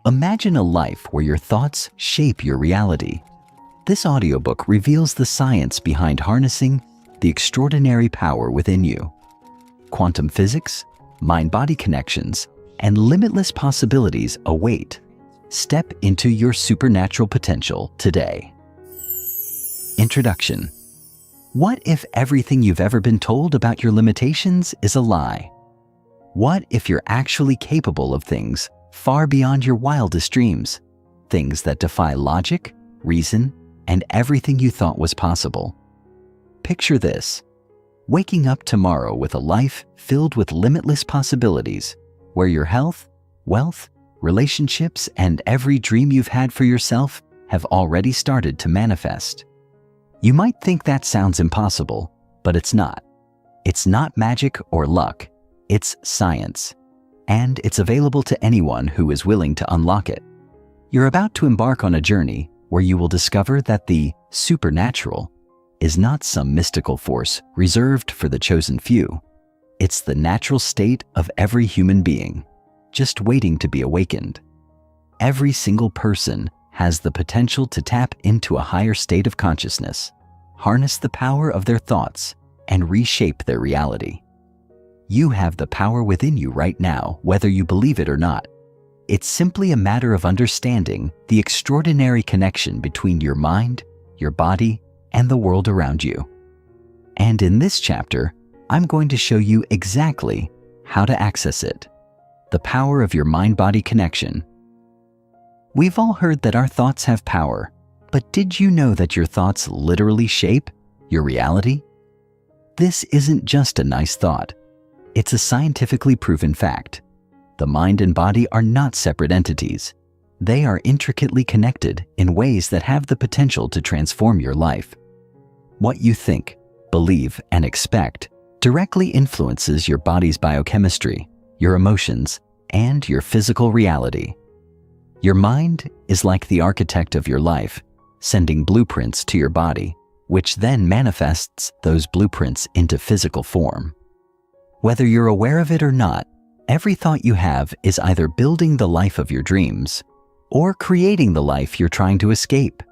Imagine a life where your thoughts shape your reality. This audiobook reveals the science behind harnessing the extraordinary power within you. Quantum physics, mind-body connections, and limitless possibilities await. Step into your supernatural potential today. Introduction. What if everything you've ever been told about your limitations is a lie? What if you're actually capable of things far beyond your wildest dreams, things that defy logic, reason, and everything you thought was possible? Picture this: waking up tomorrow with a life filled with limitless possibilities, where your health, wealth, relationships, and every dream you've had for yourself have already started to manifest. You might think that sounds impossible, but it's not. It's not magic or luck. It's science. And it's available to anyone who is willing to unlock it. You're about to embark on a journey where you will discover that the supernatural is not some mystical force reserved for the chosen few. It's the natural state of every human being, just waiting to be awakened. Every single person has the potential to tap into a higher state of consciousness, harness the power of their thoughts, and reshape their reality. You have the power within you right now, whether you believe it or not. It's simply a matter of understanding the extraordinary connection between your mind, your body, and the world around you. And in this chapter, I'm going to show you exactly how to access it. The power of your mind-body connection. We've all heard that our thoughts have power, but did you know that your thoughts literally shape your reality? This isn't just a nice thought. It's a scientifically proven fact. The mind and body are not separate entities. They are intricately connected in ways that have the potential to transform your life. What you think, believe, and expect directly influences your body's biochemistry, your emotions, and your physical reality. Your mind is like the architect of your life, sending blueprints to your body, which then manifests those blueprints into physical form. Whether you're aware of it or not, every thought you have is either building the life of your dreams or creating the life you're trying to escape.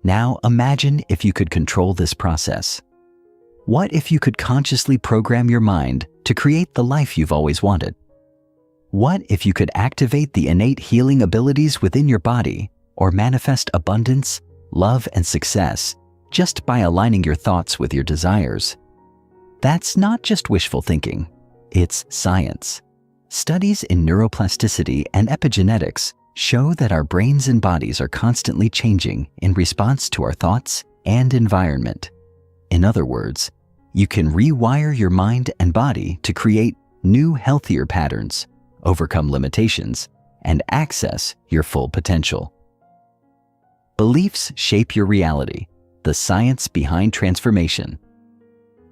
Now imagine if you could control this process. What if you could consciously program your mind to create the life you've always wanted? What if you could activate the innate healing abilities within your body or manifest abundance, love, and success just by aligning your thoughts with your desires? That's not just wishful thinking, it's science. Studies in neuroplasticity and epigenetics show that our brains and bodies are constantly changing in response to our thoughts and environment. In other words, you can rewire your mind and body to create new, healthier patterns, overcome limitations, and access your full potential. Beliefs shape your reality, the science behind transformation.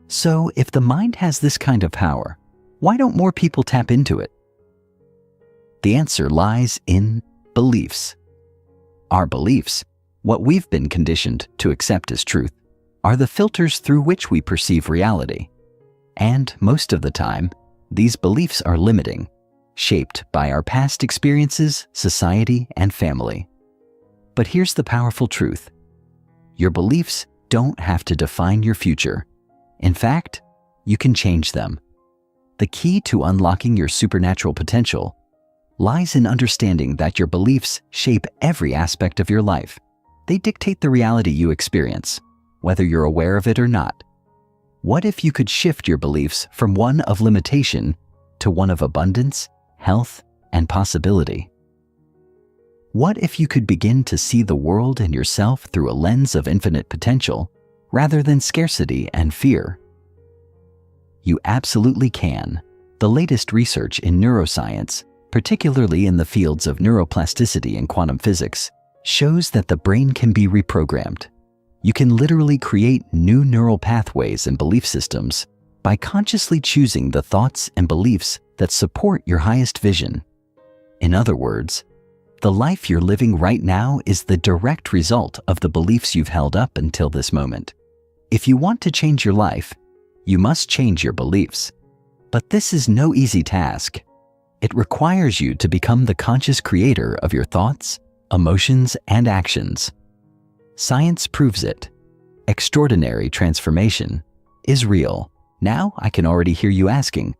So, if the mind has this kind of power, why don't more people tap into it? The answer lies in beliefs. Our beliefs, what we've been conditioned to accept as truth, are the filters through which we perceive reality. And most of the time, these beliefs are limiting, shaped by our past experiences, society, and family. But here's the powerful truth. Your beliefs don't have to define your future. In fact, you can change them. The key to unlocking your supernatural potential lies in understanding that your beliefs shape every aspect of your life. They dictate the reality you experience, whether you're aware of it or not. What if you could shift your beliefs from one of limitation to one of abundance, health, and possibility? What if you could begin to see the world and yourself through a lens of infinite potential rather than scarcity and fear? You absolutely can. The latest research in neuroscience, particularly in the fields of neuroplasticity and quantum physics, shows that the brain can be reprogrammed. You can literally create new neural pathways and belief systems by consciously choosing the thoughts and beliefs that support your highest vision. In other words, the life you're living right now is the direct result of the beliefs you've held up until this moment. If you want to change your life, you must change your beliefs. But this is no easy task. It requires you to become the conscious creator of your thoughts, emotions, and actions. Science proves it. Extraordinary transformation is real. Now I can already hear you asking,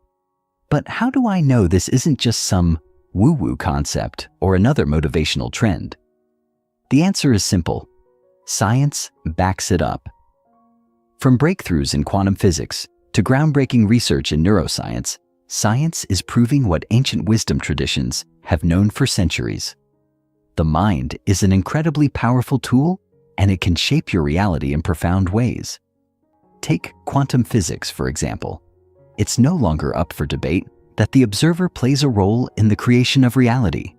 but how do I know this isn't just some woo-woo concept or another motivational trend? The answer is simple. Science backs it up. From breakthroughs in quantum physics to groundbreaking research in neuroscience, science is proving what ancient wisdom traditions have known for centuries. The mind is an incredibly powerful tool, and it can shape your reality in profound ways. Take quantum physics, for example. It's no longer up for debate that the observer plays a role in the creation of reality.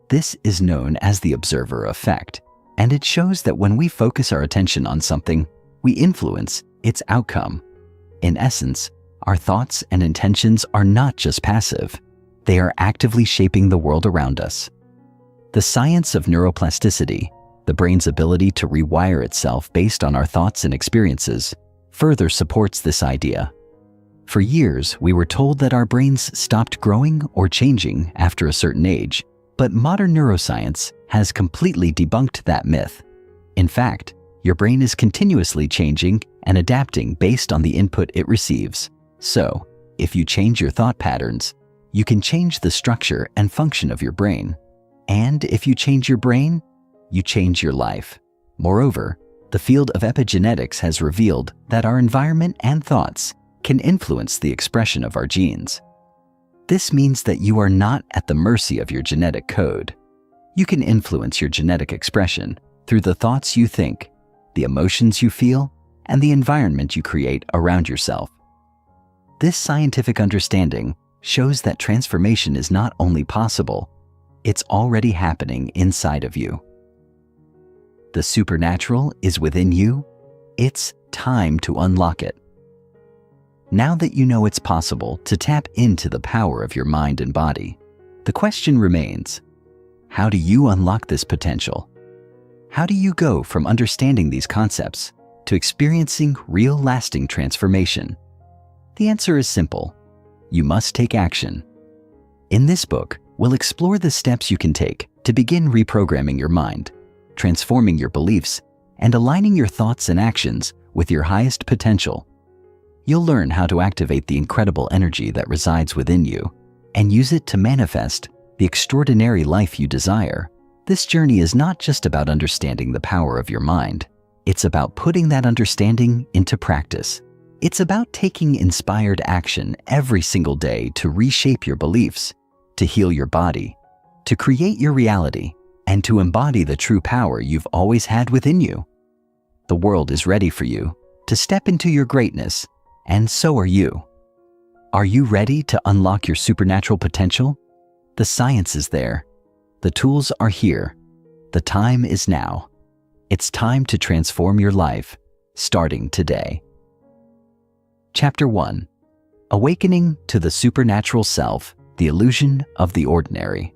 This is known as the observer effect, and it shows that when we focus our attention on something, we influence its outcome. In essence, our thoughts and intentions are not just passive, they are actively shaping the world around us. The science of neuroplasticity, the brain's ability to rewire itself based on our thoughts and experiences, further supports this idea. For years, we were told that our brains stopped growing or changing after a certain age, but modern neuroscience has completely debunked that myth. In fact, your brain is continuously changing and adapting based on the input it receives. So, if you change your thought patterns, you can change the structure and function of your brain. And if you change your brain, you change your life. Moreover, the field of epigenetics has revealed that our environment and thoughts can influence the expression of our genes. This means that you are not at the mercy of your genetic code. You can influence your genetic expression through the thoughts you think, the emotions you feel, and the environment you create around yourself. This scientific understanding shows that transformation is not only possible, it's already happening inside of you. The supernatural is within you. It's time to unlock it. Now that you know it's possible to tap into the power of your mind and body, the question remains, how do you unlock this potential? How do you go from understanding these concepts to experiencing real lasting transformation? The answer is simple. You must take action. In this book, we'll explore the steps you can take to begin reprogramming your mind, transforming your beliefs, and aligning your thoughts and actions with your highest potential. You'll learn how to activate the incredible energy that resides within you and use it to manifest the extraordinary life you desire. This journey is not just about understanding the power of your mind. It's about putting that understanding into practice. It's about taking inspired action every single day to reshape your beliefs, to heal your body, to create your reality, and to embody the true power you've always had within you. The world is ready for you to step into your greatness, and so are you. Are you ready to unlock your supernatural potential? The science is there. The tools are here. The time is now. It's time to transform your life, starting today. Chapter 1. Awakening to the Supernatural Self, the Illusion of the Ordinary.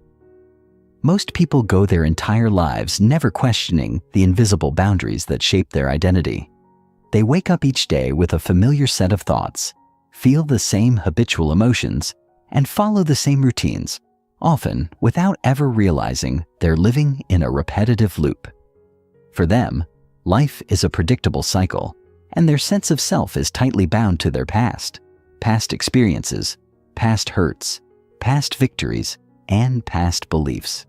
Most people go their entire lives never questioning the invisible boundaries that shape their identity. They wake up each day with a familiar set of thoughts, feel the same habitual emotions, and follow the same routines, often without ever realizing they're living in a repetitive loop. For them, life is a predictable cycle, and their sense of self is tightly bound to their past experiences, past hurts, past victories, and past beliefs.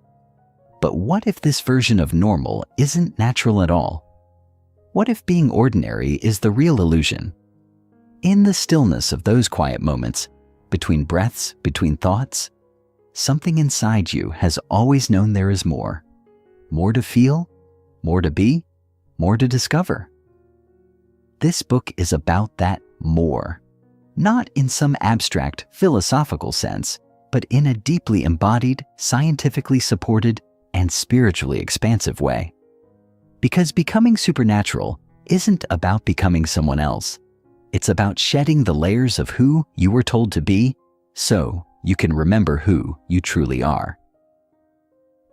But what if this version of normal isn't natural at all? What if being ordinary is the real illusion? In the stillness of those quiet moments, between breaths, between thoughts, something inside you has always known there is more. More to feel, more to be, more to discover. This book is about that more. Not in some abstract philosophical sense, but in a deeply embodied, scientifically supported, and spiritually expansive way. Because becoming supernatural isn't about becoming someone else. It's about shedding the layers of who you were told to be so you can remember who you truly are.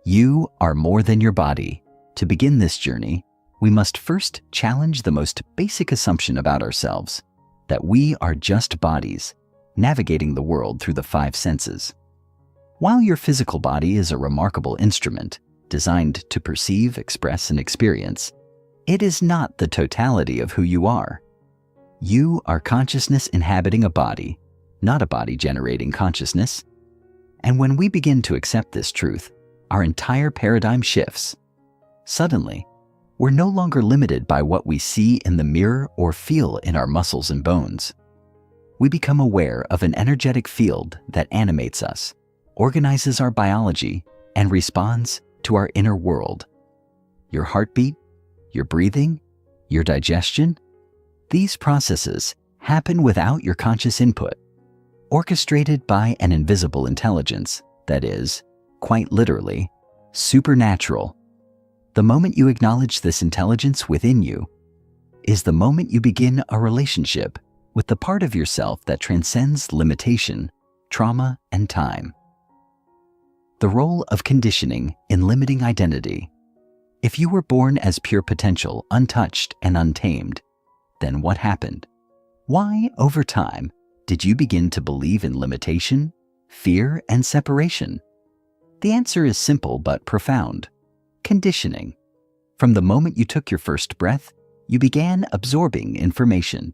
You are more than your body. To begin this journey, we must first challenge the most basic assumption about ourselves, that we are just bodies, navigating the world through the 5 senses. While your physical body is a remarkable instrument designed to perceive, express, and experience, it is not the totality of who you are. You are consciousness inhabiting a body, not a body generating consciousness. And when we begin to accept this truth, our entire paradigm shifts. Suddenly, we're no longer limited by what we see in the mirror or feel in our muscles and bones. We become aware of an energetic field that animates us, organizes our biology, and responds to our inner world. Your heartbeat, your breathing, your digestion, these processes happen without your conscious input, orchestrated by an invisible intelligence that is, quite literally, supernatural. The moment you acknowledge this intelligence within you is the moment you begin a relationship with the part of yourself that transcends limitation, trauma, and time. The role of conditioning in limiting identity. If you were born as pure potential, untouched and untamed, then what happened? Why, over time, did you begin to believe in limitation, fear, and separation? The answer is simple but profound. Conditioning. From the moment you took your first breath, you began absorbing information.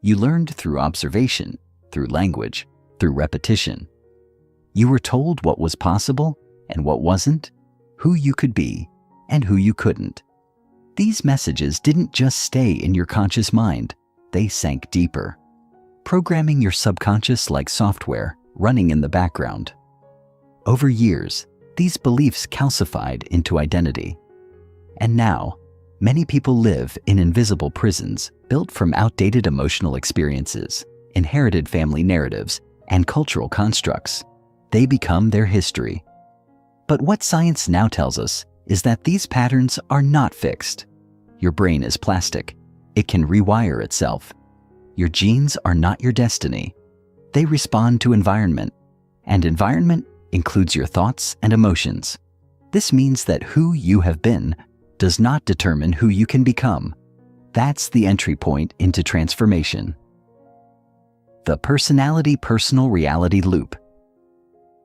You learned through observation, through language, through repetition. You were told what was possible and what wasn't, who you could be and who you couldn't. These messages didn't just stay in your conscious mind, they sank deeper, programming your subconscious like software running in the background. Over years, these beliefs calcified into identity. And now, many people live in invisible prisons built from outdated emotional experiences, inherited family narratives, and cultural constructs. They become their history. But what science now tells us is that these patterns are not fixed. Your brain is plastic. It can rewire itself. Your genes are not your destiny. They respond to environment, and environment includes your thoughts and emotions. This means that who you have been does not determine who you can become. That's the entry point into transformation. The personality-personal reality loop.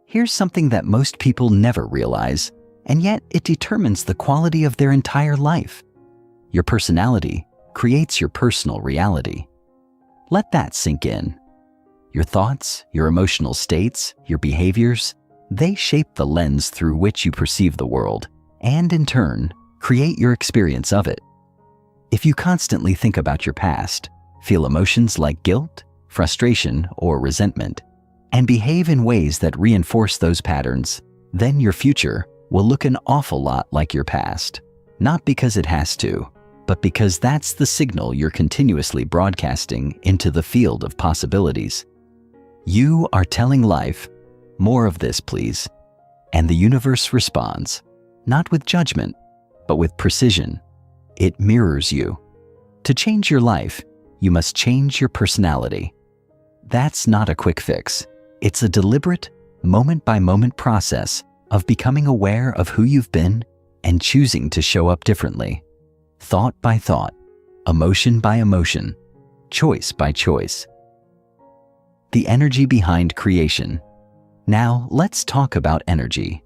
Here's something that most people never realize, and yet it determines the quality of their entire life. Your personality creates your personal reality. Let that sink in. Your thoughts, your emotional states, your behaviors, they shape the lens through which you perceive the world, and in turn, create your experience of it. If you constantly think about your past, feel emotions like guilt, frustration, or resentment, and behave in ways that reinforce those patterns, then your future will look an awful lot like your past. Not because it has to, but because that's the signal you're continuously broadcasting into the field of possibilities. You are telling life, "More of this, please." And the universe responds, not with judgment, but with precision. It mirrors you. To change your life, you must change your personality. That's not a quick fix. It's a deliberate, moment-by-moment process of becoming aware of who you've been and choosing to show up differently. Thought by thought, emotion by emotion, choice by choice. The energy behind creation. Now, let's talk about energy.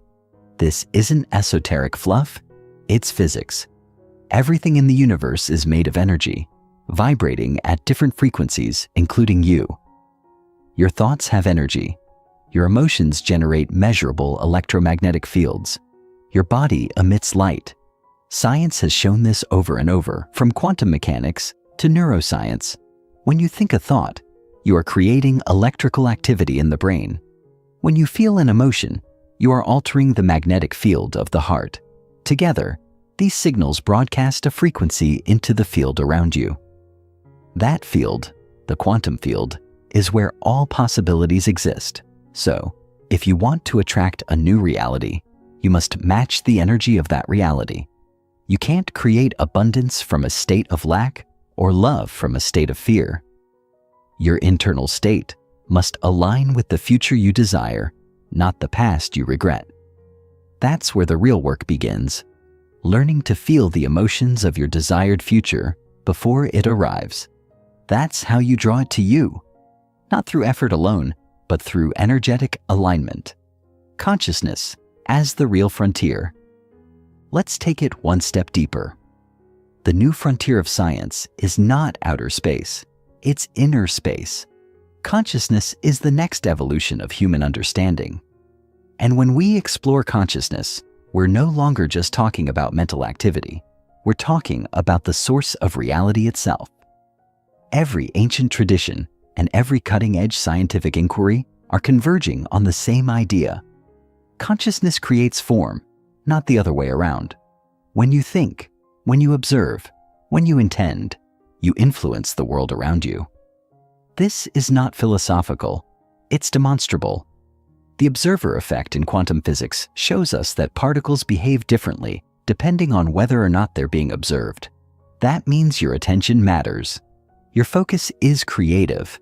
This isn't esoteric fluff, it's physics. Everything in the universe is made of energy, vibrating at different frequencies, including you. Your thoughts have energy. Your emotions generate measurable electromagnetic fields. Your body emits light. Science has shown this over and over, from quantum mechanics to neuroscience. When you think a thought, you are creating electrical activity in the brain. When you feel an emotion, you are altering the magnetic field of the heart. Together, these signals broadcast a frequency into the field around you. That field, the quantum field, is where all possibilities exist. So, if you want to attract a new reality, you must match the energy of that reality. You can't create abundance from a state of lack or love from a state of fear. Your internal state must align with the future you desire, not the past you regret. That's where the real work begins, learning to feel the emotions of your desired future before it arrives. That's how you draw it to you, not through effort alone, but through energetic alignment. consciousness as the real frontier. Let's take it one step deeper. The new frontier of science is not outer space, it's inner space. Consciousness is the next evolution of human understanding. And when we explore consciousness, we're no longer just talking about mental activity. We're talking about the source of reality itself. Every ancient tradition and every cutting-edge scientific inquiry are converging on the same idea. Consciousness creates form, not the other way around. When you think, when you observe, when you intend, you influence the world around you. This is not philosophical, it's demonstrable. The observer effect in quantum physics shows us that particles behave differently depending on whether or not they're being observed. That means your attention matters. Your focus is creative.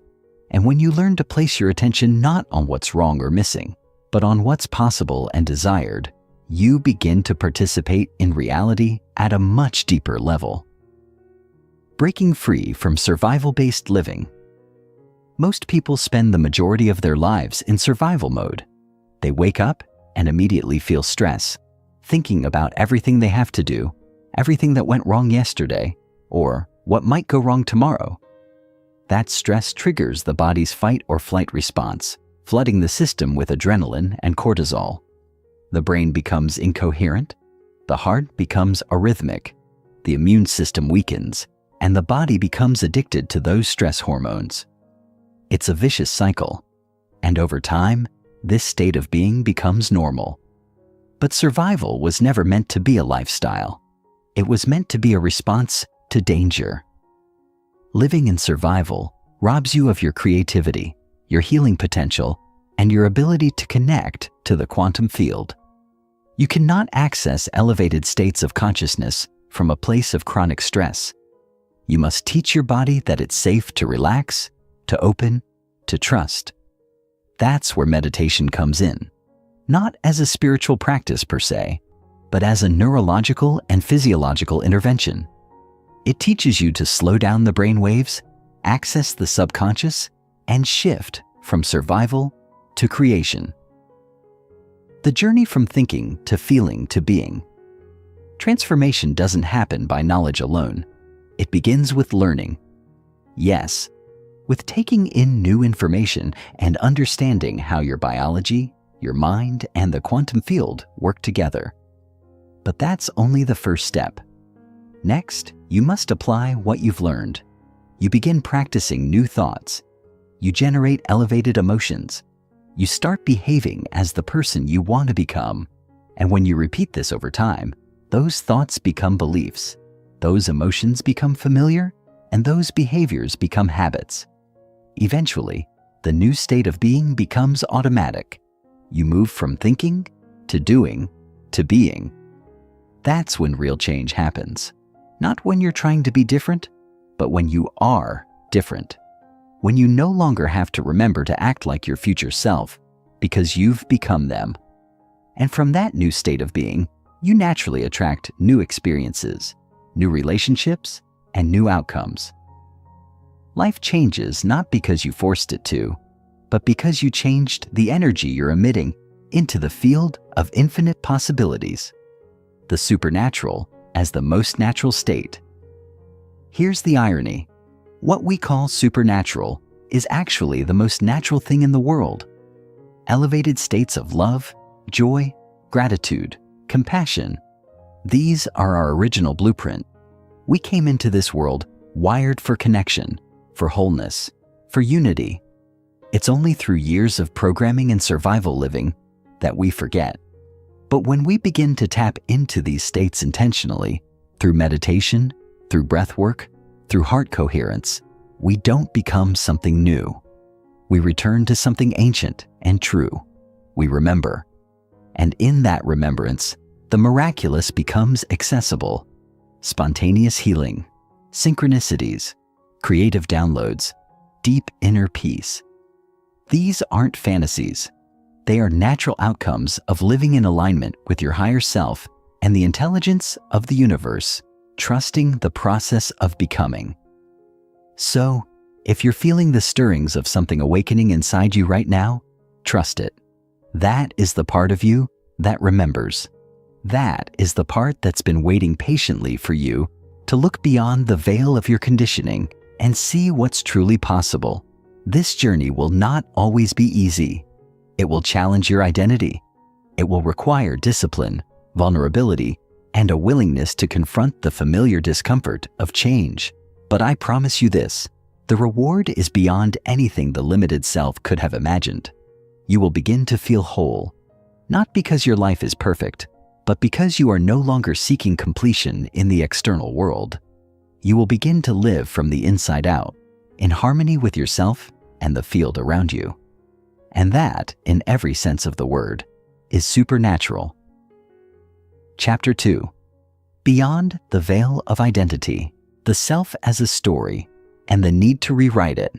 And when you learn to place your attention not on what's wrong or missing, but on what's possible and desired, you begin to participate in reality at a much deeper level. Breaking free from survival-based living. Most people spend the majority of their lives in survival mode. They wake up and immediately feel stress, thinking about everything they have to do, everything that went wrong yesterday, or what might go wrong tomorrow. That stress triggers the body's fight or flight response, flooding the system with adrenaline and cortisol. The brain becomes incoherent, the heart becomes arrhythmic, the immune system weakens, and the body becomes addicted to those stress hormones. It's a vicious cycle, and over time, this state of being becomes normal. But survival was never meant to be a lifestyle. It was meant to be a response to danger. Living in survival robs you of your creativity, your healing potential, and your ability to connect to the quantum field. You cannot access elevated states of consciousness from a place of chronic stress. You must teach your body that it's safe to relax, to open, to trust. That's where meditation comes in, not as a spiritual practice per se, but as a neurological and physiological intervention. It teaches you to slow down the brain waves, access the subconscious, and shift from survival to creation. The journey from thinking to feeling to being. Transformation doesn't happen by knowledge alone. It begins with learning. Yes, with taking in new information and understanding how your biology, your mind, and the quantum field work together. But that's only the first step. Next, you must apply what you've learned. You begin practicing new thoughts. You generate elevated emotions. You start behaving as the person you want to become. And when you repeat this over time, those thoughts become beliefs. Those emotions become familiar, and those behaviors become habits. Eventually, the new state of being becomes automatic. You move from thinking to doing to being. That's when real change happens. Not when you're trying to be different, but when you are different. When you no longer have to remember to act like your future self because you've become them. And from that new state of being, you naturally attract new experiences, new relationships, and new outcomes. Life changes not because you forced it to, but because you changed the energy you're emitting into the field of infinite possibilities. The supernatural as the most natural state. Here's the irony. What we call supernatural is actually the most natural thing in the world. Elevated states of love, joy, gratitude, compassion. These are our original blueprint. We came into this world wired for connection, for wholeness, for unity. It's only through years of programming and survival living that we forget. But when we begin to tap into these states intentionally, through meditation, through breath work, through heart coherence, we don't become something new. We return to something ancient and true. We remember. And in that remembrance, the miraculous becomes accessible. Spontaneous healing, synchronicities, creative downloads, deep inner peace. These aren't fantasies. They are natural outcomes of living in alignment with your higher self and the intelligence of the universe, trusting the process of becoming. So, if you're feeling the stirrings of something awakening inside you right now, trust it. That is the part of you that remembers. That is the part that's been waiting patiently for you to look beyond the veil of your conditioning and see what's truly possible. This journey will not always be easy. It will challenge your identity. It will require discipline, vulnerability, and a willingness to confront the familiar discomfort of change. But I promise you this, the reward is beyond anything the limited self could have imagined. You will begin to feel whole, not because your life is perfect, but because you are no longer seeking completion in the external world. You will begin to live from the inside out, in harmony with yourself and the field around you. And that, in every sense of the word, is supernatural. Chapter 2. Beyond the veil of identity, the self as a story, and the need to rewrite it.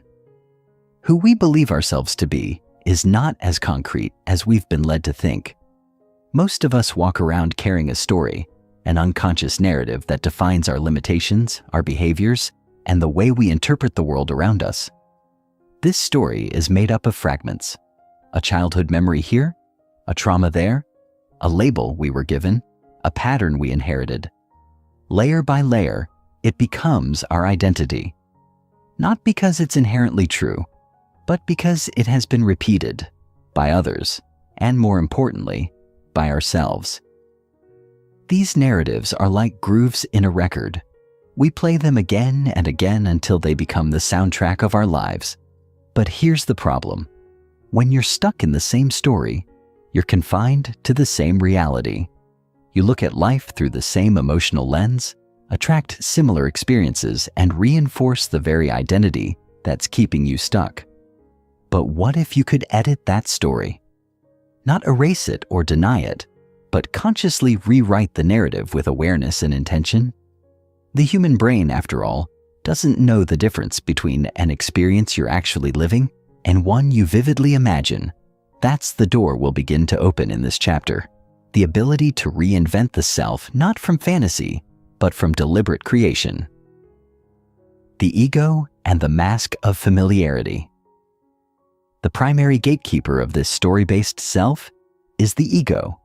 Who we believe ourselves to be is not as concrete as we've been led to think. Most of us walk around carrying a story, an unconscious narrative that defines our limitations, our behaviors, and the way we interpret the world around us. This story is made up of fragments. A childhood memory here, a trauma there, a label we were given, a pattern we inherited. Layer by layer, it becomes our identity. Not because it's inherently true, but because it has been repeated by others, and more importantly, by ourselves. These narratives are like grooves in a record. We play them again and again until they become the soundtrack of our lives. But here's the problem. When you're stuck in the same story, you're confined to the same reality. You look at life through the same emotional lens, attract similar experiences, and reinforce the very identity that's keeping you stuck. But what if you could edit that story? Not erase it or deny it, but consciously rewrite the narrative with awareness and intention? The human brain, after all, doesn't know the difference between an experience you're actually living and one you vividly imagine. That's the door we'll begin to open in this chapter. The ability to reinvent the self, not from fantasy, but from deliberate creation. The ego and the mask of familiarity. The primary gatekeeper of this story-based self is the ego.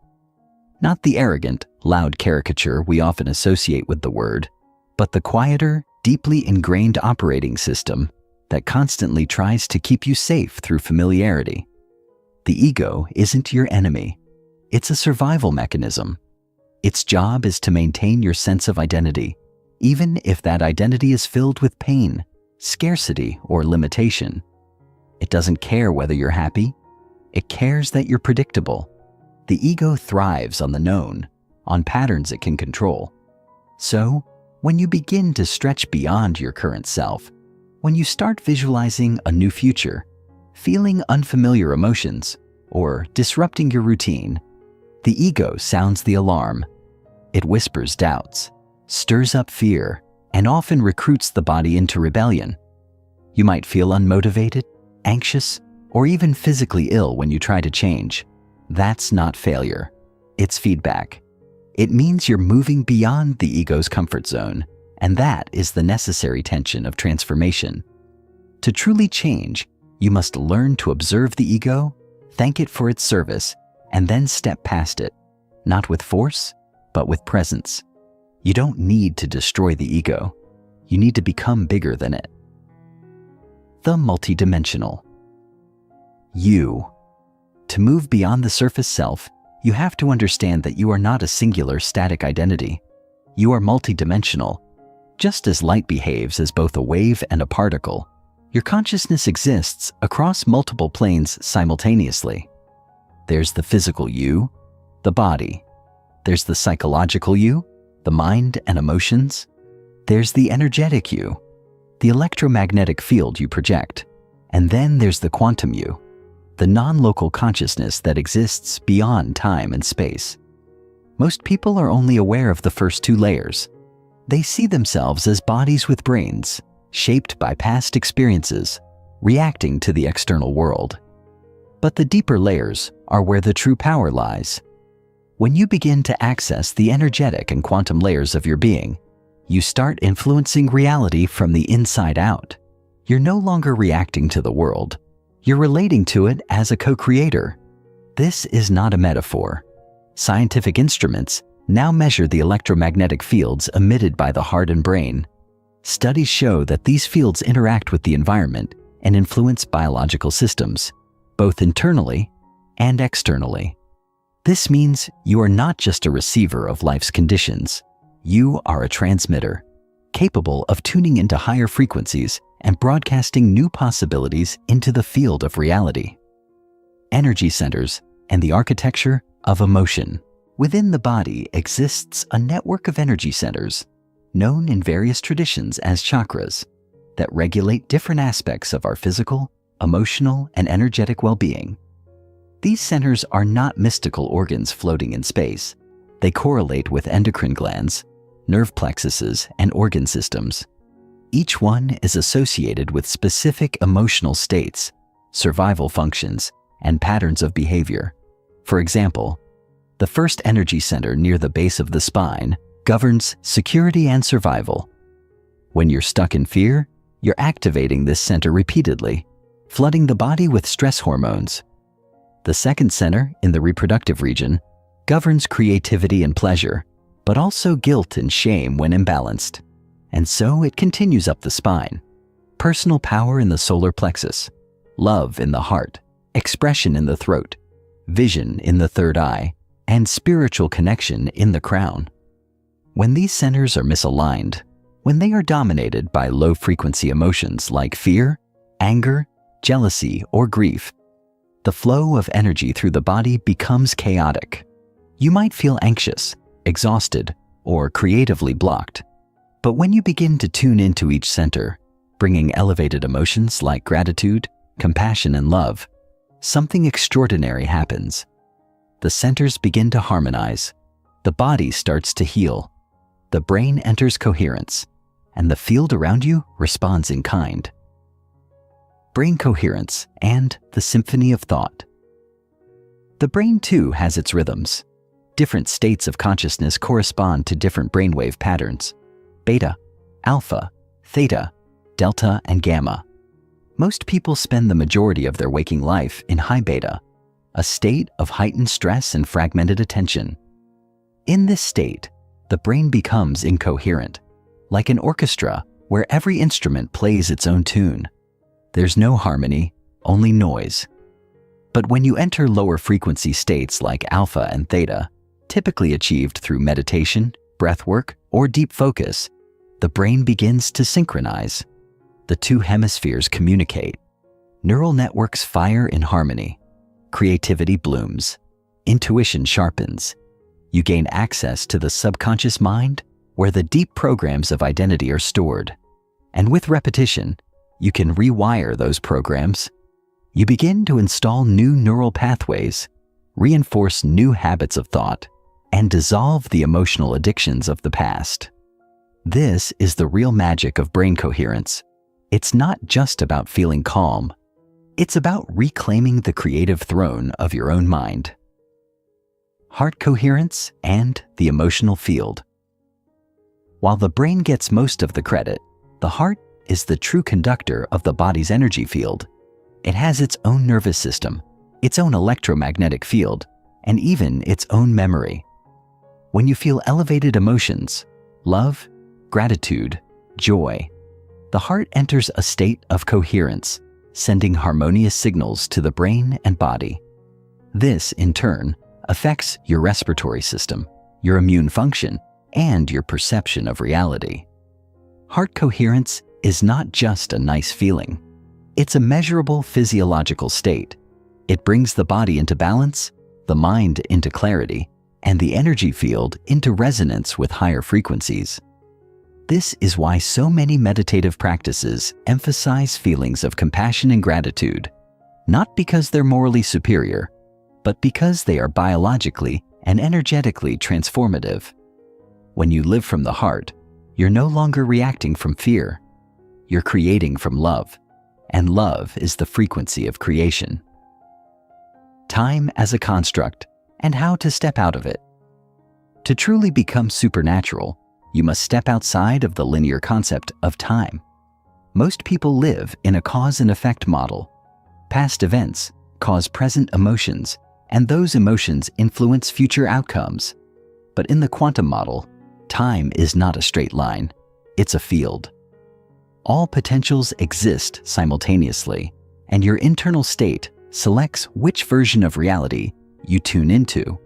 Not the arrogant, loud caricature we often associate with the word, but the quieter, deeply ingrained operating system that constantly tries to keep you safe through familiarity. The ego isn't your enemy. It's a survival mechanism. Its job is to maintain your sense of identity, even if that identity is filled with pain, scarcity, or limitation. It doesn't care whether you're happy. It cares that you're predictable. The ego thrives on the known, on patterns it can control. So, when you begin to stretch beyond your current self, when you start visualizing a new future, feeling unfamiliar emotions, or disrupting your routine, the ego sounds the alarm. It whispers doubts, stirs up fear, and often recruits the body into rebellion. You might feel unmotivated, anxious, or even physically ill when you try to change. That's not failure. It's feedback. It means you're moving beyond the ego's comfort zone, and that is the necessary tension of transformation. To truly change, you must learn to observe the ego, thank it for its service, and then step past it, not with force, but with presence. You don't need to destroy the ego. You need to become bigger than it. The multidimensional. You. To move beyond the surface self, you have to understand that you are not a singular static identity. You are multidimensional. Just as light behaves as both a wave and a particle, your consciousness exists across multiple planes simultaneously. There's the physical you, the body. There's the psychological you, the mind and emotions. There's the energetic you, the electromagnetic field you project. And then there's the quantum you, the non-local consciousness that exists beyond time and space. Most people are only aware of the first two layers. They see themselves as bodies with brains, shaped by past experiences, reacting to the external world. But the deeper layers are where the true power lies. When you begin to access the energetic and quantum layers of your being, you start influencing reality from the inside out. You're no longer reacting to the world. You're relating to it as a co-creator. This is not a metaphor. Scientific instruments now measure the electromagnetic fields emitted by the heart and brain. Studies show that these fields interact with the environment and influence biological systems, both internally and externally. This means you are not just a receiver of life's conditions. You are a transmitter, capable of tuning into higher frequencies and broadcasting new possibilities into the field of reality. Energy centers and the architecture of emotion. Within the body exists a network of energy centers, known in various traditions as chakras, that regulate different aspects of our physical, emotional, and energetic well-being. These centers are not mystical organs floating in space. They correlate with endocrine glands, nerve plexuses, and organ systems. Each one is associated with specific emotional states, survival functions, and patterns of behavior. For example, the first energy center near the base of the spine governs security and survival. When you're stuck in fear, you're activating this center repeatedly, flooding the body with stress hormones. The second center, in the reproductive region, governs creativity and pleasure, but also guilt and shame when imbalanced. And so it continues up the spine. Personal power in the solar plexus, love in the heart, expression in the throat, vision in the third eye, and spiritual connection in the crown. When these centers are misaligned, when they are dominated by low-frequency emotions like fear, anger, jealousy, or grief, the flow of energy through the body becomes chaotic. You might feel anxious, exhausted, or creatively blocked. But when you begin to tune into each center, bringing elevated emotions like gratitude, compassion, and love, something extraordinary happens. The centers begin to harmonize. The body starts to heal. The brain enters coherence, and the field around you responds in kind. Brain coherence and the symphony of thought. The brain too has its rhythms. Different states of consciousness correspond to different brainwave patterns: beta, alpha, theta, delta, and gamma. Most people spend the majority of their waking life in high beta, a state of heightened stress and fragmented attention. In this state, the brain becomes incoherent, like an orchestra where every instrument plays its own tune. There's no harmony, only noise. But when you enter lower frequency states like alpha and theta, typically achieved through meditation, breath work, or deep focus, the brain begins to synchronize. The two hemispheres communicate. Neural networks fire in harmony. Creativity blooms. Intuition sharpens. You gain access to the subconscious mind, where the deep programs of identity are stored. And with repetition, you can rewire those programs. You begin to install new neural pathways, reinforce new habits of thought, and dissolve the emotional addictions of the past. This is the real magic of brain coherence. It's not just about feeling calm. It's about reclaiming the creative throne of your own mind. Heart coherence and the emotional field. While the brain gets most of the credit, the heart is the true conductor of the body's energy field. It has its own nervous system, its own electromagnetic field, and even its own memory. When you feel elevated emotions, love, gratitude, joy, the heart enters a state of coherence, sending harmonious signals to the brain and body. This, in turn, affects your respiratory system, your immune function, and your perception of reality. Heart coherence is not just a nice feeling. It's a measurable physiological state. It brings the body into balance, the mind into clarity, and the energy field into resonance with higher frequencies. This is why so many meditative practices emphasize feelings of compassion and gratitude, not because they're morally superior, but because they are biologically and energetically transformative. When you live from the heart, you're no longer reacting from fear. You're creating from love, and love is the frequency of creation. Time as a construct, and how to step out of it. To truly become supernatural, you must step outside of the linear concept of time. Most people live in a cause and effect model. Past events cause present emotions, and those emotions influence future outcomes. But in the quantum model, time is not a straight line, it's a field. All potentials exist simultaneously, and your internal state selects which version of reality you tune into.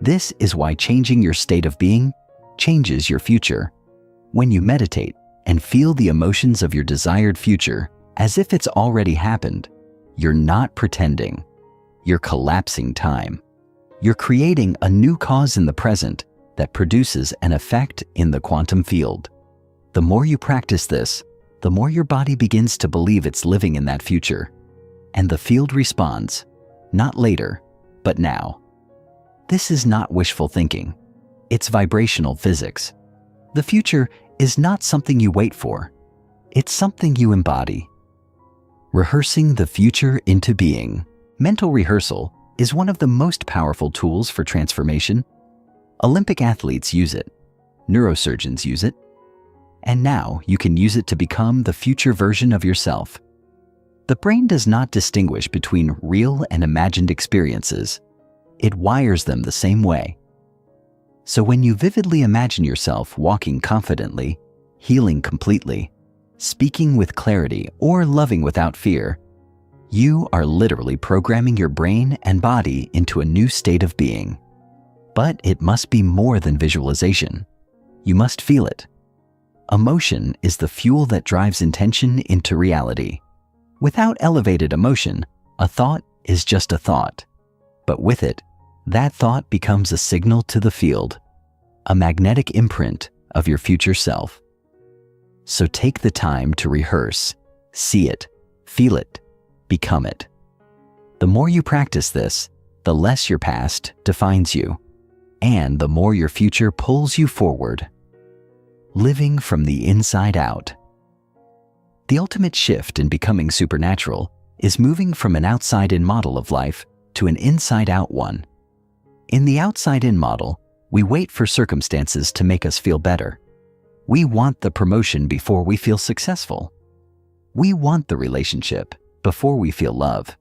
This is why changing your state of being changes your future. When you meditate and feel the emotions of your desired future as if it's already happened, you're not pretending. You're collapsing time. You're creating a new cause in the present that produces an effect in the quantum field. The more you practice this, the more your body begins to believe it's living in that future. And the field responds, not later, but now. This is not wishful thinking. It's vibrational physics. The future is not something you wait for. It's something you embody. Rehearsing the future into being. Mental rehearsal is one of the most powerful tools for transformation. Olympic athletes use it. Neurosurgeons use it. And now you can use it to become the future version of yourself. The brain does not distinguish between real and imagined experiences. It wires them the same way. So when you vividly imagine yourself walking confidently, healing completely, speaking with clarity, or loving without fear, you are literally programming your brain and body into a new state of being. But it must be more than visualization. You must feel it. Emotion is the fuel that drives intention into reality. Without elevated emotion, a thought is just a thought. But with it, that thought becomes a signal to the field, a magnetic imprint of your future self. So take the time to rehearse, see it, feel it, become it. The more you practice this, the less your past defines you, and the more your future pulls you forward. Living from the inside out. The ultimate shift in becoming supernatural is moving from an outside-in model of life to an inside-out one. In the outside-in model, we wait for circumstances to make us feel better. We want the promotion before we feel successful. We want the relationship before we feel love.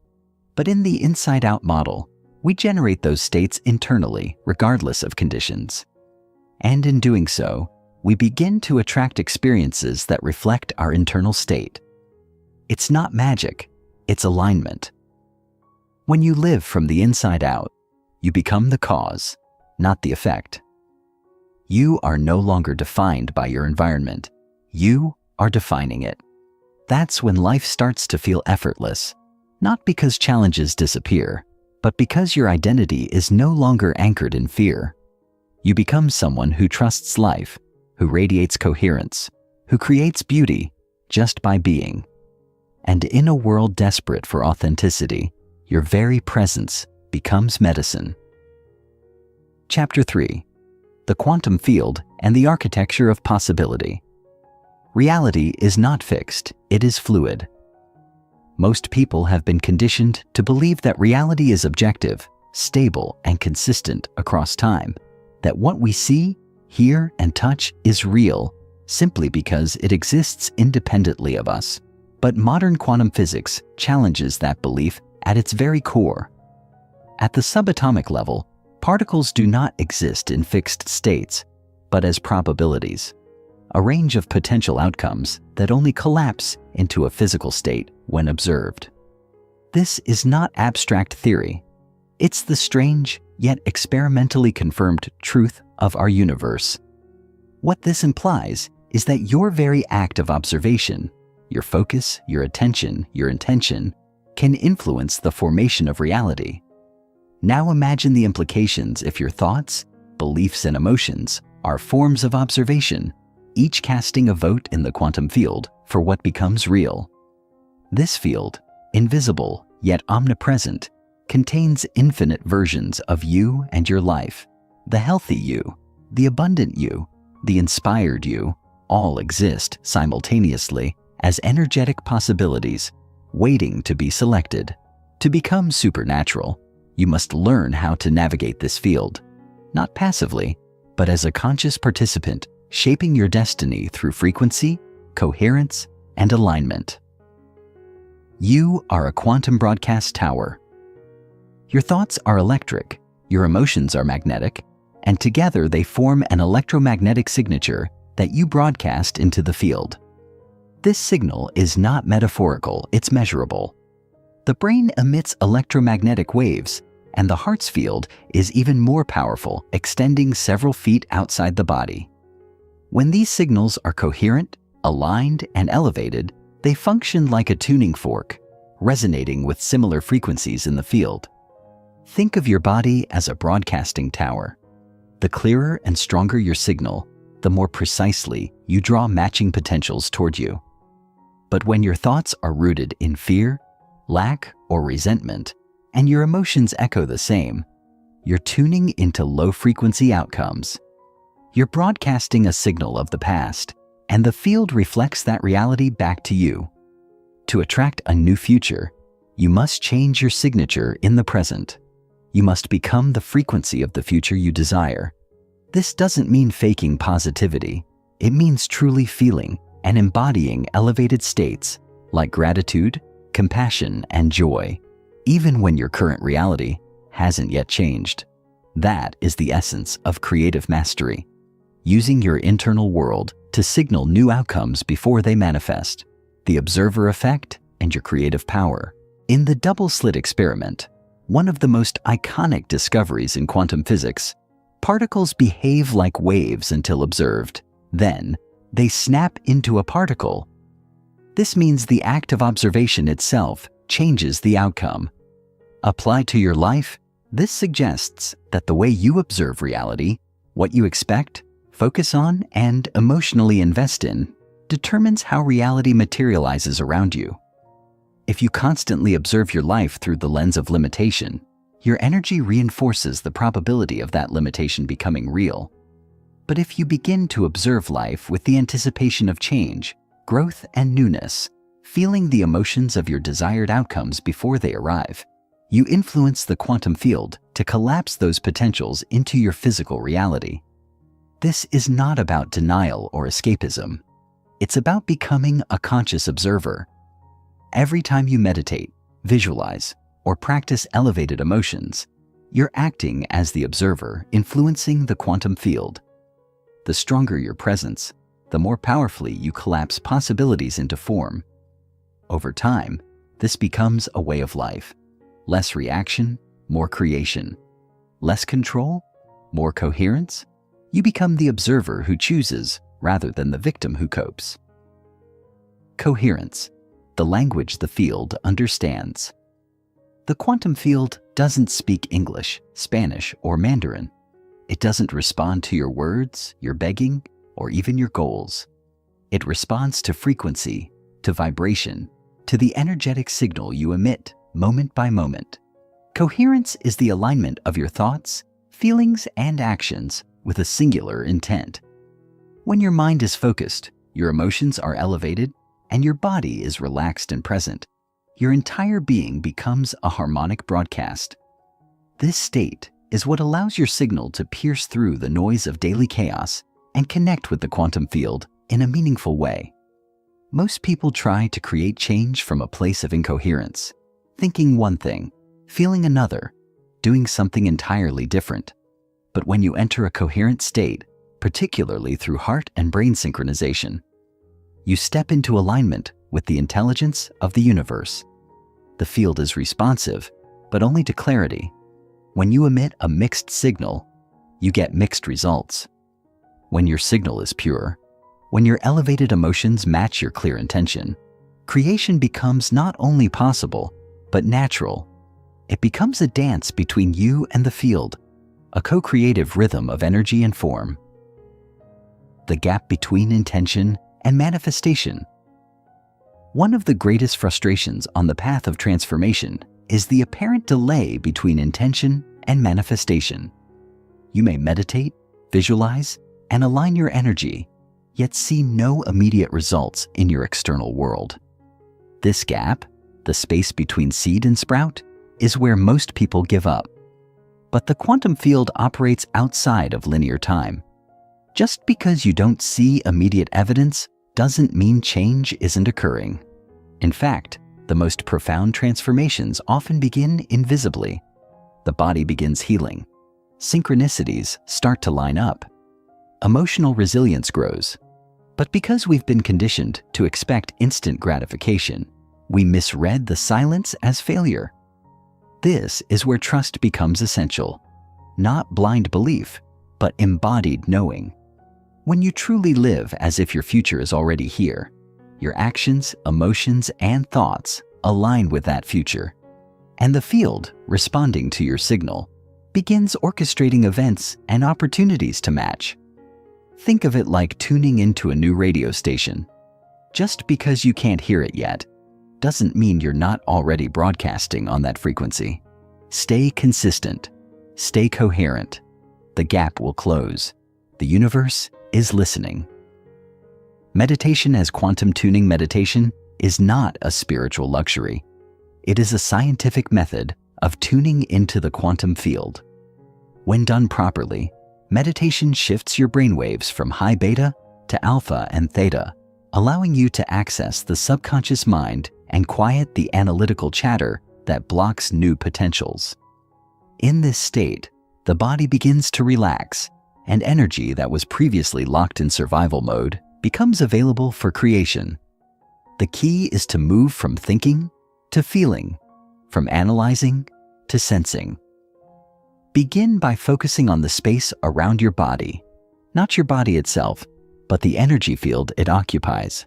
But in the inside-out model, we generate those states internally, regardless of conditions. And in doing so, we begin to attract experiences that reflect our internal state. It's not magic, it's alignment. When you live from the inside out, you become the cause, not the effect. You are no longer defined by your environment. You are defining it. That's when life starts to feel effortless, not because challenges disappear, but because your identity is no longer anchored in fear. You become someone who trusts life, who radiates coherence, who creates beauty just by being. And in a world desperate for authenticity, your very presence becomes medicine. Chapter 3. The Quantum Field and the Architecture of Possibility. Reality is not fixed, it is fluid. Most people have been conditioned to believe that reality is objective, stable, and consistent across time, that what we see, hear, and touch is real simply because it exists independently of us. But modern quantum physics challenges that belief at its very core. At the subatomic level, particles do not exist in fixed states, but as probabilities, a range of potential outcomes that only collapse into a physical state when observed. This is not abstract theory. It's the strange, yet experimentally confirmed truth of our universe. What this implies is that your very act of observation, your focus, your attention, your intention, can influence the formation of reality. Now imagine the implications if your thoughts, beliefs, and emotions are forms of observation, each casting a vote in the quantum field for what becomes real. This field, invisible yet omnipresent, contains infinite versions of you and your life. The healthy you, the abundant you, the inspired you, all exist simultaneously as energetic possibilities, waiting to be selected. To become supernatural, you must learn how to navigate this field, not passively, but as a conscious participant, shaping your destiny through frequency, coherence, and alignment. You are a quantum broadcast tower. Your thoughts are electric, your emotions are magnetic, and together they form an electromagnetic signature that you broadcast into the field. This signal is not metaphorical, it's measurable. The brain emits electromagnetic waves, and the heart's field is even more powerful, extending several feet outside the body. When these signals are coherent, aligned, and elevated, they function like a tuning fork, resonating with similar frequencies in the field. Think of your body as a broadcasting tower. The clearer and stronger your signal, the more precisely you draw matching potentials toward you. But when your thoughts are rooted in fear, lack, or resentment, and your emotions echo the same, you're tuning into low-frequency outcomes. You're broadcasting a signal of the past, and the field reflects that reality back to you. To attract a new future, you must change your signature in the present. You must become the frequency of the future you desire. This doesn't mean faking positivity. It means truly feeling and embodying elevated states like gratitude, compassion, and joy, even when your current reality hasn't yet changed. That is the essence of creative mastery, using your internal world to signal new outcomes before they manifest. The observer effect and your creative power. In the double-slit experiment, one of the most iconic discoveries in quantum physics, particles behave like waves until observed. Then, they snap into a particle. This means the act of observation itself changes the outcome. Applied to your life, this suggests that the way you observe reality, what you expect, focus on, and emotionally invest in, determines how reality materializes around you. If you constantly observe your life through the lens of limitation, your energy reinforces the probability of that limitation becoming real. But if you begin to observe life with the anticipation of change, growth, and newness, feeling the emotions of your desired outcomes before they arrive, you influence the quantum field to collapse those potentials into your physical reality. This is not about denial or escapism. It's about becoming a conscious observer. Every time you meditate, visualize, or practice elevated emotions, you're acting as the observer, influencing the quantum field. The stronger your presence, the more powerfully you collapse possibilities into form. Over time, this becomes a way of life. Less reaction, more creation. Less control, more coherence. You become the observer who chooses rather than the victim who copes. Coherence, the language the field understands. The quantum field doesn't speak English, Spanish, or Mandarin. It doesn't respond to your words, your begging, or even your goals. It responds to frequency, to vibration, to the energetic signal you emit moment by moment. Coherence is the alignment of your thoughts, feelings, and actions with a singular intent. When your mind is focused, your emotions are elevated, and your body is relaxed and present, your entire being becomes a harmonic broadcast. This state is what allows your signal to pierce through the noise of daily chaos and connect with the quantum field in a meaningful way. Most people try to create change from a place of incoherence, thinking one thing, feeling another, doing something entirely different. But when you enter a coherent state, particularly through heart and brain synchronization, you step into alignment with the intelligence of the universe. The field is responsive, but only to clarity. When you emit a mixed signal, you get mixed results. When your signal is pure, when your elevated emotions match your clear intention, creation becomes not only possible, but natural. It becomes a dance between you and the field, a co-creative rhythm of energy and form. The gap between intention and manifestation. One of the greatest frustrations on the path of transformation is the apparent delay between intention and manifestation. You may meditate, visualize, and align your energy, yet see no immediate results in your external world. This gap, the space between seed and sprout, is where most people give up. But the quantum field operates outside of linear time. Just because you don't see immediate evidence doesn't mean change isn't occurring. In fact, the most profound transformations often begin invisibly. the body begins healing. Synchronicities start to line up. Emotional resilience grows. But because we've been conditioned to expect instant gratification, we misread the silence as failure. This is where trust becomes essential. Not blind belief, but embodied knowing. When you truly live as if your future is already here, your actions, emotions, and thoughts align with that future. And the field, responding to your signal, begins orchestrating events and opportunities to match. Think of it like tuning into a new radio station. Just because you can't hear it yet doesn't mean you're not already broadcasting on that frequency. Stay consistent. Stay coherent. The gap will close. The universe is listening. Meditation as quantum tuning meditation is not a spiritual luxury. It is a scientific method of tuning into the quantum field. When done properly, meditation shifts your brainwaves from high beta to alpha and theta, allowing you to access the subconscious mind and quiet the analytical chatter that blocks new potentials. In this state, the body begins to relax, and energy that was previously locked in survival mode becomes available for creation. The key is to move from thinking to feeling, from analyzing to sensing. Begin by focusing on the space around your body, not your body itself, but the energy field it occupies.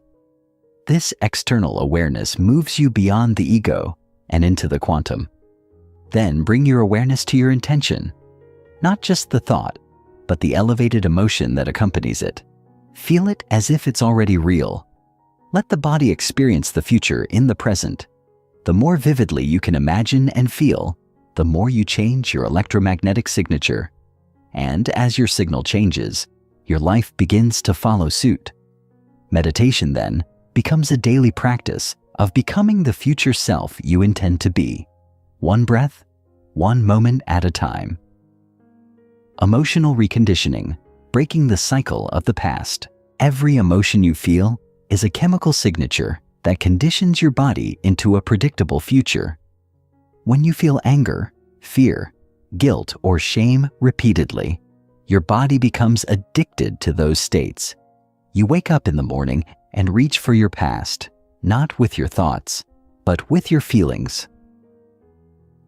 This external awareness moves you beyond the ego and into the quantum. Then bring your awareness to your intention, not just the thought, but the elevated emotion that accompanies it. Feel it as if it's already real. Let the body experience the future in the present. The more vividly you can imagine and feel, the more you change your electromagnetic signature. And as your signal changes, your life begins to follow suit. Meditation, then, becomes a daily practice of becoming the future self you intend to be, one breath, one moment at a time. Emotional reconditioning, breaking the cycle of the past. Every emotion you feel is a chemical signature that conditions your body into a predictable future. When you feel anger, fear, guilt, or shame repeatedly, your body becomes addicted to those states. You wake up in the morning and reach for your past, not with your thoughts, but with your feelings.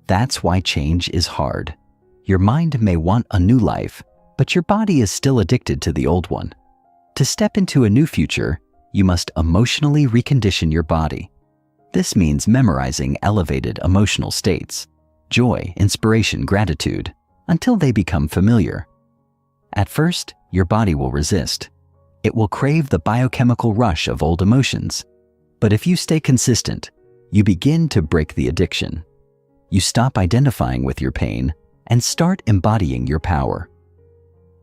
That's why change is hard. Your mind may want a new life, but your body is still addicted to the old one. To step into a new future, you must emotionally recondition your body. This means memorizing elevated emotional states, joy, inspiration, gratitude, until they become familiar. At first, your body will resist. It will crave the biochemical rush of old emotions. But if you stay consistent, you begin to break the addiction. You stop identifying with your pain and start embodying your power.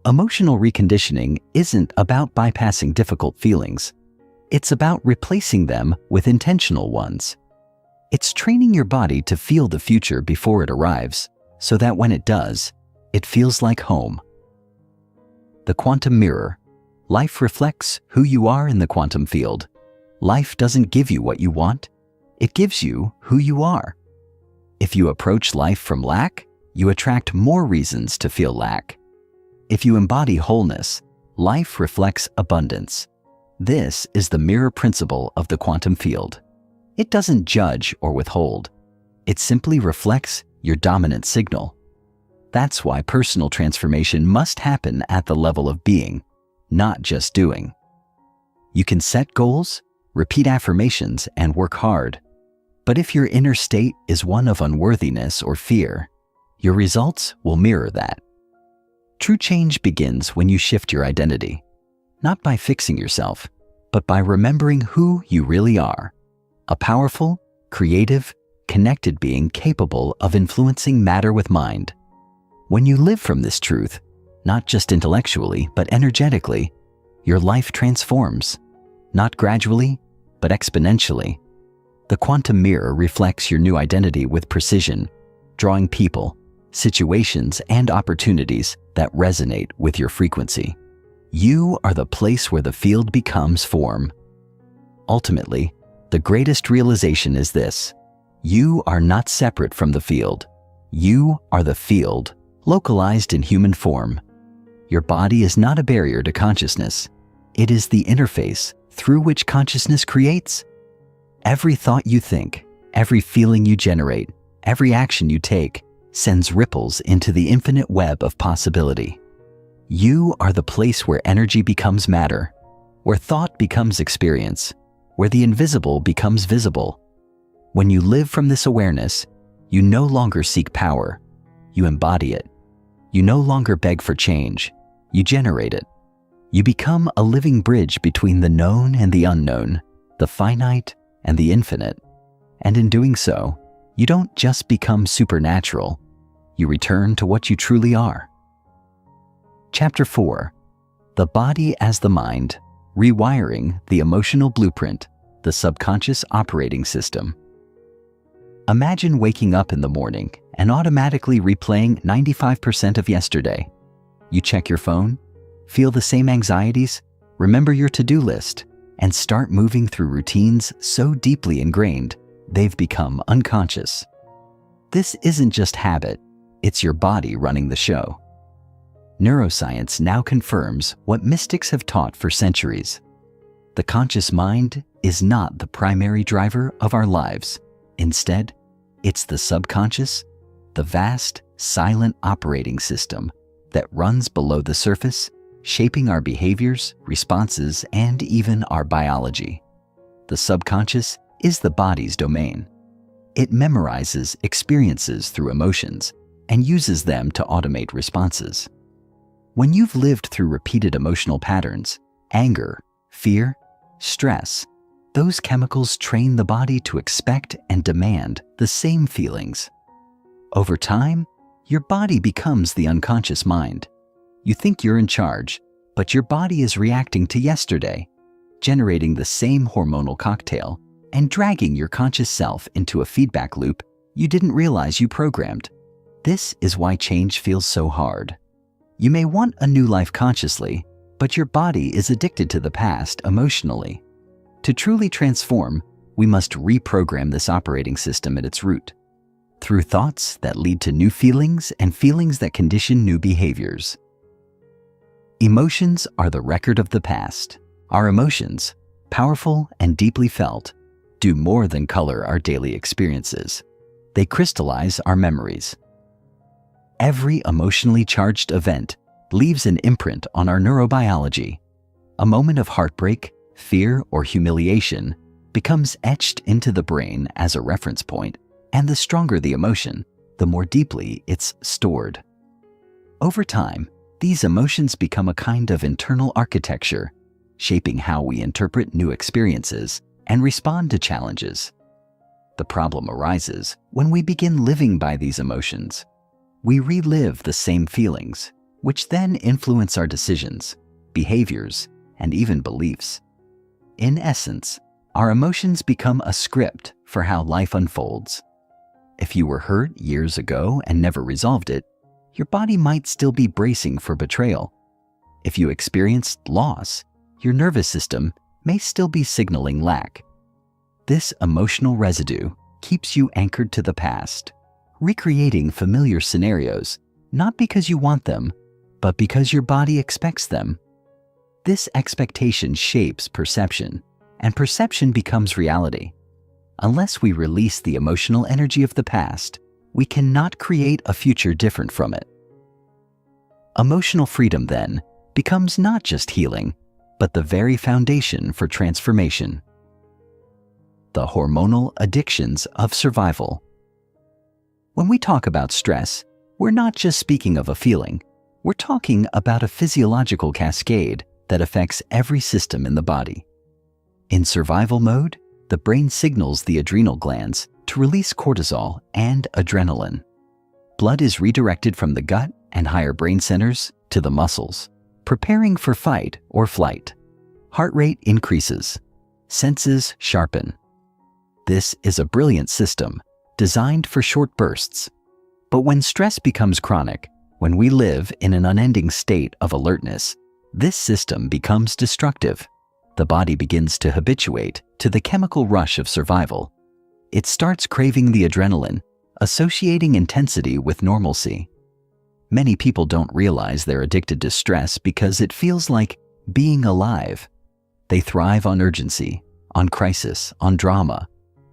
Emotional reconditioning isn't about bypassing difficult feelings. It's about replacing them with intentional ones. It's training your body to feel the future before it arrives, so that when it does, it feels like home. The quantum mirror. Life reflects who you are in the quantum field. Life doesn't give you what you want. It gives you who you are. If you approach life from lack, you attract more reasons to feel lack. If you embody wholeness, life reflects abundance. This is the mirror principle of the quantum field. It doesn't judge or withhold. It simply reflects your dominant signal. That's why personal transformation must happen at the level of being, not just doing. You can set goals, repeat affirmations, and work hard. But if your inner state is one of unworthiness or fear, your results will mirror that. True change begins when you shift your identity, not by fixing yourself, but by remembering who you really are. A powerful, creative, connected being capable of influencing matter with mind. When you live from this truth, not just intellectually, but energetically, your life transforms, not gradually, but exponentially. The quantum mirror reflects your new identity with precision, drawing people, situations, and opportunities that resonate with your frequency. You are the place where the field becomes form. Ultimately, the greatest realization is this: you are not separate from the field. You are the field, localized in human form. Your body is not a barrier to consciousness. It is the interface through which consciousness creates. Every thought you think, every feeling you generate, every action you take sends ripples into the infinite web of possibility. You are the place where energy becomes matter, where thought becomes experience, where the invisible becomes visible. When you live from this awareness, you no longer seek power, you embody it. You no longer beg for change, you generate it. You become a living bridge between the known and the unknown, the finite and the infinite. And in doing so, you don't just become supernatural, you return to what you truly are. Chapter 4. The Body as the Mind, Rewiring the Emotional Blueprint, the Subconscious Operating System. Imagine waking up in the morning and automatically replaying 95% of yesterday. You check your phone, feel the same anxieties, remember your to-do list, and start moving through routines so deeply ingrained they've become unconscious. This isn't just habit, it's your body running the show. Neuroscience now confirms what mystics have taught for centuries. The conscious mind is not the primary driver of our lives. Instead, it's the subconscious, the vast, silent operating system that runs below the surface, shaping our behaviors, responses, and even our biology. The subconscious is the body's domain. It memorizes experiences through emotions and uses them to automate responses. When you've lived through repeated emotional patterns, anger, fear, stress, those chemicals train the body to expect and demand the same feelings. Over time, your body becomes the unconscious mind. You think you're in charge, but your body is reacting to yesterday, generating the same hormonal cocktail and dragging your conscious self into a feedback loop you didn't realize you programmed. This is why change feels so hard. You may want a new life consciously, but your body is addicted to the past emotionally. To truly transform, we must reprogram this operating system at its root, through thoughts that lead to new feelings and feelings that condition new behaviors. Emotions are the record of the past. Our emotions, powerful and deeply felt, do more than color our daily experiences. They crystallize our memories. Every emotionally charged event leaves an imprint on our neurobiology. A moment of heartbreak, fear, or humiliation becomes etched into the brain as a reference point, and the stronger the emotion, the more deeply it's stored. Over time, these emotions become a kind of internal architecture, shaping how we interpret new experiences and respond to challenges. The problem arises when we begin living by these emotions. We relive the same feelings, which then influence our decisions, behaviors, and even beliefs. In essence, our emotions become a script for how life unfolds. If you were hurt years ago and never resolved it, your body might still be bracing for betrayal. If you experienced loss, your nervous system may still be signaling lack. This emotional residue keeps you anchored to the past, recreating familiar scenarios, not because you want them, but because your body expects them. This expectation shapes perception, and perception becomes reality. Unless we release the emotional energy of the past, we cannot create a future different from it. Emotional freedom, then, becomes not just healing, but the very foundation for transformation. The hormonal addictions of survival. When we talk about stress, we're not just speaking of a feeling. We're talking about a physiological cascade that affects every system in the body. In survival mode, the brain signals the adrenal glands to release cortisol and adrenaline. Blood is redirected from the gut and higher brain centers to the muscles, preparing for fight or flight. Heart rate increases. Senses sharpen. This is a brilliant system, designed for short bursts. But when stress becomes chronic, when we live in an unending state of alertness, this system becomes destructive. The body begins to habituate to the chemical rush of survival. It starts craving the adrenaline, associating intensity with normalcy. Many people don't realize they're addicted to stress because it feels like being alive. They thrive on urgency, on crisis, on drama,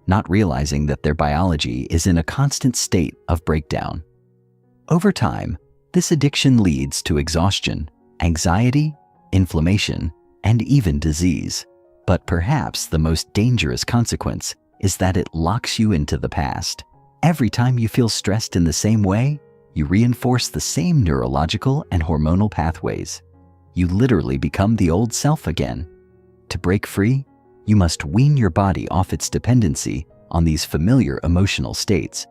not realizing that their biology is in a constant state of breakdown. Over time, this addiction leads to exhaustion, anxiety, inflammation, and even disease. But perhaps the most dangerous consequence is that it locks you into the past. Every time you feel stressed in the same way, you reinforce the same neurological and hormonal pathways. You literally become the old self again. To break free, you must wean your body off its dependency on these familiar emotional states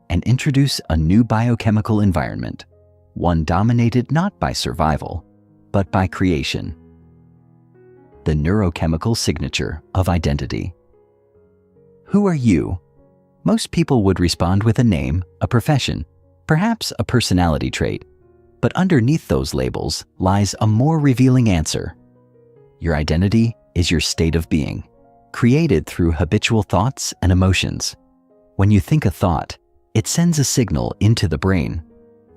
and introduce a new biochemical environment, one dominated not by survival, but by creation. The neurochemical signature of identity. Who are you? Most people would respond with a name, a profession, perhaps a personality trait. But underneath those labels lies a more revealing answer. Your identity is your state of being, created through habitual thoughts and emotions. When you think a thought, it sends a signal into the brain.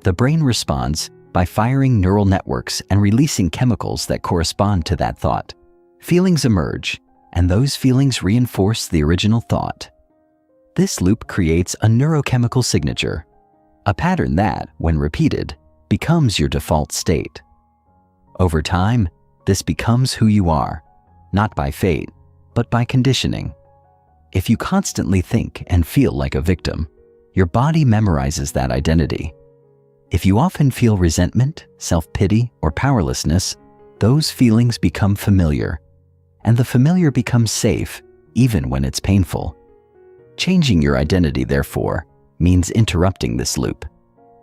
The brain responds by firing neural networks and releasing chemicals that correspond to that thought. Feelings emerge, and those feelings reinforce the original thought. This loop creates a neurochemical signature, a pattern that, when repeated, becomes your default state. Over time, this becomes who you are, not by fate, but by conditioning. If you constantly think and feel like a victim, your body memorizes that identity. If you often feel resentment, self-pity, or powerlessness, those feelings become familiar, and the familiar becomes safe even when it's painful. Changing your identity, therefore, means interrupting this loop.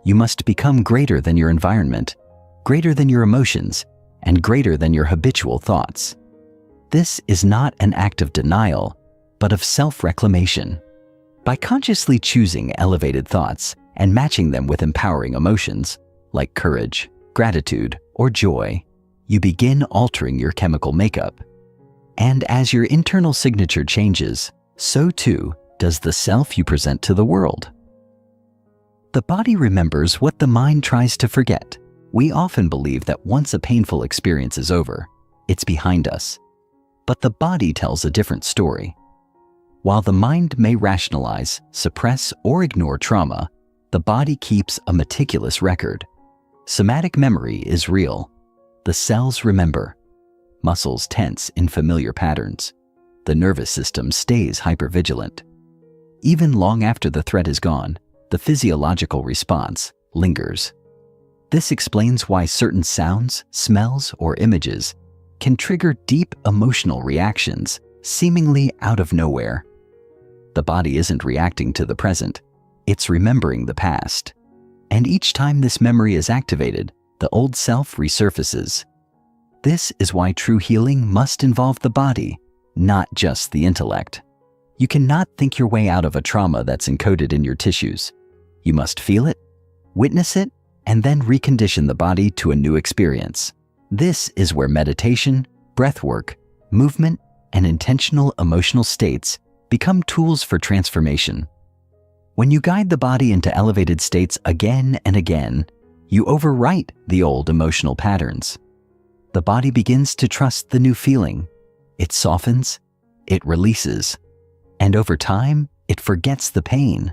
You must become greater than your environment, greater than your emotions, and greater than your habitual thoughts. This is not an act of denial, but of self-reclamation. By consciously choosing elevated thoughts and matching them with empowering emotions, like courage, gratitude, or joy, you begin altering your chemical makeup. And as your internal signature changes, so too does the self you present to the world. The body remembers what the mind tries to forget. We often believe that once a painful experience is over, it's behind us. But the body tells a different story. While the mind may rationalize, suppress, or ignore trauma, the body keeps a meticulous record. Somatic memory is real. The cells remember. Muscles tense in familiar patterns. The nervous system stays hypervigilant. Even long after the threat is gone, the physiological response lingers. This explains why certain sounds, smells, or images can trigger deep emotional reactions seemingly out of nowhere. The body isn't reacting to the present, it's remembering the past. And each time this memory is activated, the old self resurfaces. This is why true healing must involve the body, not just the intellect. You cannot think your way out of a trauma that's encoded in your tissues. You must feel it, witness it, and then recondition the body to a new experience. This is where meditation, breathwork, movement, and intentional emotional states become tools for transformation. When you guide the body into elevated states again and again, you overwrite the old emotional patterns. The body begins to trust the new feeling. It softens, it releases, and over time, it forgets the pain.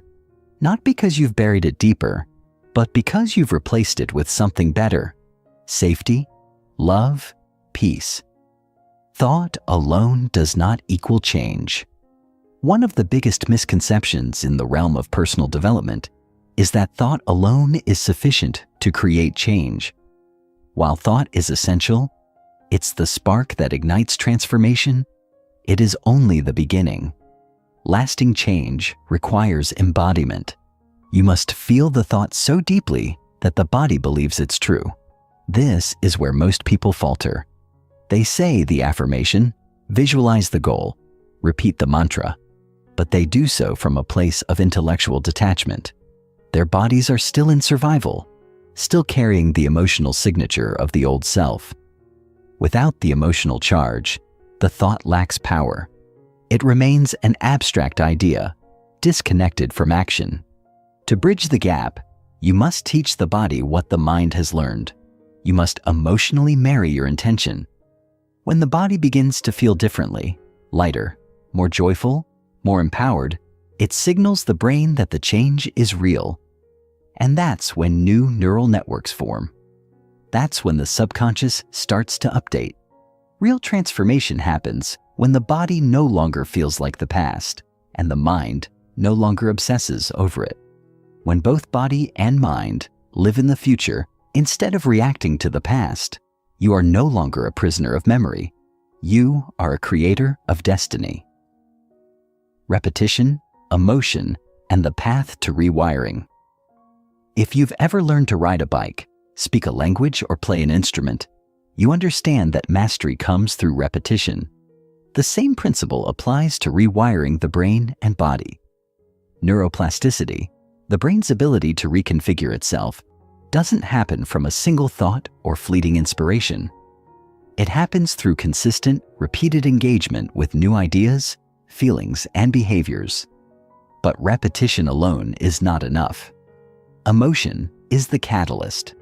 Not because you've buried it deeper, but because you've replaced it with something better: safety, love, peace. Thought alone does not equal change. One of the biggest misconceptions in the realm of personal development is that thought alone is sufficient to create change. While thought is essential, it's the spark that ignites transformation. It is only the beginning. Lasting change requires embodiment. You must feel the thought so deeply that the body believes it's true. This is where most people falter. They say the affirmation, visualize the goal, repeat the mantra, but they do so from a place of intellectual detachment. Their bodies are still in survival, still carrying the emotional signature of the old self. Without the emotional charge, the thought lacks power. It remains an abstract idea, disconnected from action. To bridge the gap, you must teach the body what the mind has learned. You must emotionally marry your intention. When the body begins to feel differently, lighter, more joyful, more empowered, it signals the brain that the change is real. And that's when new neural networks form. That's when the subconscious starts to update. Real transformation happens when the body no longer feels like the past, and the mind no longer obsesses over it. When both body and mind live in the future, instead of reacting to the past, you are no longer a prisoner of memory. You are a creator of destiny. Repetition, emotion, and the path to rewiring. If you've ever learned to ride a bike, speak a language, or play an instrument, you understand that mastery comes through repetition. The same principle applies to rewiring the brain and body. Neuroplasticity, the brain's ability to reconfigure itself, doesn't happen from a single thought or fleeting inspiration. It happens through consistent, repeated engagement with new ideas, feelings, and behaviors. But repetition alone is not enough. Emotion is the catalyst.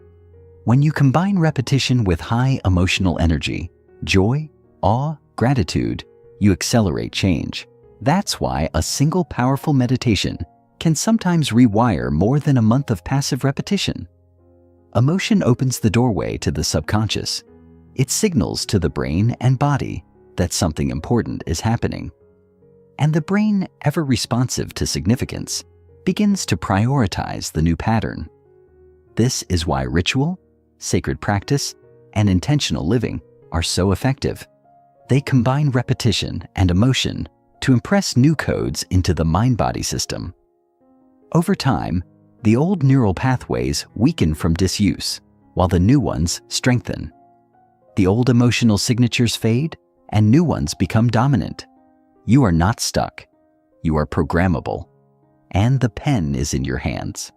When you combine repetition with high emotional energy, joy, awe, gratitude, you accelerate change. That's why a single powerful meditation can sometimes rewire more than a month of passive repetition. Emotion opens the doorway to the subconscious. It signals to the brain and body that something important is happening. And the brain, ever responsive to significance, begins to prioritize the new pattern. This is why ritual, sacred practice, and intentional living are so effective. They combine repetition and emotion to impress new codes into the mind-body system. Over time, the old neural pathways weaken from disuse, while the new ones strengthen. The old emotional signatures fade, and new ones become dominant. You are not stuck. You are programmable. And the pen is in your hands.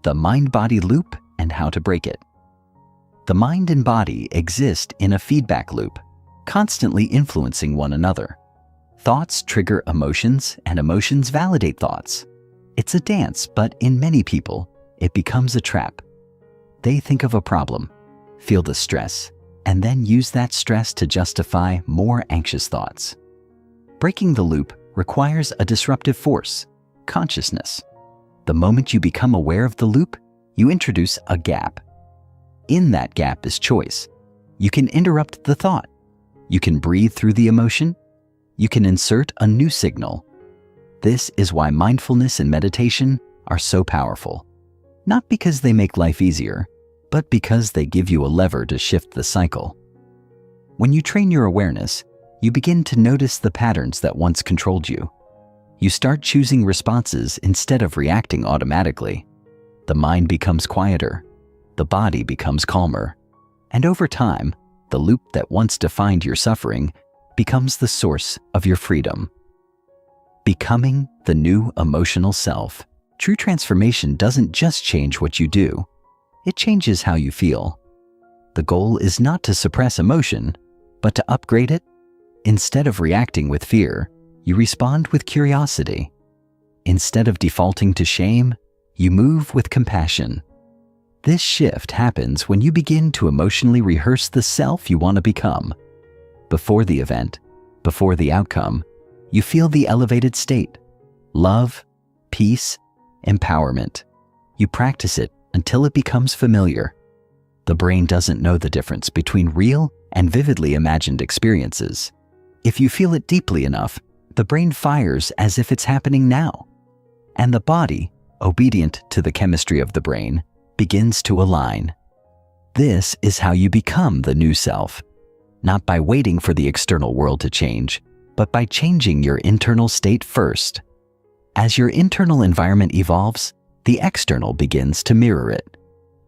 The mind-body loop and how to break it. The mind and body exist in a feedback loop, constantly influencing one another. Thoughts trigger emotions, and emotions validate thoughts. It's a dance, but in many people, it becomes a trap. They think of a problem, feel the stress, and then use that stress to justify more anxious thoughts. Breaking the loop requires a disruptive force, consciousness. The moment you become aware of the loop, you introduce a gap. In that gap is choice. You can interrupt the thought. You can breathe through the emotion. You can insert a new signal. This is why mindfulness and meditation are so powerful. Not because they make life easier, but because they give you a lever to shift the cycle. When you train your awareness, you begin to notice the patterns that once controlled you. You start choosing responses instead of reacting automatically. The mind becomes quieter. The body becomes calmer. And over time, the loop that once defined your suffering becomes the source of your freedom. Becoming the new emotional self. True transformation doesn't just change what you do. It changes how you feel. The goal is not to suppress emotion, but to upgrade it. Instead of reacting with fear, you respond with curiosity. Instead of defaulting to shame, you move with compassion. This shift happens when you begin to emotionally rehearse the self you want to become. Before the event, before the outcome, you feel the elevated state, love, peace, empowerment. You practice it until it becomes familiar. The brain doesn't know the difference between real and vividly imagined experiences. If you feel it deeply enough, the brain fires as if it's happening now. And the body, obedient to the chemistry of the brain, begins to align. This is how you become the new self, not by waiting for the external world to change, but by changing your internal state first. As your internal environment evolves, the external begins to mirror it.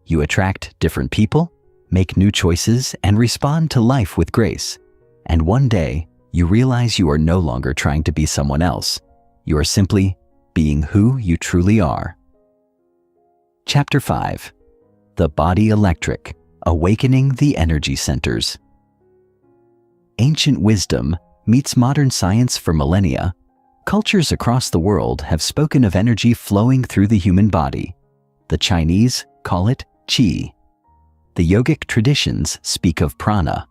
You attract different people, make new choices, and respond to life with grace. And one day, you realize you are no longer trying to be someone else. You are simply being who you truly are. Chapter 5. The Body Electric, Awakening the Energy Centers. Ancient wisdom meets modern science for millennia. Cultures across the world have spoken of energy flowing through the human body. The Chinese call it qi. The yogic traditions speak of prana.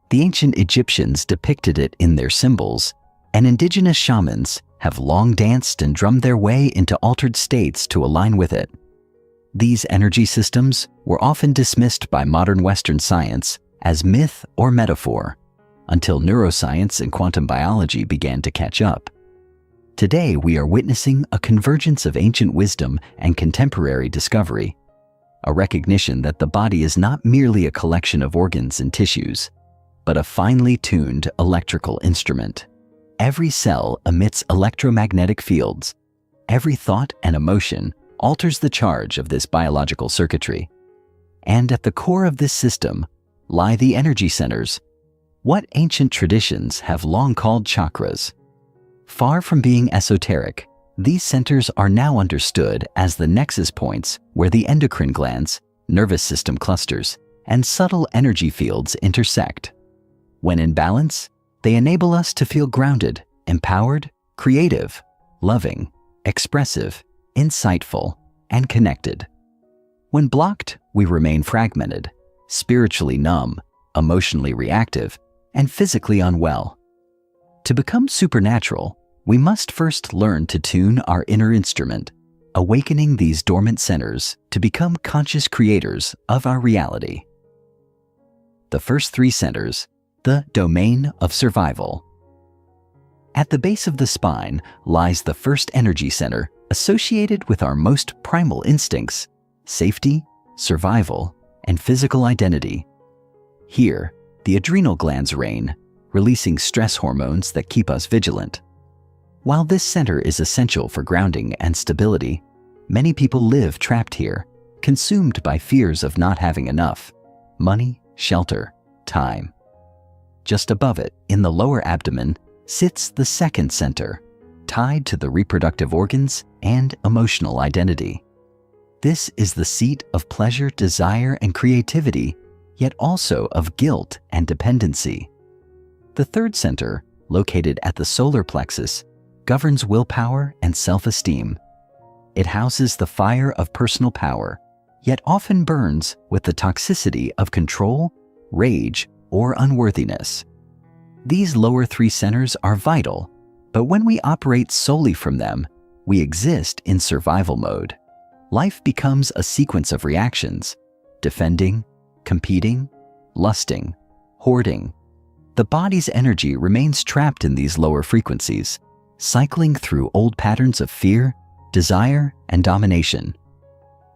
The ancient Egyptians depicted it in their symbols, and indigenous shamans have long danced and drummed their way into altered states to align with it. These energy systems were often dismissed by modern Western science as myth or metaphor, until neuroscience and quantum biology began to catch up. Today, we are witnessing a convergence of ancient wisdom and contemporary discovery, a recognition that the body is not merely a collection of organs and tissues, but a finely tuned electrical instrument. Every cell emits electromagnetic fields. Every thought and emotion alters the charge of this biological circuitry. And at the core of this system lie the energy centers, what ancient traditions have long called chakras. Far from being esoteric, these centers are now understood as the nexus points where the endocrine glands, nervous system clusters, and subtle energy fields intersect. When in balance, they enable us to feel grounded, empowered, creative, loving, expressive, insightful, and connected. When blocked, we remain fragmented, spiritually numb, emotionally reactive, and physically unwell. To become supernatural, we must first learn to tune our inner instrument, awakening these dormant centers to become conscious creators of our reality. The first three centers, the domain of survival. At the base of the spine lies the first energy center associated with our most primal instincts, safety, survival, and physical identity. Here, the adrenal glands reign, releasing stress hormones that keep us vigilant. While this center is essential for grounding and stability, many people live trapped here, consumed by fears of not having enough money, shelter, time. Just above it, in the lower abdomen, sits the second center, tied to the reproductive organs and emotional identity. This is the seat of pleasure, desire, and creativity, yet also of guilt and dependency. The third center, located at the solar plexus, governs willpower and self-esteem. It houses the fire of personal power, yet often burns with the toxicity of control, rage, or unworthiness. These lower three centers are vital, but when we operate solely from them, we exist in survival mode. Life becomes a sequence of reactions: defending, competing, lusting, hoarding. The body's energy remains trapped in these lower frequencies, cycling through old patterns of fear, desire, and domination.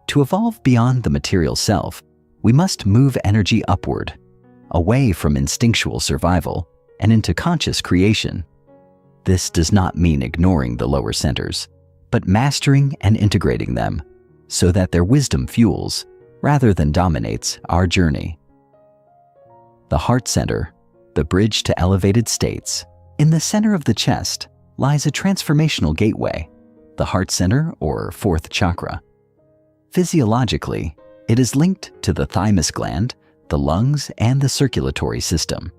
To evolve beyond the material self, we must move energy upward, away from instinctual survival and into conscious creation. This does not mean ignoring the lower centers, but mastering and integrating them so that their wisdom fuels, rather than dominates, our journey. The heart center, the bridge to elevated states. In the center of the chest lies a transformational gateway, the heart center or fourth chakra. Physiologically, it is linked to the thymus gland, the lungs, and the circulatory system.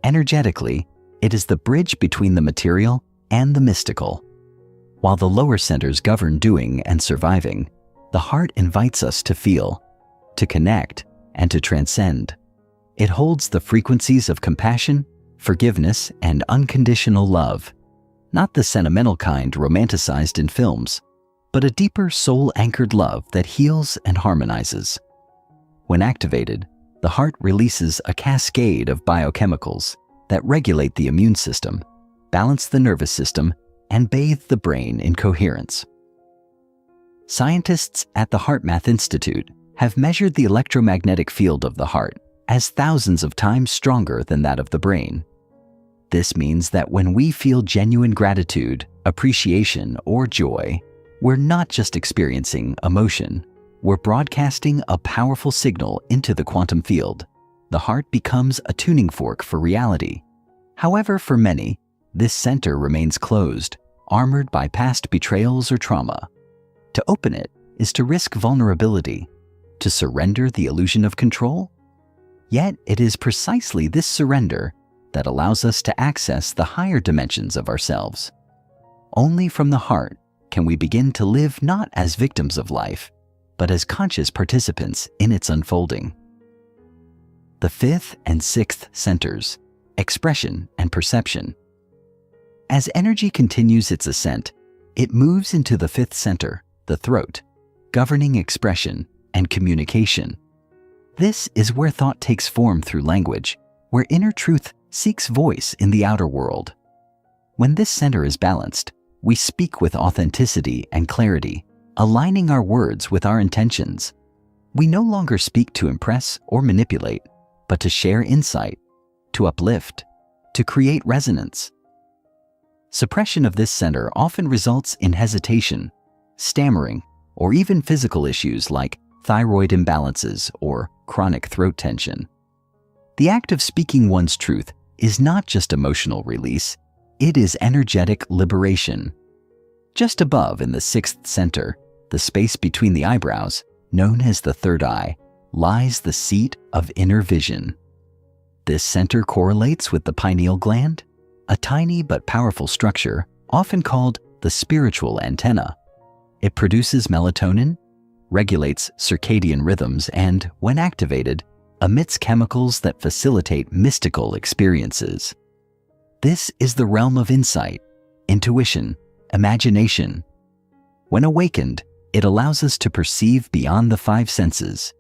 Energetically, it is the bridge between the material and the mystical. While the lower centers govern doing and surviving, the heart invites us to feel, to connect, and to transcend. It holds the frequencies of compassion, forgiveness, and unconditional love, not the sentimental kind romanticized in films, but a deeper soul-anchored love that heals and harmonizes. When activated, the heart releases a cascade of biochemicals that regulate the immune system, balance the nervous system, and bathe the brain in coherence. Scientists at the HeartMath Institute have measured the electromagnetic field of the heart as thousands of times stronger than that of the brain. This means that when we feel genuine gratitude, appreciation, or joy, we're not just experiencing emotion, we're broadcasting a powerful signal into the quantum field. The heart becomes a tuning fork for reality. However, for many, this center remains closed, armored by past betrayals or trauma. To open it is to risk vulnerability, to surrender the illusion of control. Yet it is precisely this surrender that allows us to access the higher dimensions of ourselves. Only from the heart can we begin to live not as victims of life, but as conscious participants in its unfolding. The fifth and sixth centers, expression and perception. As energy continues its ascent, it moves into the fifth center, the throat, governing expression and communication. This is where thought takes form through language, where inner truth seeks voice in the outer world. When this center is balanced, we speak with authenticity and clarity, aligning our words with our intentions. We no longer speak to impress or manipulate, but to share insight, to uplift, to create resonance. Suppression of this center often results in hesitation, stammering, or even physical issues like thyroid imbalances or chronic throat tension. The act of speaking one's truth is not just emotional release, it is energetic liberation. Just above in the sixth center, the space between the eyebrows, known as the third eye, lies the seat of inner vision. This center correlates with the pineal gland, a tiny but powerful structure often called the spiritual antenna. It produces melatonin, regulates circadian rhythms, and, when activated, emits chemicals that facilitate mystical experiences. This is the realm of insight, intuition, imagination. When awakened, it allows us to perceive beyond the five senses,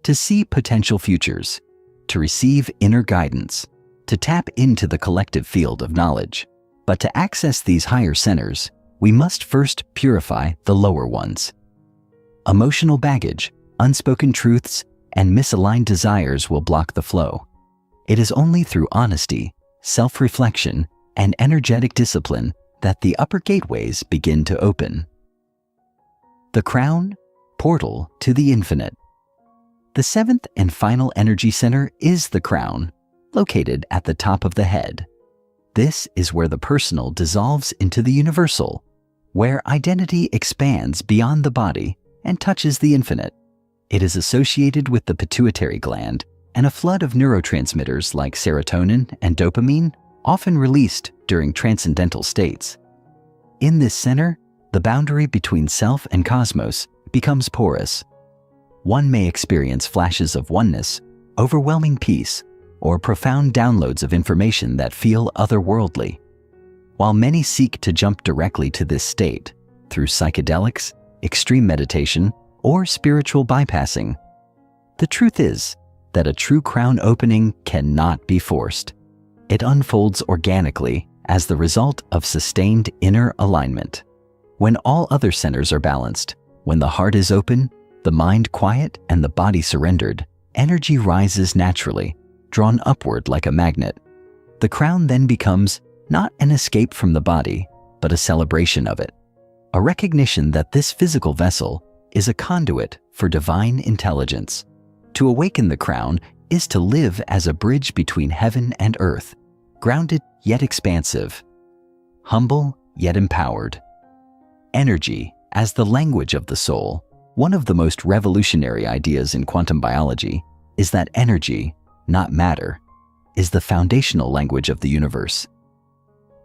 to see potential futures, to receive inner guidance, to tap into the collective field of knowledge. But to access these higher centers, we must first purify the lower ones. Emotional baggage, unspoken truths, and misaligned desires will block the flow. It is only through honesty, self-reflection, and energetic discipline that the upper gateways begin to open. The crown, portal to the infinite. The seventh and final energy center is the crown, located at the top of the head. This is where the personal dissolves into the universal, where identity expands beyond the body and touches the infinite. It is associated with the pituitary gland and a flood of neurotransmitters like serotonin and dopamine, often released during transcendental states. In this center, the boundary between self and cosmos becomes porous. One may experience flashes of oneness, overwhelming peace, or profound downloads of information that feel otherworldly. While many seek to jump directly to this state through psychedelics, extreme meditation, or spiritual bypassing, the truth is that a true crown opening cannot be forced. It unfolds organically as the result of sustained inner alignment. When all other centers are balanced, when the heart is open, the mind quiet, and the body surrendered, energy rises naturally, drawn upward like a magnet. The crown then becomes not an escape from the body, but a celebration of it, a recognition that this physical vessel is a conduit for divine intelligence. To awaken the crown is to live as a bridge between heaven and earth, grounded yet expansive, humble yet empowered. Energy as the language of the soul. One of the most revolutionary ideas in quantum biology is that energy, not matter, is the foundational language of the universe.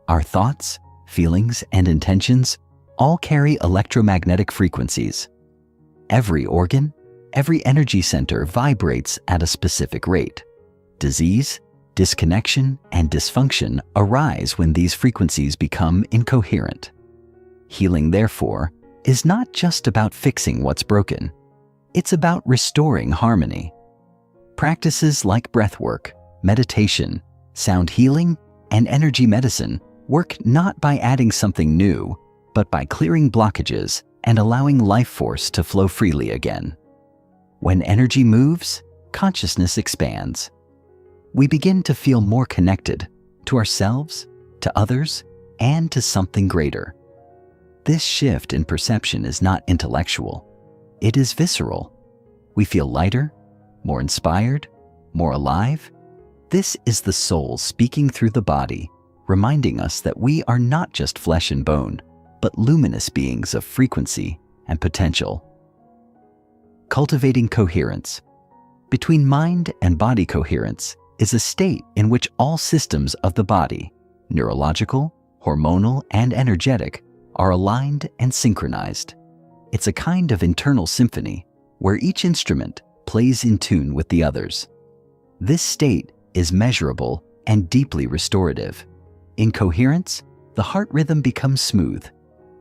Our thoughts, feelings, and intentions all carry electromagnetic frequencies. Every organ, every energy center vibrates at a specific rate. Disease, disconnection, and dysfunction arise when these frequencies become incoherent. Healing, therefore, is not just about fixing what's broken. It's about restoring harmony. Practices like breathwork, meditation, sound healing, and energy medicine work not by adding something new, but by clearing blockages and allowing life force to flow freely again. When energy moves, consciousness expands. We begin to feel more connected to ourselves, to others, and to something greater. This shift in perception is not intellectual. It is visceral. We feel lighter, more inspired, more alive. This is the soul speaking through the body, reminding us that we are not just flesh and bone, but luminous beings of frequency and potential. Cultivating coherence. Between mind and body coherence is a state in which all systems of the body, neurological, hormonal, and energetic, are aligned and synchronized. It's a kind of internal symphony where each instrument plays in tune with the others. This state is measurable and deeply restorative. In coherence, the heart rhythm becomes smooth,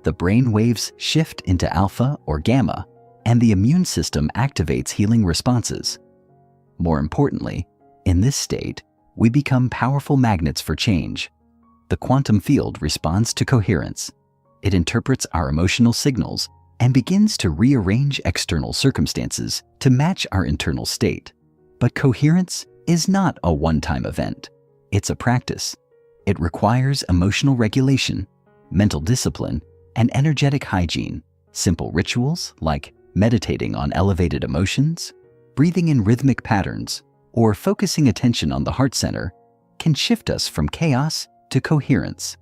the brain waves shift into alpha or gamma, and the immune system activates healing responses. More importantly, in this state, we become powerful magnets for change. The quantum field responds to coherence. It interprets our emotional signals and begins to rearrange external circumstances to match our internal state. But coherence is not a one-time event. It's a practice. It requires emotional regulation, mental discipline, and energetic hygiene. Simple rituals like meditating on elevated emotions, breathing in rhythmic patterns, or focusing attention on the heart center can shift us from chaos to coherence.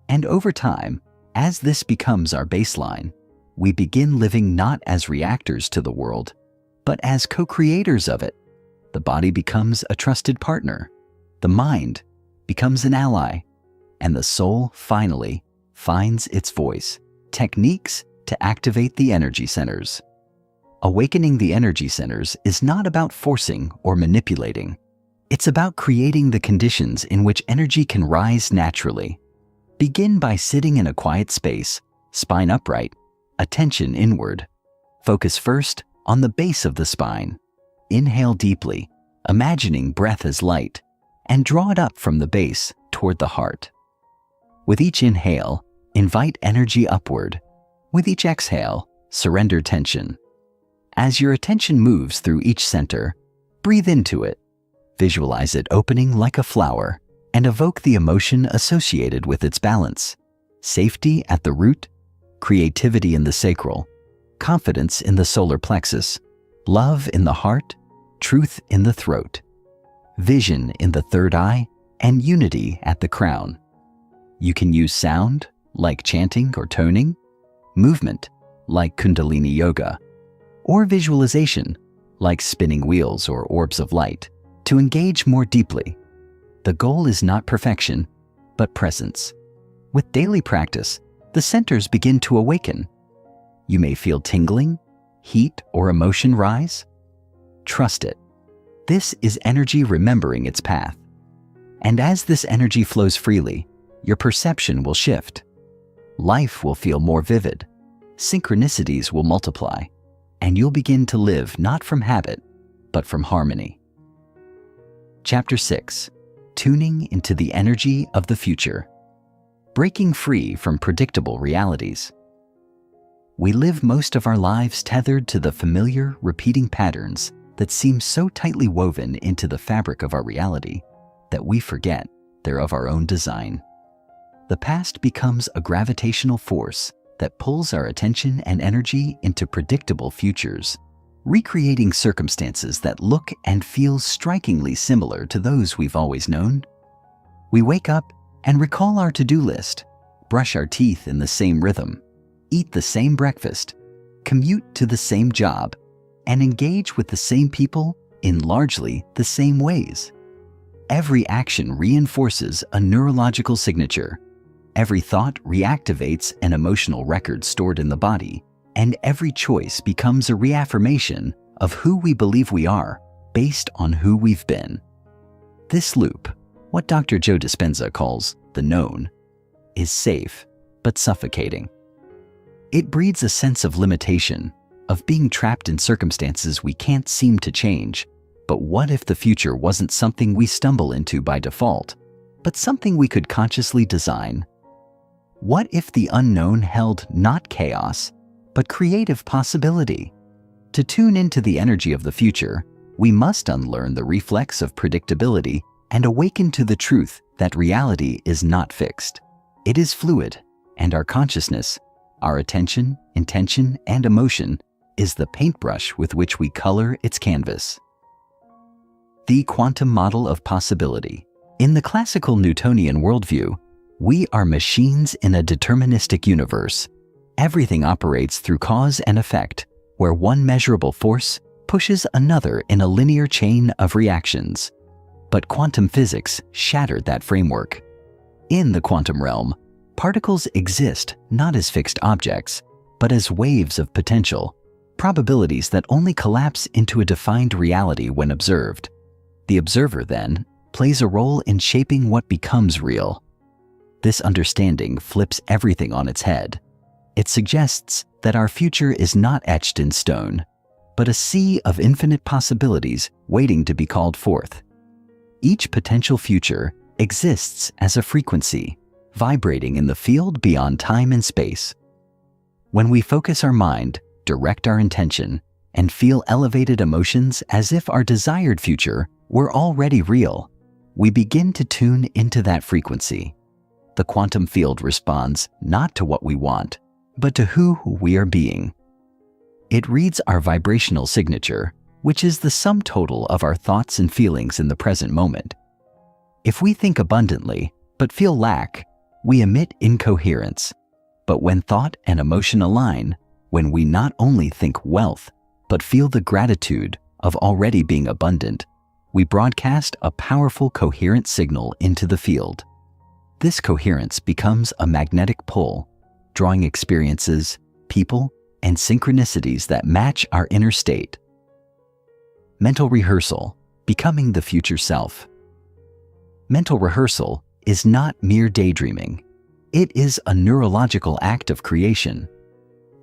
And over time, as this becomes our baseline, we begin living not as reactors to the world, but as co-creators of it. The body becomes a trusted partner, the mind becomes an ally, and the soul finally finds its voice. Techniques to activate the energy centers. Awakening the energy centers is not about forcing or manipulating. It's about creating the conditions in which energy can rise naturally. Begin by sitting in a quiet space, spine upright, attention inward. Focus first on the base of the spine. Inhale deeply, imagining breath as light, and draw it up from the base toward the heart. With each inhale, invite energy upward. With each exhale, surrender tension. As your attention moves through each center, breathe into it. Visualize it opening like a flower and evoke the emotion associated with its balance. Safety at the root, creativity in the sacral, confidence in the solar plexus, love in the heart, truth in the throat, vision in the third eye, and unity at the crown. You can use sound, like chanting or toning, movement, like Kundalini Yoga, or visualization, like spinning wheels or orbs of light, to engage more deeply. The goal is not perfection, but presence. With daily practice, the centers begin to awaken. You may feel tingling, heat, or emotion rise. Trust it. This is energy remembering its path. And as this energy flows freely, your perception will shift. Life will feel more vivid. Synchronicities will multiply, and you'll begin to live not from habit, but from harmony. Chapter 6. Tuning into the energy of the future. Breaking free from predictable realities. We live most of our lives tethered to the familiar, repeating patterns that seem so tightly woven into the fabric of our reality that we forget they're of our own design. The past becomes a gravitational force that pulls our attention and energy into predictable futures, recreating circumstances that look and feel strikingly similar to those we've always known. We wake up and recall our to-do list, brush our teeth in the same rhythm, eat the same breakfast, commute to the same job, and engage with the same people in largely the same ways. Every action reinforces a neurological signature. Every thought reactivates an emotional record stored in the body, and every choice becomes a reaffirmation of who we believe we are based on who we've been. This loop, what Dr. Joe Dispenza calls the known, is safe but suffocating. It breeds a sense of limitation, of being trapped in circumstances we can't seem to change. But what if the future wasn't something we stumble into by default, but something we could consciously design? What if the unknown held not chaos, but creative possibility? To tune into the energy of the future, we must unlearn the reflex of predictability and awaken to the truth that reality is not fixed. It is fluid, and our consciousness, our attention, intention, and emotion is the paintbrush with which we color its canvas. The quantum model of possibility. In the classical Newtonian worldview, we are machines in a deterministic universe. Everything operates through cause and effect, where one measurable force pushes another in a linear chain of reactions. But quantum physics shattered that framework. In the quantum realm, Particles exist not as fixed objects, but as waves of potential, probabilities that only collapse into a defined reality when observed. The observer, then, plays a role in shaping what becomes real. This understanding flips everything on its head. It suggests that our future is not etched in stone, but a sea of infinite possibilities waiting to be called forth. Each potential future exists as a frequency, vibrating in the field beyond time and space. When we focus our mind, direct our intention, and feel elevated emotions as if our desired future were already real, we begin to tune into that frequency. The quantum field responds not to what we want, but to who we are being. It reads our vibrational signature, which is the sum total of our thoughts and feelings in the present moment. If we think abundantly, but feel lack, we emit incoherence. But when thought and emotion align, when we not only think wealth, but feel the gratitude of already being abundant, we broadcast a powerful coherent signal into the field. This coherence becomes a magnetic pull, drawing experiences, people, and synchronicities that match our inner state. Mental rehearsal, becoming the future self. Mental rehearsal is not mere daydreaming. It is a neurological act of creation.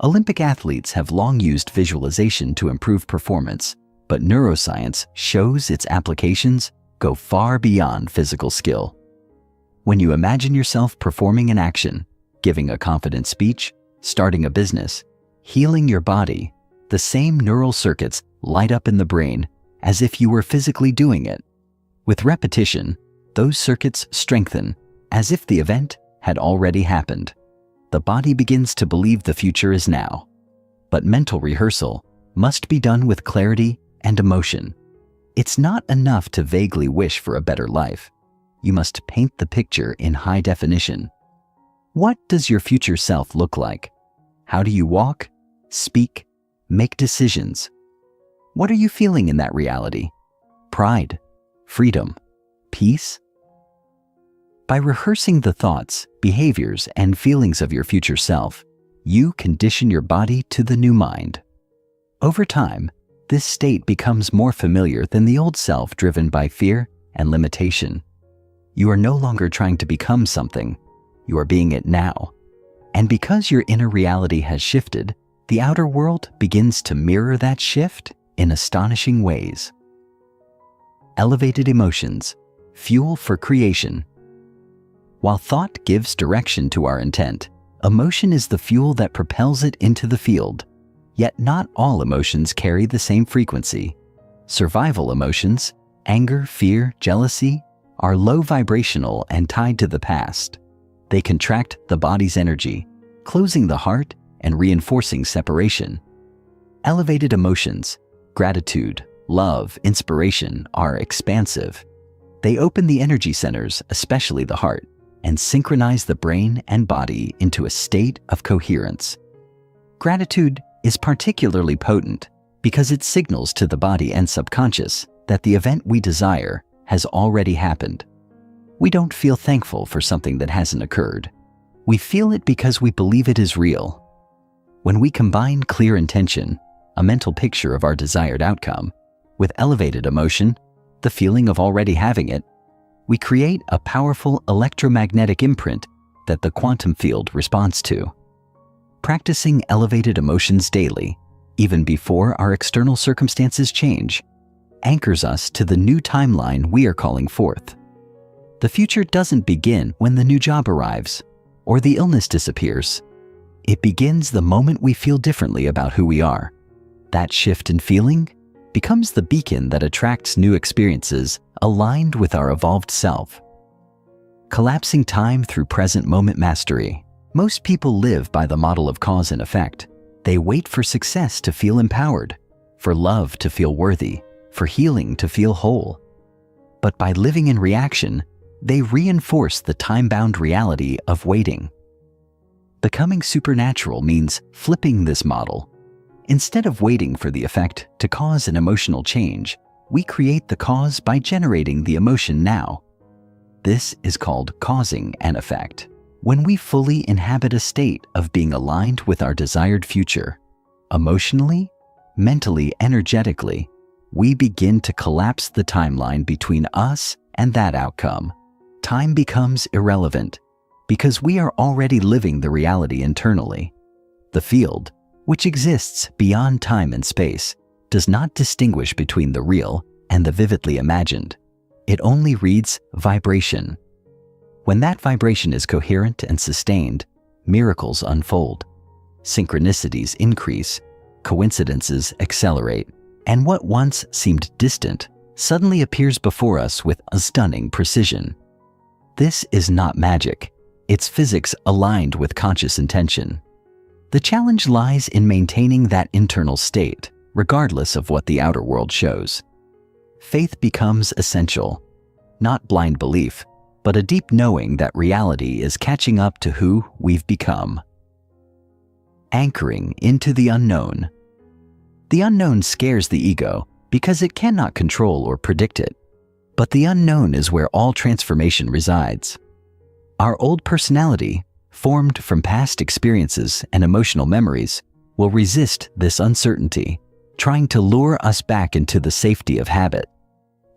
Olympic athletes have long used visualization to improve performance, but neuroscience shows its applications go far beyond physical skill. When you imagine yourself performing an action, giving a confident speech, starting a business, healing your body, the same neural circuits light up in the brain as if you were physically doing it. With repetition, those circuits strengthen as if the event had already happened. The body begins to believe the future is now. But mental rehearsal must be done with clarity and emotion. It's not enough to vaguely wish for a better life. You must paint the picture in high definition. What does your future self look like? How do you walk, speak, make decisions? What are you feeling in that reality? Pride, freedom, peace? By rehearsing the thoughts, behaviors, and feelings of your future self, you condition your body to the new mind. Over time, this state becomes more familiar than the old self driven by fear and limitation. You are no longer trying to become something, you are being it now. And because your inner reality has shifted, the outer world begins to mirror that shift in astonishing ways. Elevated emotions, fuel for creation. While thought gives direction to our intent, emotion is the fuel that propels it into the field. Yet not all emotions carry the same frequency. Survival emotions, anger, fear, jealousy, are low vibrational and tied to the past. They contract the body's energy, closing the heart and reinforcing separation. Elevated emotions, gratitude, love, inspiration, are expansive. They open the energy centers, especially the heart, and synchronize the brain and body into a state of coherence. Gratitude is particularly potent because it signals to the body and subconscious that the event we desire has already happened. We don't feel thankful for something that hasn't occurred. We feel it because we believe it is real. When we combine clear intention, a mental picture of our desired outcome, with elevated emotion, the feeling of already having it, we create a powerful electromagnetic imprint that the quantum field responds to. Practicing elevated emotions daily, even before our external circumstances change, anchors us to the new timeline we are calling forth. The future doesn't begin when the new job arrives or the illness disappears. It begins the moment we feel differently about who we are. That shift in feeling becomes the beacon that attracts new experiences aligned with our evolved self. Collapsing time through present moment mastery. Most people live by the model of cause and effect. They wait for success to feel empowered, for love to feel worthy, for healing to feel whole. But by living in reaction, they reinforce the time-bound reality of waiting. Becoming supernatural means flipping this model. Instead of waiting for the effect to cause an emotional change, we create the cause by generating the emotion now. This is called causing an effect. When we fully inhabit a state of being aligned with our desired future, emotionally, mentally, energetically, we begin to collapse the timeline between us and that outcome. Time becomes irrelevant because we are already living the reality internally. The field, which exists beyond time and space, does not distinguish between the real and the vividly imagined. It only reads vibration. When that vibration is coherent and sustained, miracles unfold. Synchronicities increase, coincidences accelerate, and what once seemed distant suddenly appears before us with a stunning precision. This is not magic. It's physics aligned with conscious intention. The challenge lies in maintaining that internal state, regardless of what the outer world shows. Faith becomes essential, not blind belief, but a deep knowing that reality is catching up to who we've become. Anchoring into the unknown. The unknown scares the ego because it cannot control or predict it. But the unknown is where all transformation resides. Our old personality, formed from past experiences and emotional memories, will resist this uncertainty, trying to lure us back into the safety of habit.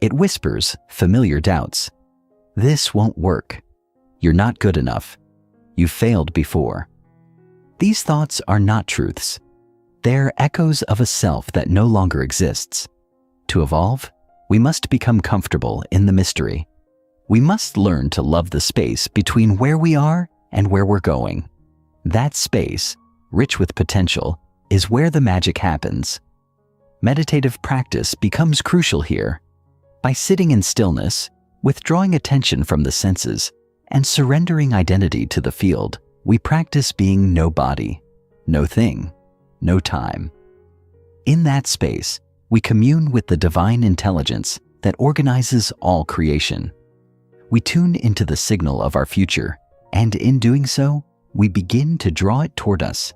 It whispers familiar doubts. This won't work. You're not good enough. You've failed before. These thoughts are not truths. They're echoes of a self that no longer exists. To evolve, we must become comfortable in the mystery. We must learn to love the space between where we are and where we're going. That space, rich with potential, is where the magic happens. Meditative practice becomes crucial here. By sitting in stillness, withdrawing attention from the senses, and surrendering identity to the field, we practice being no body, no thing, no time. In that space, we commune with the divine intelligence that organizes all creation. We tune into the signal of our future, and in doing so, we begin to draw it toward us.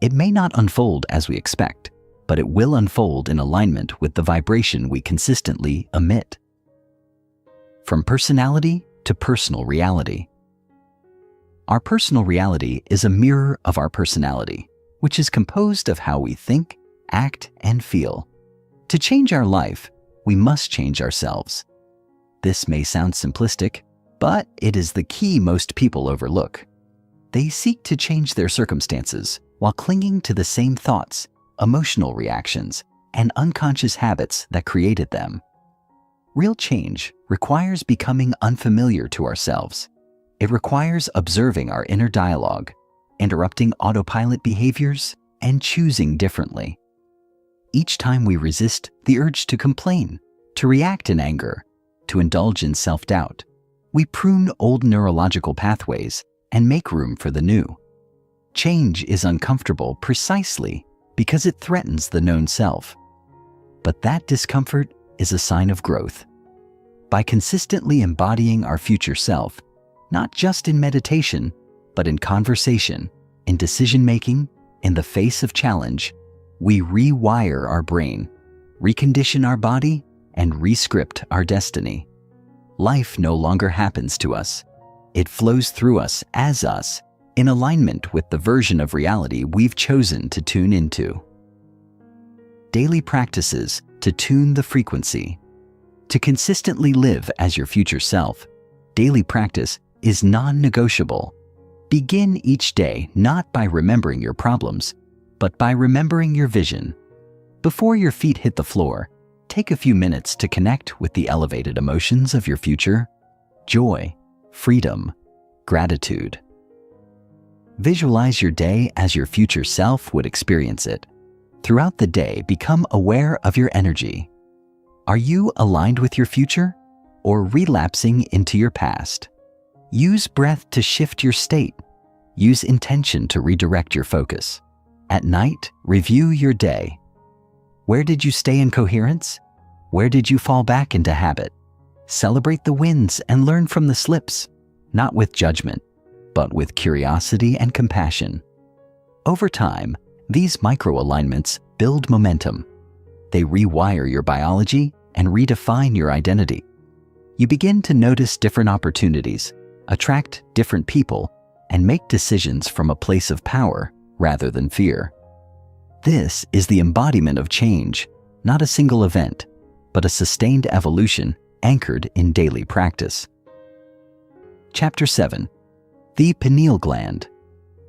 It may not unfold as we expect, but it will unfold in alignment with the vibration we consistently emit. From personality to personal reality. Our personal reality is a mirror of our personality, which is composed of how we think, act, and feel. To change our life, we must change ourselves. This may sound simplistic, but it is the key most people overlook. They seek to change their circumstances while clinging to the same thoughts, emotional reactions, and unconscious habits that created them. Real change requires becoming unfamiliar to ourselves. It requires observing our inner dialogue, interrupting autopilot behaviors, and choosing differently. Each time we resist the urge to complain, to react in anger, to indulge in self-doubt, we prune old neurological pathways and make room for the new. Change is uncomfortable precisely because it threatens the known self. But that discomfort is a sign of growth. By consistently embodying our future self, not just in meditation, but in conversation, in decision-making, in the face of challenge, we rewire our brain, recondition our body, and rescript our destiny. Life no longer happens to us. It flows through us as us, in alignment with the version of reality we've chosen to tune into. Daily practices to tune the frequency. To consistently live as your future self, daily practice is non-negotiable. Begin each day not by remembering your problems, but by remembering your vision. Before your feet hit the floor, take a few minutes to connect with the elevated emotions of your future: joy, freedom, gratitude. Visualize your day as your future self would experience it. Throughout the day, become aware of your energy. Are you aligned with your future or relapsing into your past? Use breath to shift your state. Use intention to redirect your focus. At night, review your day. Where did you stay in coherence? Where did you fall back into habit? Celebrate the wins and learn from the slips, not with judgment, but with curiosity and compassion. Over time, these micro-alignments build momentum. They rewire your biology and redefine your identity. You begin to notice different opportunities, attract different people, and make decisions from a place of power rather than fear. This is the embodiment of change, not a single event, but a sustained evolution anchored in daily practice. Chapter 7. The Pineal Gland.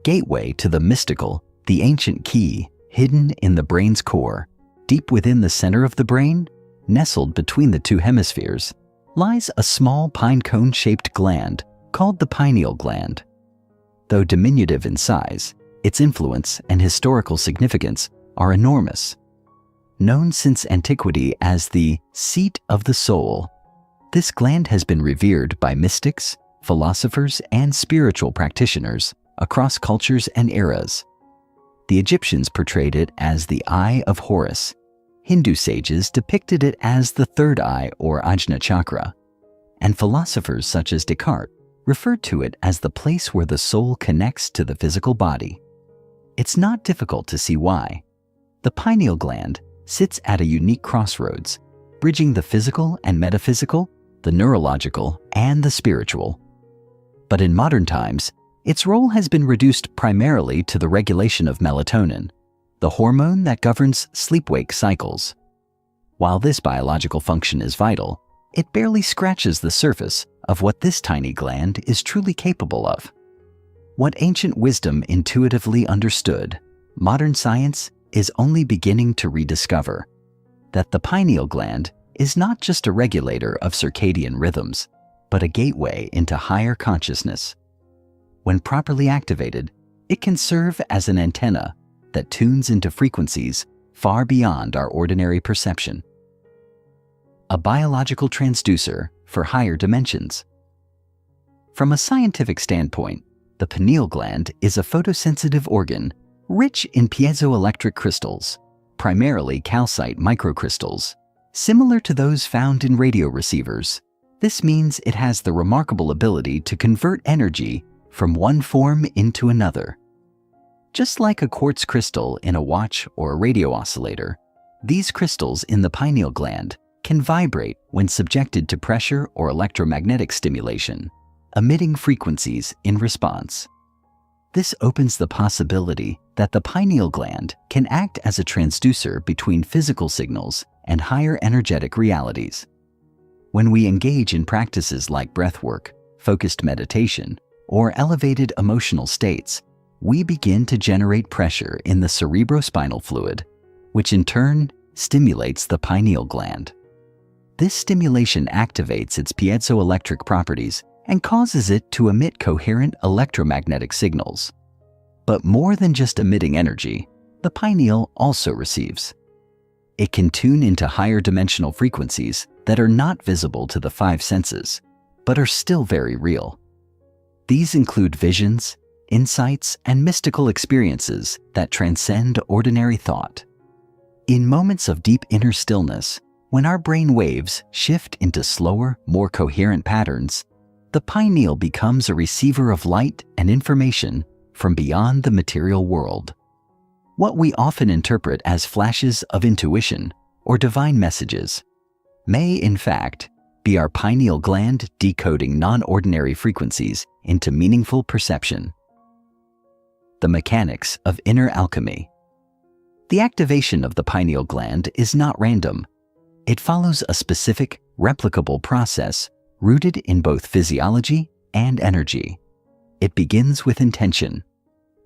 Gateway to the mystical, the ancient key hidden in the brain's core, deep within the center of the brain, nestled between the two hemispheres, lies a small pine cone-shaped gland called the pineal gland. Though diminutive in size, its influence and historical significance are enormous. Known since antiquity as the seat of the soul, this gland has been revered by mystics, philosophers, and spiritual practitioners across cultures and eras. The Egyptians portrayed it as the Eye of Horus. Hindu sages depicted it as the third eye or Ajna chakra, and philosophers such as Descartes referred to it as the place where the soul connects to the physical body. It's not difficult to see why. The pineal gland sits at a unique crossroads, bridging the physical and metaphysical, the neurological and the spiritual. But in modern times, its role has been reduced primarily to the regulation of melatonin, the hormone that governs sleep-wake cycles. While this biological function is vital, it barely scratches the surface of what this tiny gland is truly capable of. What ancient wisdom intuitively understood, modern science is only beginning to rediscover. That the pineal gland is not just a regulator of circadian rhythms, but a gateway into higher consciousness. When properly activated, it can serve as an antenna that tunes into frequencies far beyond our ordinary perception. A biological transducer for higher dimensions. From a scientific standpoint, the pineal gland is a photosensitive organ rich in piezoelectric crystals, primarily calcite microcrystals, similar to those found in radio receivers. This means it has the remarkable ability to convert energy from one form into another. Just like a quartz crystal in a watch or a radio oscillator, these crystals in the pineal gland can vibrate when subjected to pressure or electromagnetic stimulation, emitting frequencies in response. This opens the possibility that the pineal gland can act as a transducer between physical signals and higher energetic realities. When we engage in practices like breathwork, focused meditation, or elevated emotional states, we begin to generate pressure in the cerebrospinal fluid, which in turn stimulates the pineal gland. This stimulation activates its piezoelectric properties and causes it to emit coherent electromagnetic signals. But more than just emitting energy, the pineal also receives. It can tune into higher dimensional frequencies that are not visible to the five senses, but are still very real. These include visions, insights, and mystical experiences that transcend ordinary thought. In moments of deep inner stillness, when our brain waves shift into slower, more coherent patterns, the pineal becomes a receiver of light and information from beyond the material world. What we often interpret as flashes of intuition or divine messages may, in fact, be our pineal gland decoding non-ordinary frequencies into meaningful perception. The mechanics of inner alchemy. The activation of the pineal gland is not random. It follows a specific, replicable process rooted in both physiology and energy. It begins with intention,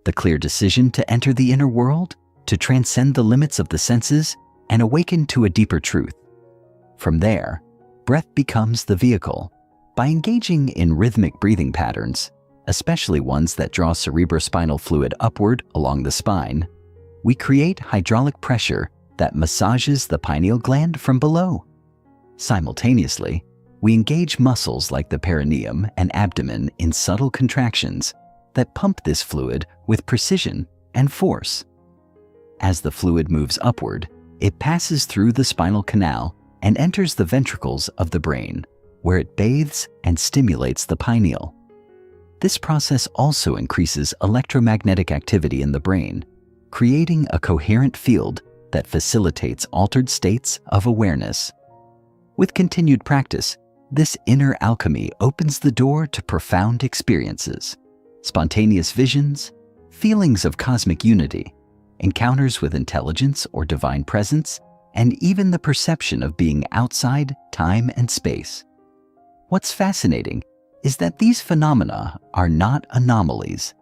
the clear decision to enter the inner world, to transcend the limits of the senses and awaken to a deeper truth. From there, breath becomes the vehicle. By engaging in rhythmic breathing patterns, especially ones that draw cerebrospinal fluid upward along the spine, we create hydraulic pressure that massages the pineal gland from below. Simultaneously, we engage muscles like the perineum and abdomen in subtle contractions that pump this fluid with precision and force. As the fluid moves upward, it passes through the spinal canal and enters the ventricles of the brain, where it bathes and stimulates the pineal. This process also increases electromagnetic activity in the brain, creating a coherent field that facilitates altered states of awareness. With continued practice, this inner alchemy opens the door to profound experiences, spontaneous visions, feelings of cosmic unity, encounters with intelligence or divine presence, and even the perception of being outside time and space. What's fascinating is that these phenomena are not anomalies.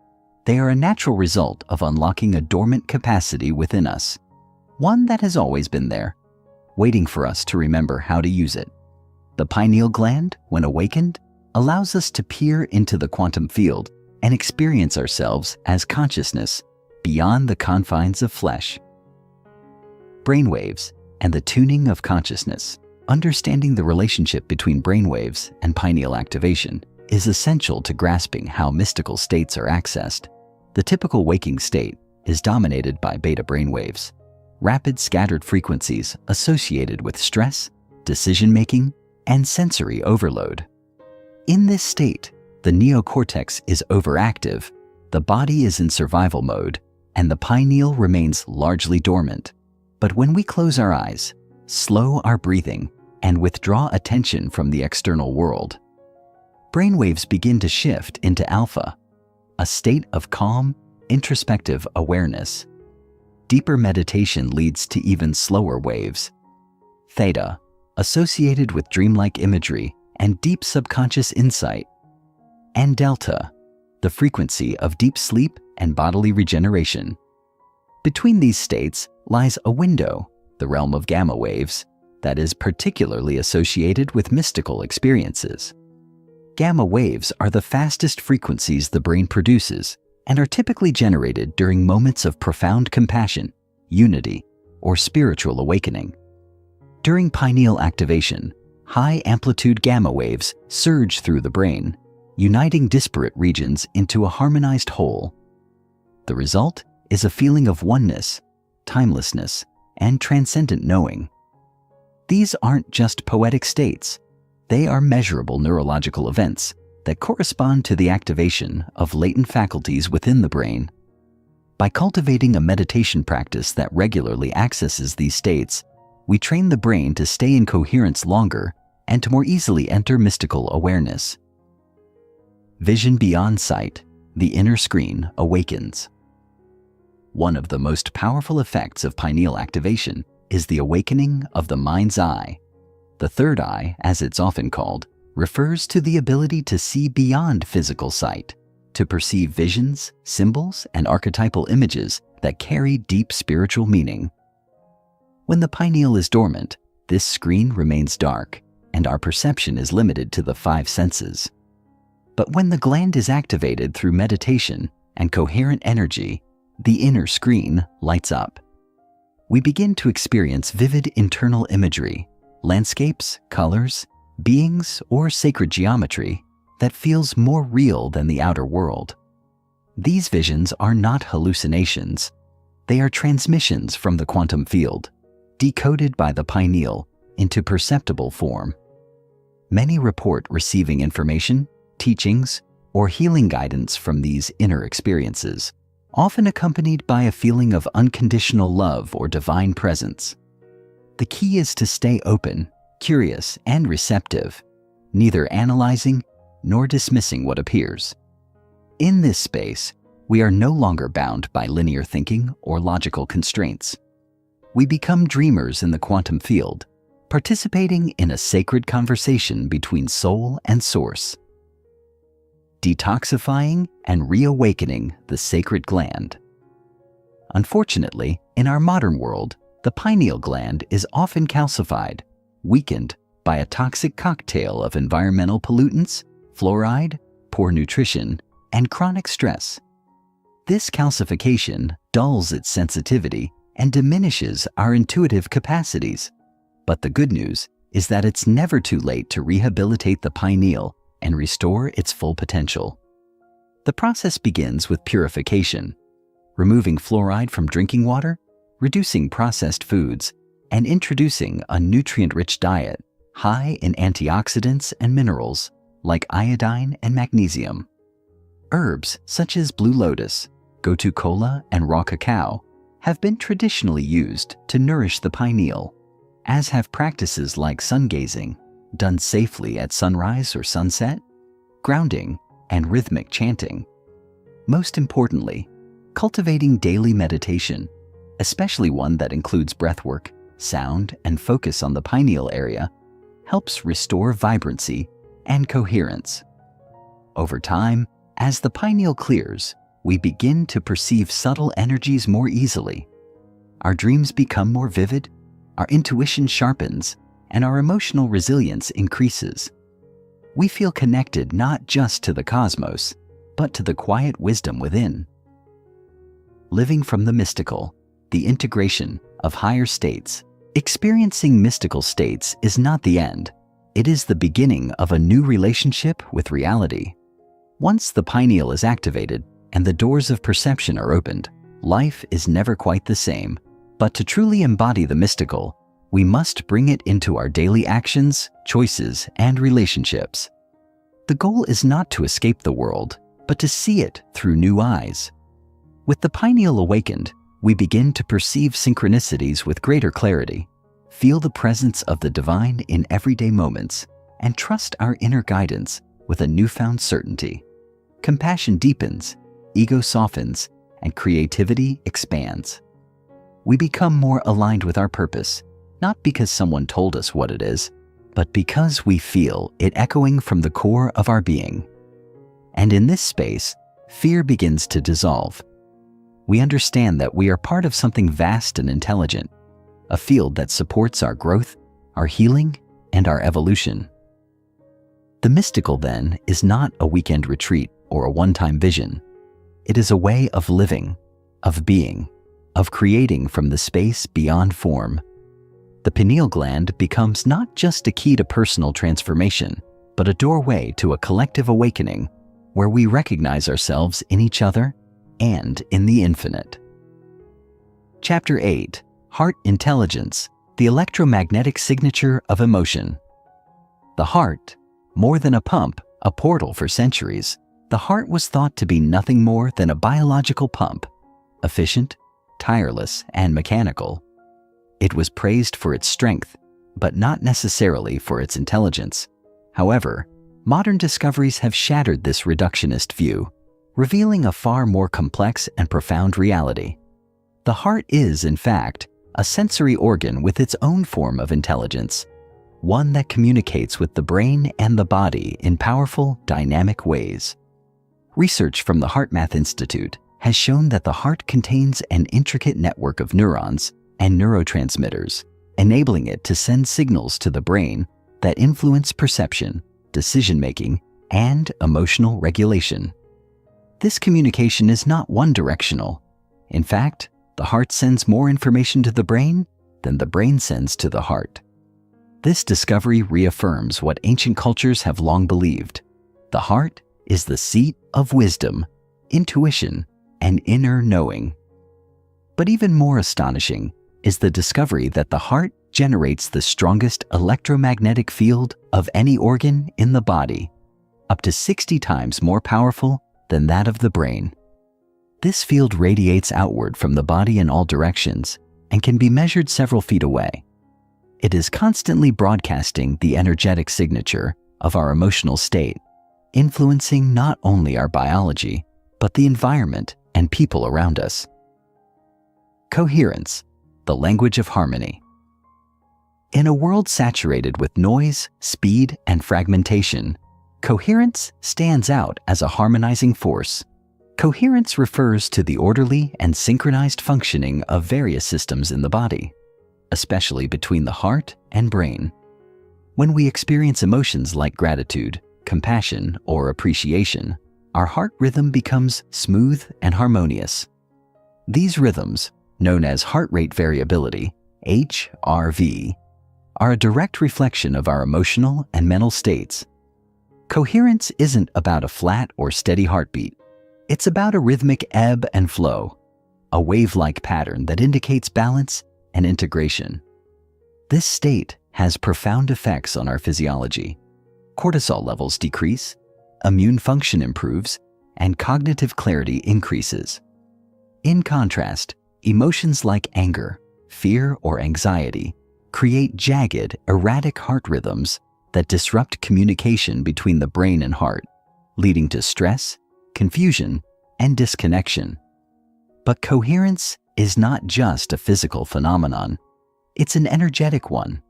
They are a natural result of unlocking a dormant capacity within us, one that has always been there, waiting for us to remember how to use it. The pineal gland, when awakened, allows us to peer into the quantum field and experience ourselves as consciousness beyond the confines of flesh. Brainwaves and the tuning of consciousness. Understanding the relationship between brainwaves and pineal activation is essential to grasping how mystical states are accessed. The typical waking state is dominated by beta brainwaves, rapid scattered frequencies associated with stress, decision-making, and sensory overload. In this state, the neocortex is overactive, the body is in survival mode, and the pineal remains largely dormant. But when we close our eyes, slow our breathing, and withdraw attention from the external world, brainwaves begin to shift into alpha, a state of calm, introspective awareness. Deeper meditation leads to even slower waves. Theta, associated with dreamlike imagery and deep subconscious insight. And delta, the frequency of deep sleep and bodily regeneration. Between these states lies a window, the realm of gamma waves, that is particularly associated with mystical experiences. Gamma waves are the fastest frequencies the brain produces and are typically generated during moments of profound compassion, unity, or spiritual awakening. During pineal activation, high-amplitude gamma waves surge through the brain, uniting disparate regions into a harmonized whole. The result is a feeling of oneness, timelessness, and transcendent knowing. These aren't just poetic states. They are measurable neurological events that correspond to the activation of latent faculties within the brain. By cultivating a meditation practice that regularly accesses these states, we train the brain to stay in coherence longer and to more easily enter mystical awareness. Vision beyond sight, the inner screen awakens. One of the most powerful effects of pineal activation is the awakening of the mind's eye. The third eye, as it's often called, refers to the ability to see beyond physical sight, to perceive visions, symbols, and archetypal images that carry deep spiritual meaning. When the pineal is dormant, this screen remains dark, and our perception is limited to the five senses. But when the gland is activated through meditation and coherent energy, the inner screen lights up. We begin to experience vivid internal imagery, landscapes, colors, beings, or sacred geometry that feels more real than the outer world. These visions are not hallucinations. They are transmissions from the quantum field, decoded by the pineal into perceptible form. Many report receiving information, teachings, or healing guidance from these inner experiences, often accompanied by a feeling of unconditional love or divine presence. The key is to stay open, curious, and receptive, neither analyzing nor dismissing what appears. In this space, we are no longer bound by linear thinking or logical constraints. We become dreamers in the quantum field, participating in a sacred conversation between soul and source. Detoxifying and reawakening the sacred gland. Unfortunately, in our modern world, the pineal gland is often calcified, weakened by a toxic cocktail of environmental pollutants, fluoride, poor nutrition, and chronic stress. This calcification dulls its sensitivity and diminishes our intuitive capacities. But the good news is that it's never too late to rehabilitate the pineal and restore its full potential. The process begins with purification, removing fluoride from drinking water, reducing processed foods, and introducing a nutrient-rich diet high in antioxidants and minerals like iodine and magnesium. Herbs such as blue lotus, gotu kola, and raw cacao have been traditionally used to nourish the pineal, as have practices like sun gazing, done safely at sunrise or sunset, grounding, and rhythmic chanting. Most importantly, cultivating daily meditation, especially one that includes breathwork, sound, and focus on the pineal area, helps restore vibrancy and coherence. Over time, as the pineal clears, we begin to perceive subtle energies more easily. Our dreams become more vivid, our intuition sharpens, and our emotional resilience increases. We feel connected not just to the cosmos, but to the quiet wisdom within. Living from the mystical, the integration of higher states. Experiencing mystical states is not the end. It is the beginning of a new relationship with reality. Once the pineal is activated and the doors of perception are opened, life is never quite the same. But to truly embody the mystical, we must bring it into our daily actions, choices, and relationships. The goal is not to escape the world, but to see it through new eyes. With the pineal awakened, we begin to perceive synchronicities with greater clarity, feel the presence of the divine in everyday moments, and trust our inner guidance with a newfound certainty. Compassion deepens, ego softens, and creativity expands. We become more aligned with our purpose, not because someone told us what it is, but because we feel it echoing from the core of our being. And in this space, fear begins to dissolve. We understand that we are part of something vast and intelligent, a field that supports our growth, our healing, and our evolution. The mystical, then, is not a weekend retreat or a one-time vision. It is a way of living, of being, of creating from the space beyond form. The pineal gland becomes not just a key to personal transformation, but a doorway to a collective awakening where we recognize ourselves in each other and in the infinite. Chapter 8. Heart Intelligence, the Electromagnetic Signature of Emotion. The heart, more than a pump, a portal for centuries, the heart was thought to be nothing more than a biological pump, efficient, tireless, and mechanical. It was praised for its strength, but not necessarily for its intelligence. However, modern discoveries have shattered this reductionist view, revealing a far more complex and profound reality. The heart is, in fact, a sensory organ with its own form of intelligence, one that communicates with the brain and the body in powerful, dynamic ways. Research from the HeartMath Institute has shown that the heart contains an intricate network of neurons and neurotransmitters, enabling it to send signals to the brain that influence perception, decision-making, and emotional regulation. This communication is not one-directional. In fact, the heart sends more information to the brain than the brain sends to the heart. This discovery reaffirms what ancient cultures have long believed. The heart is the seat of wisdom, intuition, and inner knowing. But even more astonishing is the discovery that the heart generates the strongest electromagnetic field of any organ in the body, up to 60 times more powerful than that of the brain. This field radiates outward from the body in all directions and can be measured several feet away. It is constantly broadcasting the energetic signature of our emotional state, influencing not only our biology, but the environment and people around us. Coherence, the language of harmony. In a world saturated with noise, speed, and fragmentation, coherence stands out as a harmonizing force. Coherence refers to the orderly and synchronized functioning of various systems in the body, especially between the heart and brain. When we experience emotions like gratitude, compassion, or appreciation, our heart rhythm becomes smooth and harmonious. These rhythms, known as heart rate variability, HRV, are a direct reflection of our emotional and mental states. Coherence isn't about a flat or steady heartbeat. It's about a rhythmic ebb and flow, a wave-like pattern that indicates balance and integration. This state has profound effects on our physiology. Cortisol levels decrease, immune function improves, and cognitive clarity increases. In contrast, emotions like anger, fear, or anxiety create jagged, erratic heart rhythms that disrupt communication between the brain and heart, leading to stress, confusion, and disconnection. But coherence is not just a physical phenomenon. It's an energetic one.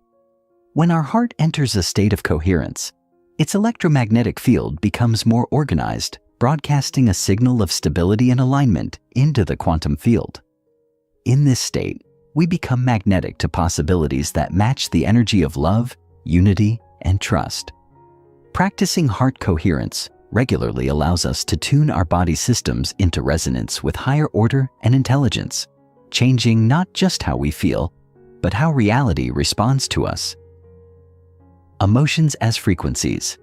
When our heart enters a state of coherence, its electromagnetic field becomes more organized, broadcasting a signal of stability and alignment into the quantum field. In this state, we become magnetic to possibilities that match the energy of love, unity, and trust. Practicing heart coherence regularly allows us to tune our body systems into resonance with higher order and intelligence, changing not just how we feel, but how reality responds to us. Emotions as frequencies.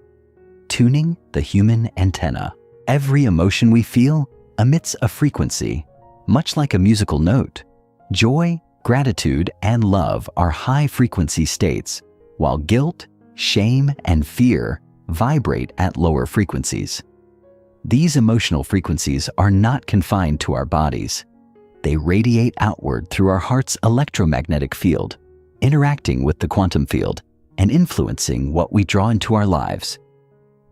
Tuning the human antenna. Every emotion we feel emits a frequency, much like a musical note. Joy, gratitude, and love are high-frequency states, while guilt, shame, and fear vibrate at lower frequencies. These emotional frequencies are not confined to our bodies. They radiate outward through our heart's electromagnetic field, interacting with the quantum field and influencing what we draw into our lives.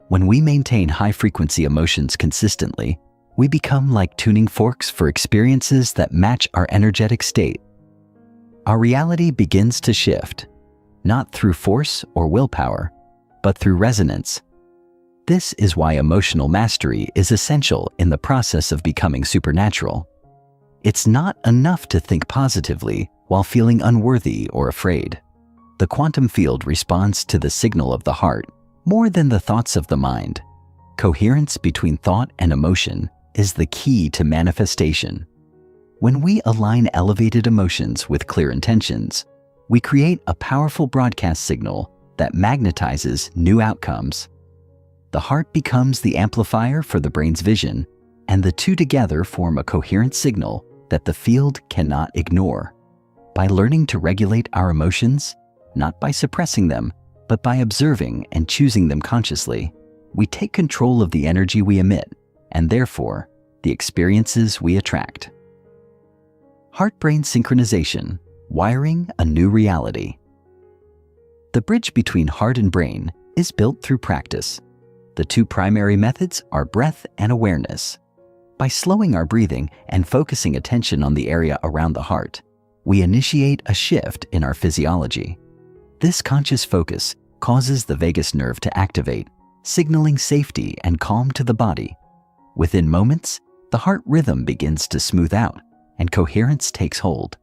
When we maintain high-frequency emotions consistently, we become like tuning forks for experiences that match our energetic state. Our reality begins to shift, not through force or willpower, but through resonance. This is why emotional mastery is essential in the process of becoming supernatural. It's not enough to think positively while feeling unworthy or afraid. The quantum field responds to the signal of the heart more than the thoughts of the mind. Coherence between thought and emotion is the key to manifestation. When we align elevated emotions with clear intentions, we create a powerful broadcast signal that magnetizes new outcomes. The heart becomes the amplifier for the brain's vision, and the two together form a coherent signal that the field cannot ignore. By learning to regulate our emotions, not by suppressing them, but by observing and choosing them consciously, we take control of the energy we emit, and therefore, the experiences we attract. Heart-brain synchronization, wiring a new reality. The bridge between heart and brain is built through practice. The two primary methods are breath and awareness. By slowing our breathing and focusing attention on the area around the heart, we initiate a shift in our physiology. This conscious focus causes the vagus nerve to activate, signaling safety and calm to the body. Within moments, the heart rhythm begins to smooth out and coherence takes hold.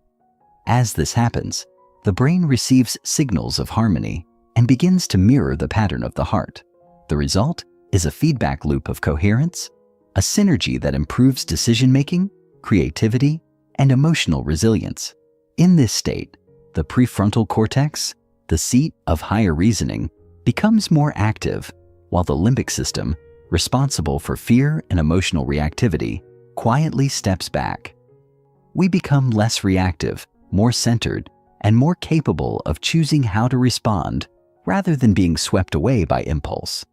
As this happens, the brain receives signals of harmony and begins to mirror the pattern of the heart. The result is a feedback loop of coherence, a synergy that improves decision-making, creativity, and emotional resilience. In this state, the prefrontal cortex, the seat of higher reasoning, becomes more active, while the limbic system, responsible for fear and emotional reactivity, quietly steps back. We become less reactive, more centered, and more capable of choosing how to respond rather than being swept away by impulse.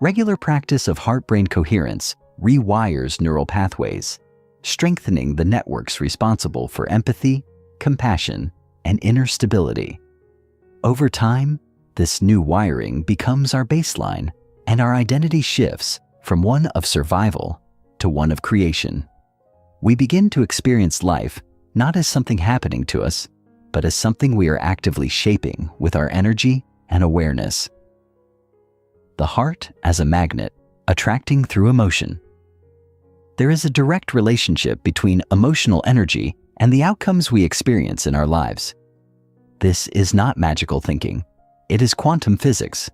Regular practice of heart-brain coherence rewires neural pathways, strengthening the networks responsible for empathy, compassion, and inner stability. Over time, this new wiring becomes our baseline, and our identity shifts from one of survival to one of creation. We begin to experience life not as something happening to us, but as something we are actively shaping with our energy and awareness. The heart as a magnet, attracting through emotion. There is a direct relationship between emotional energy and the outcomes we experience in our lives. This is not magical thinking. It is quantum physics.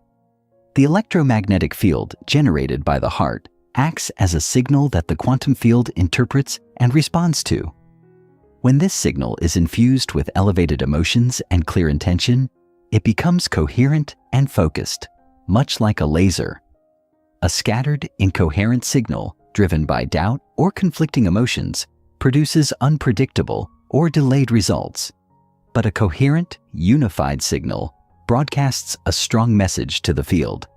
The electromagnetic field generated by the heart acts as a signal that the quantum field interprets and responds to. When this signal is infused with elevated emotions and clear intention, it becomes coherent and focused, much like a laser. A scattered, incoherent signal driven by doubt or conflicting emotions produces unpredictable or delayed results. But a coherent, unified signal broadcasts a strong message to the field.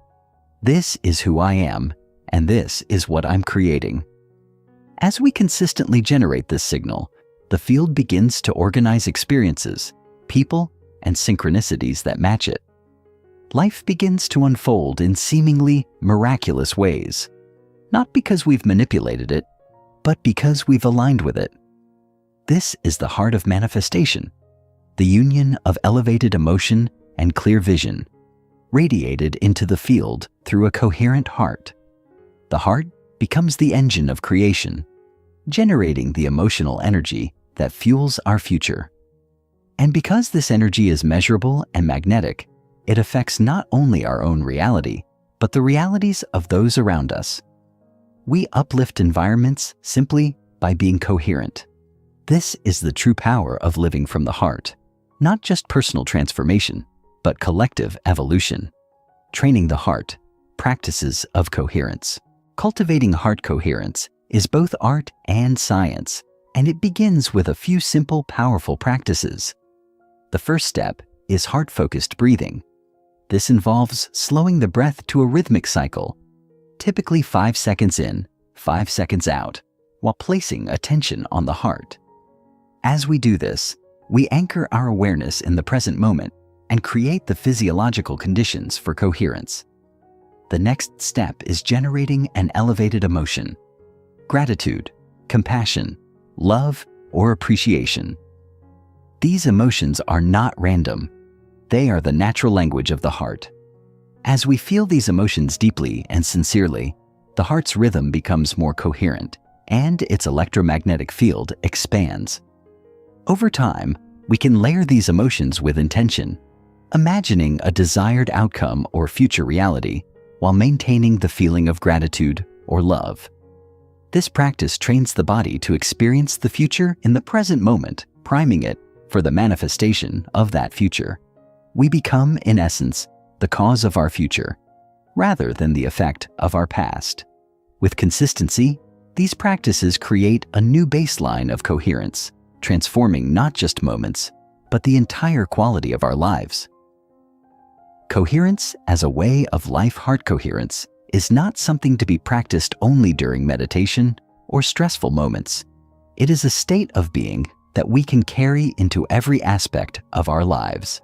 This is who I am, and this is what I'm creating. As we consistently generate this signal, the field begins to organize experiences, people, and synchronicities that match it. Life begins to unfold in seemingly miraculous ways, not because we've manipulated it, but because we've aligned with it. This is the heart of manifestation, the union of elevated emotion and clear vision, radiated into the field through a coherent heart. The heart becomes the engine of creation, generating the emotional energy that fuels our future. And because this energy is measurable and magnetic, it affects not only our own reality, but the realities of those around us. We uplift environments simply by being coherent. This is the true power of living from the heart, not just personal transformation, but collective evolution. Training the heart, practices of coherence. Cultivating heart coherence is both art and science, and it begins with a few simple, powerful practices. The first step is heart-focused breathing. This involves slowing the breath to a rhythmic cycle, typically 5 seconds in, 5 seconds out, while placing attention on the heart. As we do this, we anchor our awareness in the present moment and create the physiological conditions for coherence. The next step is generating an elevated emotion: gratitude, compassion, love, or appreciation. These emotions are not random. They are the natural language of the heart. As we feel these emotions deeply and sincerely, the heart's rhythm becomes more coherent and its electromagnetic field expands. Over time, we can layer these emotions with intention, imagining a desired outcome or future reality while maintaining the feeling of gratitude or love. This practice trains the body to experience the future in the present moment, priming it for the manifestation of that future. We become, in essence, the cause of our future, rather than the effect of our past. With consistency, these practices create a new baseline of coherence, transforming not just moments, but the entire quality of our lives. Coherence as a way of life. Heart coherence is not something to be practiced only during meditation or stressful moments. It is a state of being that we can carry into every aspect of our lives.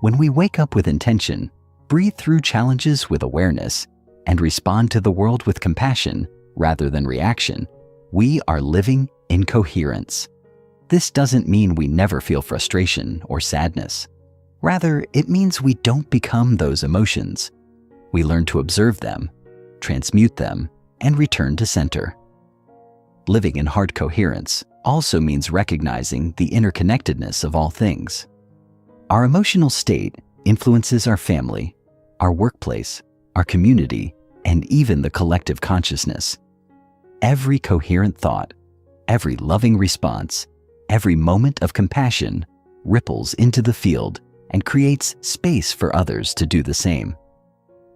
When we wake up with intention, breathe through challenges with awareness, and respond to the world with compassion rather than reaction, we are living in coherence. This doesn't mean we never feel frustration or sadness. Rather, it means we don't become those emotions. We learn to observe them, transmute them, and return to center. Living in heart coherence also means recognizing the interconnectedness of all things. Our emotional state influences our family, our workplace, our community, and even the collective consciousness. Every coherent thought, every loving response, every moment of compassion ripples into the field and creates space for others to do the same.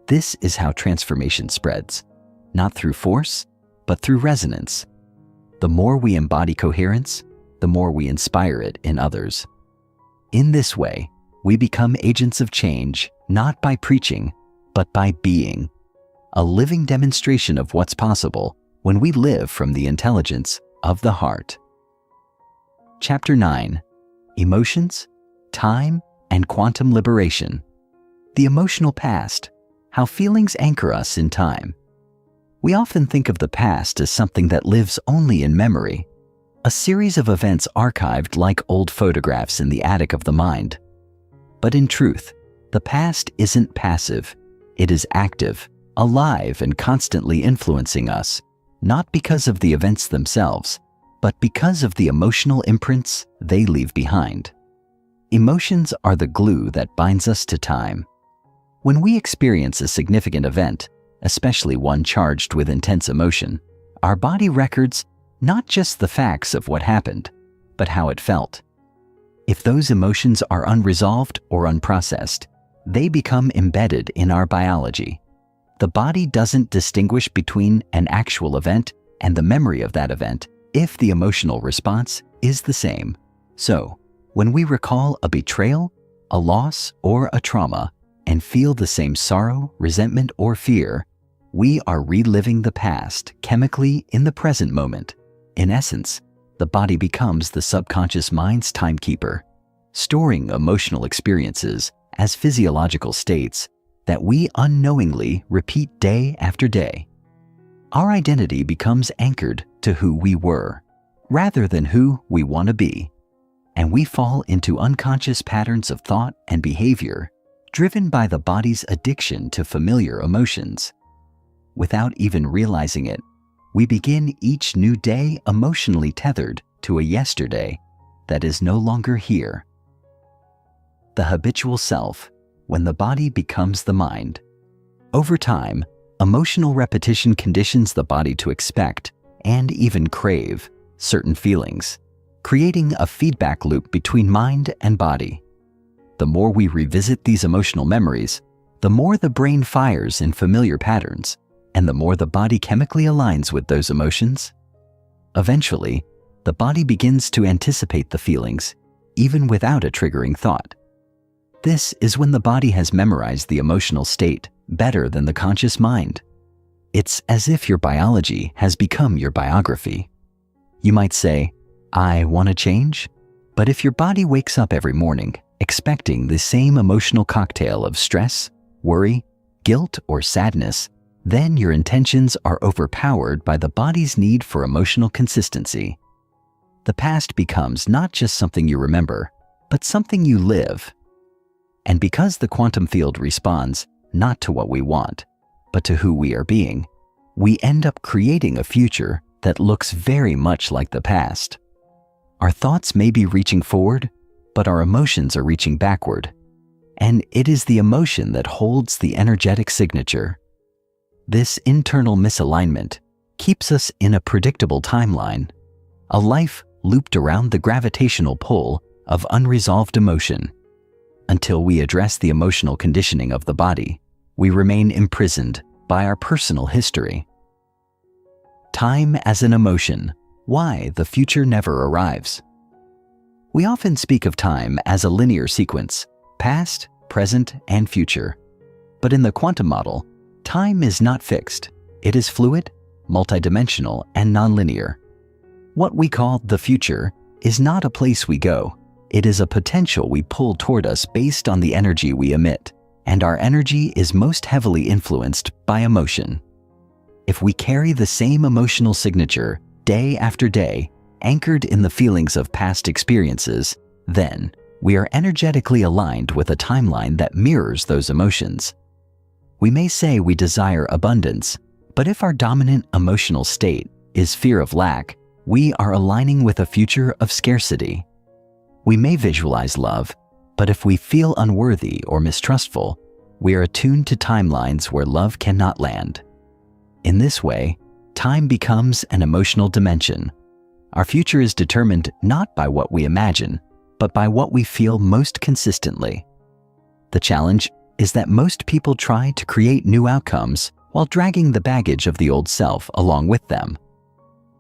This is how transformation spreads, not through force, but through resonance. The more we embody coherence, the more we inspire it in others. In this way, we become agents of change, not by preaching, but by being, a living demonstration of what's possible when we live from the intelligence of the heart. Chapter 9: Emotions, Time, and Quantum Liberation. The emotional past, how feelings anchor us in time. We often think of the past as something that lives only in memory, a series of events archived like old photographs in the attic of the mind. But in truth, the past isn't passive. It is active, alive, and constantly influencing us, not because of the events themselves, but because of the emotional imprints they leave behind. Emotions are the glue that binds us to time. When we experience a significant event, especially one charged with intense emotion, our body records not just the facts of what happened, but how it felt. If those emotions are unresolved or unprocessed, they become embedded in our biology. The body doesn't distinguish between an actual event and the memory of that event if the emotional response is the same. So, when we recall a betrayal, a loss, or a trauma, and feel the same sorrow, resentment, or fear, we are reliving the past chemically in the present moment. In essence, the body becomes the subconscious mind's timekeeper, storing emotional experiences as physiological states that we unknowingly repeat day after day. our identity becomes anchored to who we were, rather than who we want to be, and we fall into unconscious patterns of thought and behavior driven by the body's addiction to familiar emotions. Without even realizing it, we begin each new day emotionally tethered to a yesterday that is no longer here. The habitual self, when the body becomes the mind. Over time, emotional repetition conditions the body to expect and even crave certain feelings, creating a feedback loop between mind and body. The more we revisit these emotional memories, the more the brain fires in familiar patterns, and the more the body chemically aligns with those emotions. Eventually, the body begins to anticipate the feelings, even without a triggering thought. This is when the body has memorized the emotional state better than the conscious mind. It's as if your biology has become your biography. You might say, I want to change? But if your body wakes up every morning expecting the same emotional cocktail of stress, worry, guilt, or sadness, then your intentions are overpowered by the body's need for emotional consistency. The past becomes not just something you remember, but something you live. And because the quantum field responds not to what we want, but to who we are being, we end up creating a future that looks very much like the past. Our thoughts may be reaching forward, but our emotions are reaching backward. And it is the emotion that holds the energetic signature. This internal misalignment keeps us in a predictable timeline, a life looped around the gravitational pull of unresolved emotion. Until we address the emotional conditioning of the body, we remain imprisoned by our personal history. Time as an emotion. Why the future never arrives. We often speak of time as a linear sequence, past, present, and future. But in the quantum model, time is not fixed. It is fluid, multidimensional, and nonlinear. What we call the future is not a place we go. It is a potential we pull toward us based on the energy we emit, and our energy is most heavily influenced by emotion. If we carry the same emotional signature day after day, anchored in the feelings of past experiences, then we are energetically aligned with a timeline that mirrors those emotions. We may say we desire abundance, but if our dominant emotional state is fear of lack, we are aligning with a future of scarcity. We may visualize love, but if we feel unworthy or mistrustful, we are attuned to timelines where love cannot land. In this way, time becomes an emotional dimension. Our future is determined not by what we imagine, but by what we feel most consistently. The challenge is that most people try to create new outcomes while dragging the baggage of the old self along with them.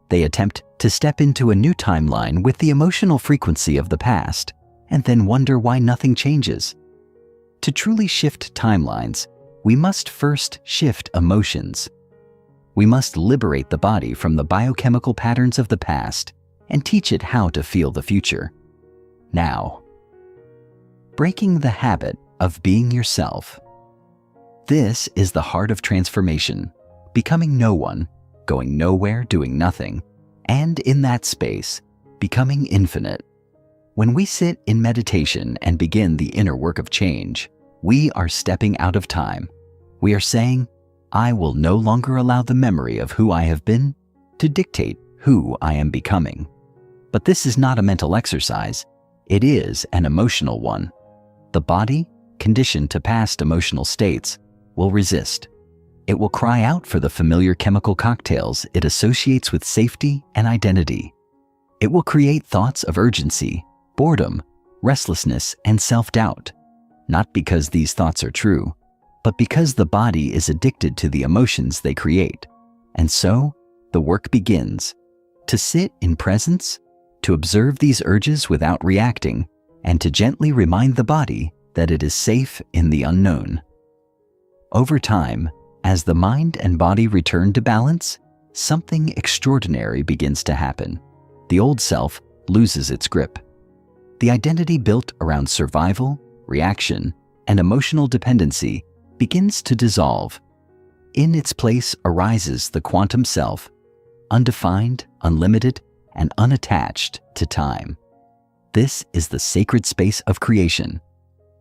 They attempt to step into a new timeline with the emotional frequency of the past, and then wonder why nothing changes. To truly shift timelines, we must first shift emotions. We must liberate the body from the biochemical patterns of the past and teach it how to feel the future. Now, breaking the habit of being yourself. This is the heart of transformation, becoming no one, going nowhere, doing nothing, and in that space, becoming infinite. When we sit in meditation and begin the inner work of change, we are stepping out of time. We are saying, I will no longer allow the memory of who I have been to dictate who I am becoming. But this is not a mental exercise. It is an emotional one. The body, conditioned to past emotional states, will resist. It will cry out for the familiar chemical cocktails it associates with safety and identity. It will create thoughts of urgency, boredom, restlessness, and self-doubt, not because these thoughts are true, but because the body is addicted to the emotions they create. And so, the work begins. To sit in presence, to observe these urges without reacting, and to gently remind the body that it is safe in the unknown. Over time, as the mind and body return to balance, something extraordinary begins to happen. The old self loses its grip. The identity built around survival, reaction, and emotional dependency begins to dissolve. In its place arises the quantum self, undefined, unlimited, and unattached to time. This is the sacred space of creation.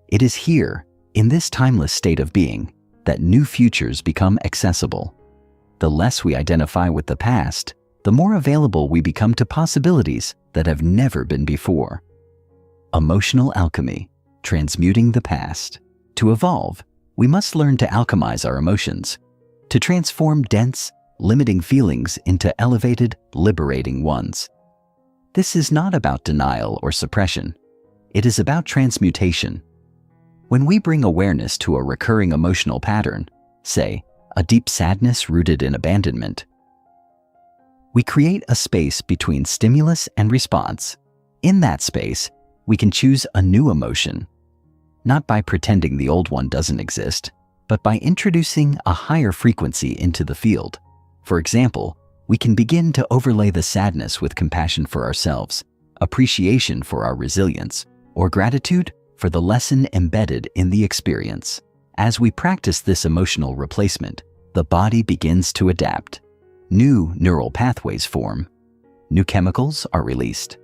It is here, in this timeless state of being, that new futures become accessible. The less we identify with the past, the more available we become to possibilities that have never been before. Emotional alchemy, transmuting the past. To evolve, we must learn to alchemize our emotions, to transform dense, limiting feelings into elevated, liberating ones. This is not about denial or suppression. It is about transmutation. When we bring awareness to a recurring emotional pattern, say, a deep sadness rooted in abandonment, we create a space between stimulus and response. In that space, we can choose a new emotion, not by pretending the old one doesn't exist, but by introducing a higher frequency into the field. For example, we can begin to overlay the sadness with compassion for ourselves, appreciation for our resilience, or gratitude for the lesson embedded in the experience. As we practice this emotional replacement, the body begins to adapt. New neural pathways form. New chemicals are released.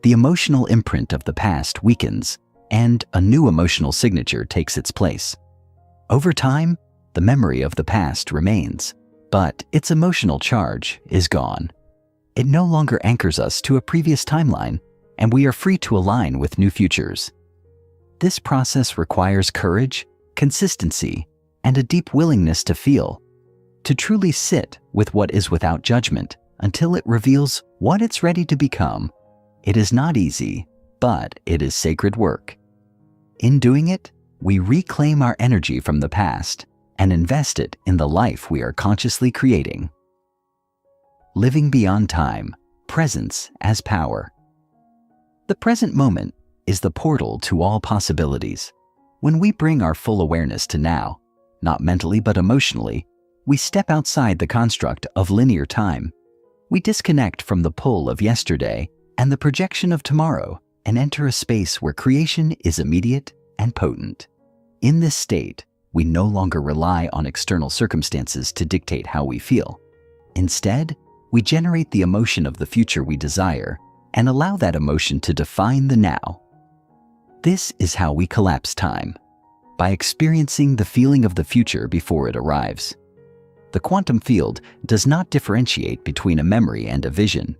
The emotional imprint of the past weakens, and a new emotional signature takes its place. Over time, the memory of the past remains, but its emotional charge is gone. It no longer anchors us to a previous timeline, and we are free to align with new futures. This process requires courage, consistency, and a deep willingness to feel, to truly sit with what is without judgment until it reveals what it's ready to become. It is not easy, but it is sacred work. In doing it, we reclaim our energy from the past and invest it in the life we are consciously creating. Living beyond time, presence as power. The present moment is the portal to all possibilities. When we bring our full awareness to now, not mentally but emotionally, we step outside the construct of linear time. We disconnect from the pull of yesterday and the projection of tomorrow and enter a space where creation is immediate and potent. In this state, we no longer rely on external circumstances to dictate how we feel. Instead, we generate the emotion of the future we desire and allow that emotion to define the now. This is how we collapse time, by experiencing the feeling of the future before it arrives. The quantum field does not differentiate between a memory and a vision,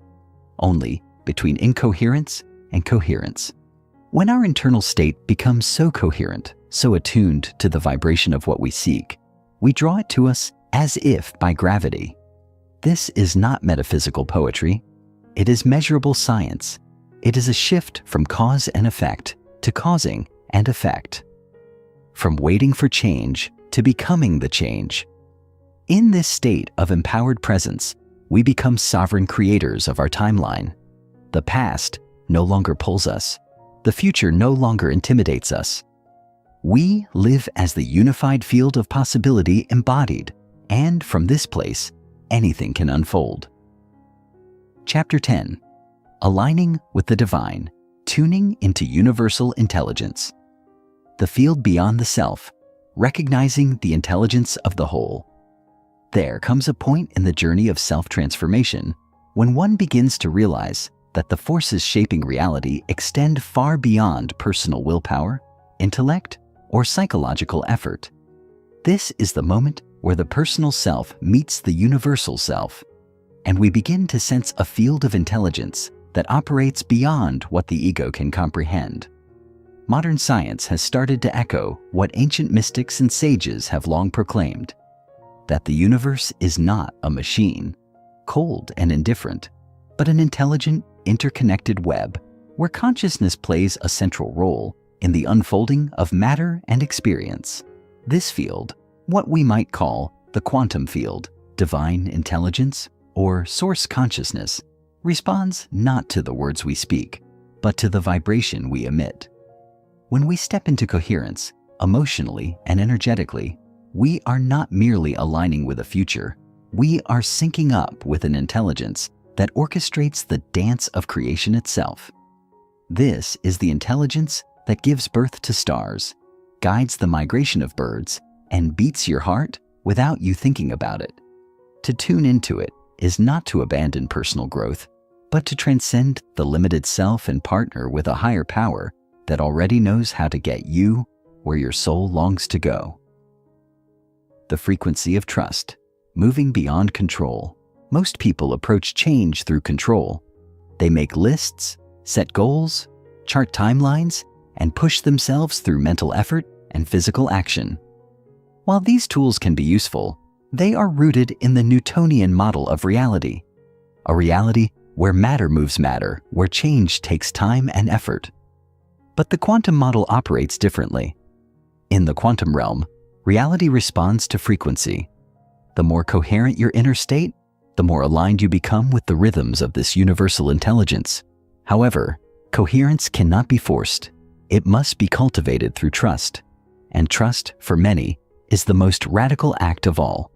only between incoherence and coherence. When our internal state becomes so coherent, so attuned to the vibration of what we seek, we draw it to us as if by gravity. This is not metaphysical poetry. It is measurable science. It is a shift from cause and effect to causing and effect. From waiting for change to becoming the change. In this state of empowered presence, we become sovereign creators of our timeline. The past no longer pulls us. The future no longer intimidates us. We live as the unified field of possibility embodied, and from this place, anything can unfold. Chapter 10. Aligning with the Divine, Tuning into Universal Intelligence. The field beyond the self, recognizing the intelligence of the whole. There comes a point in the journey of self-transformation when one begins to realize that the forces shaping reality extend far beyond personal willpower, intellect, or psychological effort. This is the moment where the personal self meets the universal self, and we begin to sense a field of intelligence that operates beyond what the ego can comprehend. Modern science has started to echo what ancient mystics and sages have long proclaimed, that the universe is not a machine, cold and indifferent, but an intelligent, interconnected web where consciousness plays a central role in the unfolding of matter and experience. This field, what we might call the quantum field, divine intelligence, or source consciousness, responds not to the words we speak, but to the vibration we emit. When we step into coherence, emotionally and energetically, we are not merely aligning with a future, we are syncing up with an intelligence that orchestrates the dance of creation itself. This is the intelligence that gives birth to stars, guides the migration of birds, and beats your heart without you thinking about it. To tune into it is not to abandon personal growth, but to transcend the limited self and partner with a higher power that already knows how to get you where your soul longs to go. The frequency of trust, moving beyond control. Most people approach change through control. They make lists, set goals, chart timelines, and push themselves through mental effort and physical action. While these tools can be useful, they are rooted in the Newtonian model of reality, a reality where matter moves matter, where change takes time and effort. But the quantum model operates differently. In the quantum realm, reality responds to frequency. The more coherent your inner state, the more aligned you become with the rhythms of this universal intelligence. However, coherence cannot be forced. It must be cultivated through trust. And trust, for many, is the most radical act of all.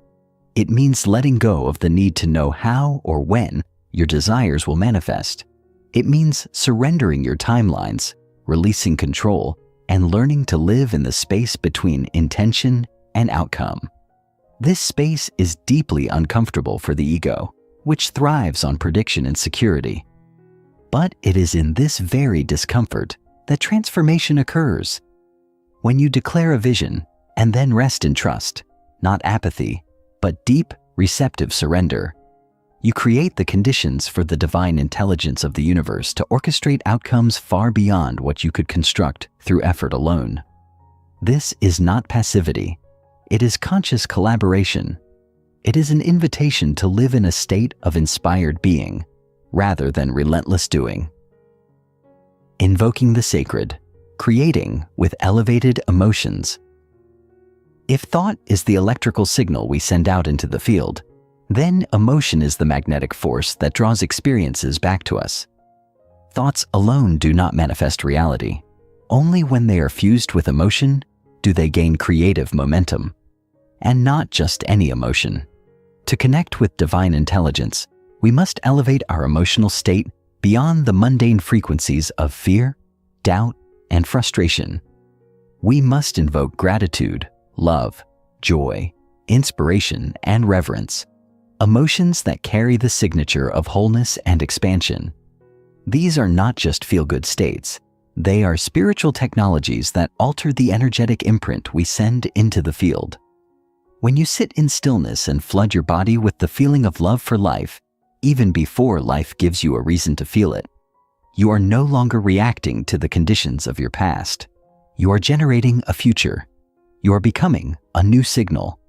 It means letting go of the need to know how or when your desires will manifest. It means surrendering your timelines, releasing control, and learning to live in the space between intention and outcome. This space is deeply uncomfortable for the ego, which thrives on prediction and security. But it is in this very discomfort that transformation occurs. When you declare a vision and then rest in trust, not apathy, but deep, receptive surrender, you create the conditions for the divine intelligence of the universe to orchestrate outcomes far beyond what you could construct through effort alone. This is not passivity. It is conscious collaboration. It is an invitation to live in a state of inspired being, rather than relentless doing. Invoking the sacred, creating with elevated emotions. If thought is the electrical signal we send out into the field, then emotion is the magnetic force that draws experiences back to us. Thoughts alone do not manifest reality. Only when they are fused with emotion do they gain creative momentum. And not just any emotion. To connect with divine intelligence, we must elevate our emotional state beyond the mundane frequencies of fear, doubt, and frustration. We must invoke gratitude, love, joy, inspiration, and reverence, emotions that carry the signature of wholeness and expansion. These are not just feel-good states. They are spiritual technologies that alter the energetic imprint we send into the field. When you sit in stillness and flood your body with the feeling of love for life, even before life gives you a reason to feel it, you are no longer reacting to the conditions of your past. You are generating a future. You are becoming a new signal.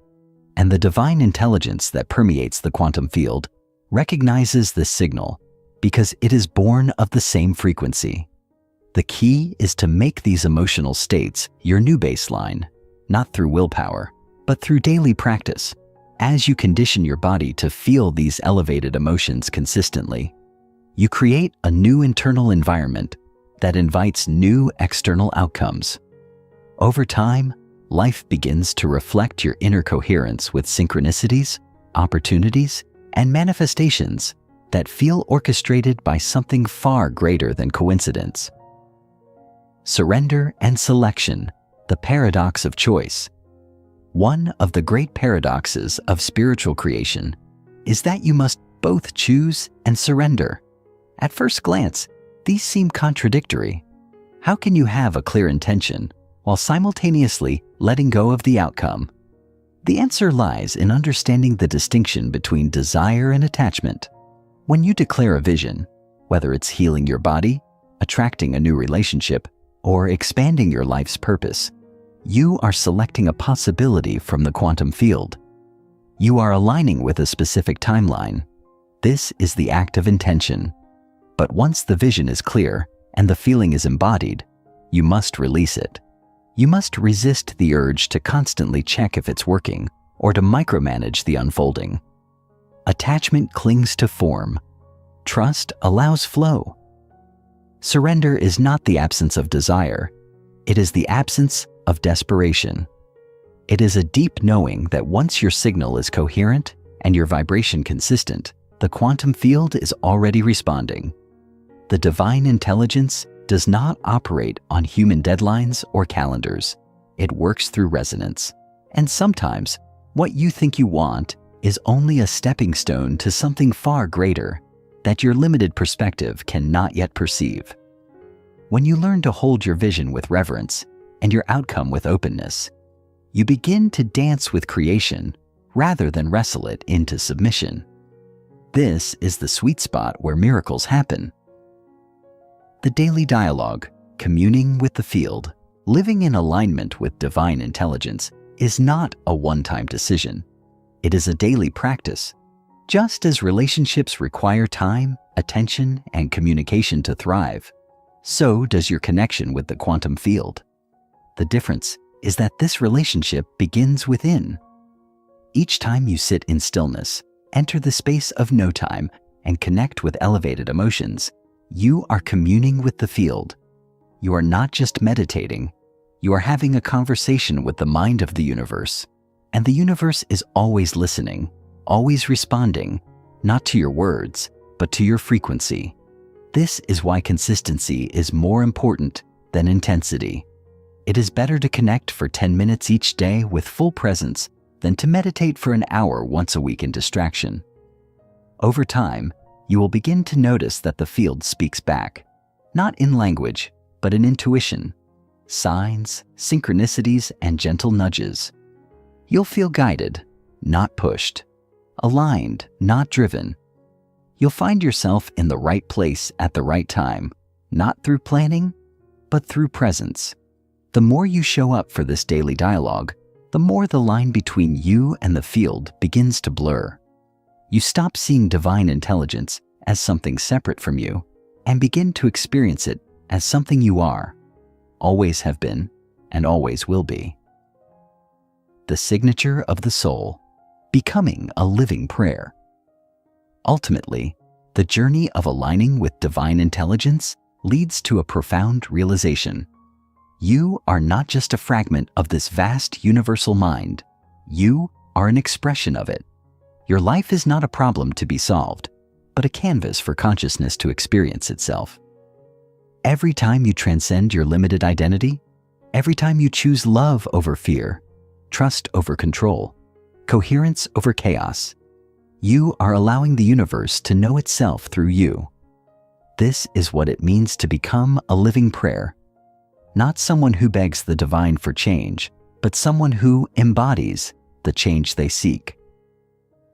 And the divine intelligence that permeates the quantum field recognizes this signal because it is born of the same frequency. The key is to make these emotional states your new baseline, not through willpower, but through daily practice. As you condition your body to feel these elevated emotions consistently, you create a new internal environment that invites new external outcomes. Over time, life begins to reflect your inner coherence with synchronicities, opportunities, and manifestations that feel orchestrated by something far greater than coincidence. Surrender and selection, the paradox of choice. One of the great paradoxes of spiritual creation is that you must both choose and surrender. At first glance, these seem contradictory. How can you have a clear intention while simultaneously letting go of the outcome? The answer lies in understanding the distinction between desire and attachment. When you declare a vision, whether it's healing your body, attracting a new relationship, or expanding your life's purpose, you are selecting a possibility from the quantum field. You are aligning with a specific timeline. This is the act of intention. But once the vision is clear and the feeling is embodied, you must release it. You must resist the urge to constantly check if it's working or to micromanage the unfolding. Attachment clings to form. Trust allows flow. Surrender is not the absence of desire. It is the absence of desperation. It is a deep knowing that once your signal is coherent and your vibration consistent, the quantum field is already responding. The divine intelligence does not operate on human deadlines or calendars. It works through resonance. And sometimes, What you think you want is only a stepping stone to something far greater that your limited perspective cannot yet perceive. When you learn to hold your vision with reverence and your outcome with openness, you begin to dance with creation rather than wrestle it into submission. This is the sweet spot where miracles happen. The daily dialogue, communing with the field, living in alignment with divine intelligence, is not a one-time decision. It is a daily practice. Just as relationships require time, attention, and communication to thrive, so does your connection with the quantum field. The difference is that this relationship begins within. Each time you sit in stillness, enter the space of no time, and connect with elevated emotions, you are communing with the field. You are not just meditating, you are having a conversation with the mind of the universe. And the universe is always listening, always responding, not to your words, but to your frequency. This is why consistency is more important than intensity. It is better to connect for 10 minutes each day with full presence than to meditate for an hour once a week in distraction. Over time, you will begin to notice that the field speaks back, not in language, but in intuition, signs, synchronicities, and gentle nudges. You'll feel guided, not pushed, aligned, not driven. You'll find yourself in the right place at the right time, not through planning, but through presence. The more you show up for this daily dialogue, the more the line between you and the field begins to blur. You stop seeing divine intelligence as something separate from you and begin to experience it as something you are, always have been, and always will be. The signature of the soul, becoming a living prayer. Ultimately, the journey of aligning with divine intelligence leads to a profound realization. You are not just a fragment of this vast universal mind. You are an expression of it. Your life is not a problem to be solved, but a canvas for consciousness to experience itself. Every time you transcend your limited identity, every time you choose love over fear, trust over control, coherence over chaos, you are allowing the universe to know itself through you. This is what it means to become a living prayer. Not someone who begs the divine for change, but someone who embodies the change they seek.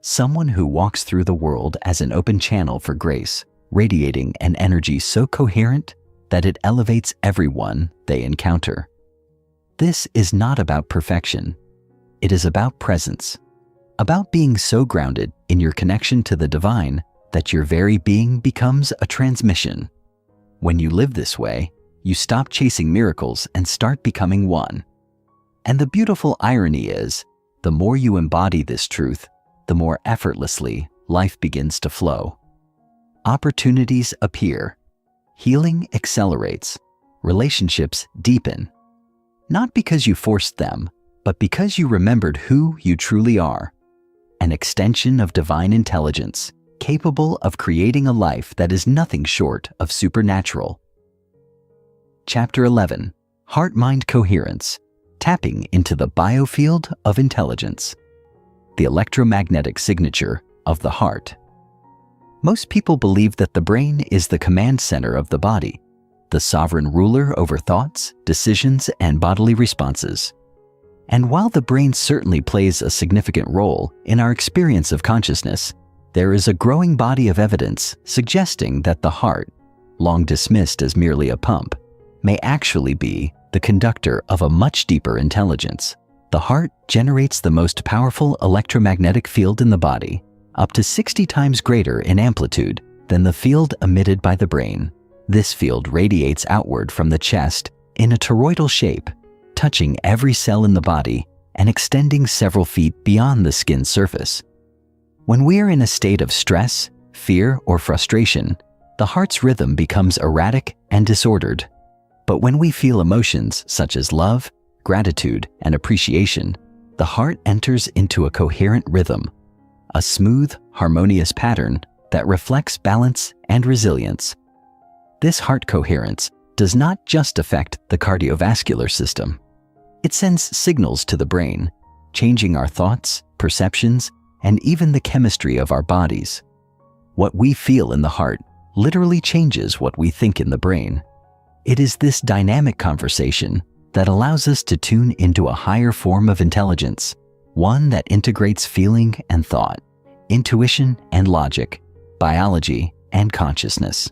Someone who walks through the world as an open channel for grace, radiating an energy so coherent that it elevates everyone they encounter. This is not about perfection. It is about presence, about being so grounded in your connection to the divine that your very being becomes a transmission. When you live this way, you stop chasing miracles and start becoming one. And the beautiful irony is, the more you embody this truth, the more effortlessly life begins to flow. Opportunities appear, healing accelerates, relationships deepen. Not because you forced them, but because you remembered who you truly are. An extension of divine intelligence, capable of creating a life that is nothing short of supernatural. Chapter 11. Heart-Mind Coherence, Tapping into the Biofield of Intelligence. The electromagnetic signature of the heart. Most people believe that the brain is the command center of the body, the sovereign ruler over thoughts, decisions, and bodily responses. And while the brain certainly plays a significant role in our experience of consciousness, there is a growing body of evidence suggesting that the heart, long dismissed as merely a pump, may actually be the conductor of a much deeper intelligence. The heart generates the most powerful electromagnetic field in the body, up to 60 times greater in amplitude than the field emitted by the brain. This field radiates outward from the chest in a toroidal shape, touching every cell in the body and extending several feet beyond the skin's surface. When we are in a state of stress, fear, or frustration, the heart's rhythm becomes erratic and disordered. But when we feel emotions such as love, gratitude, and appreciation, the heart enters into a coherent rhythm, a smooth, harmonious pattern that reflects balance and resilience. This heart coherence does not just affect the cardiovascular system. It sends signals to the brain, changing our thoughts, perceptions, and even the chemistry of our bodies. What we feel in the heart literally changes what we think in the brain. It is this dynamic conversation that allows us to tune into a higher form of intelligence, one that integrates feeling and thought, intuition and logic, biology and consciousness.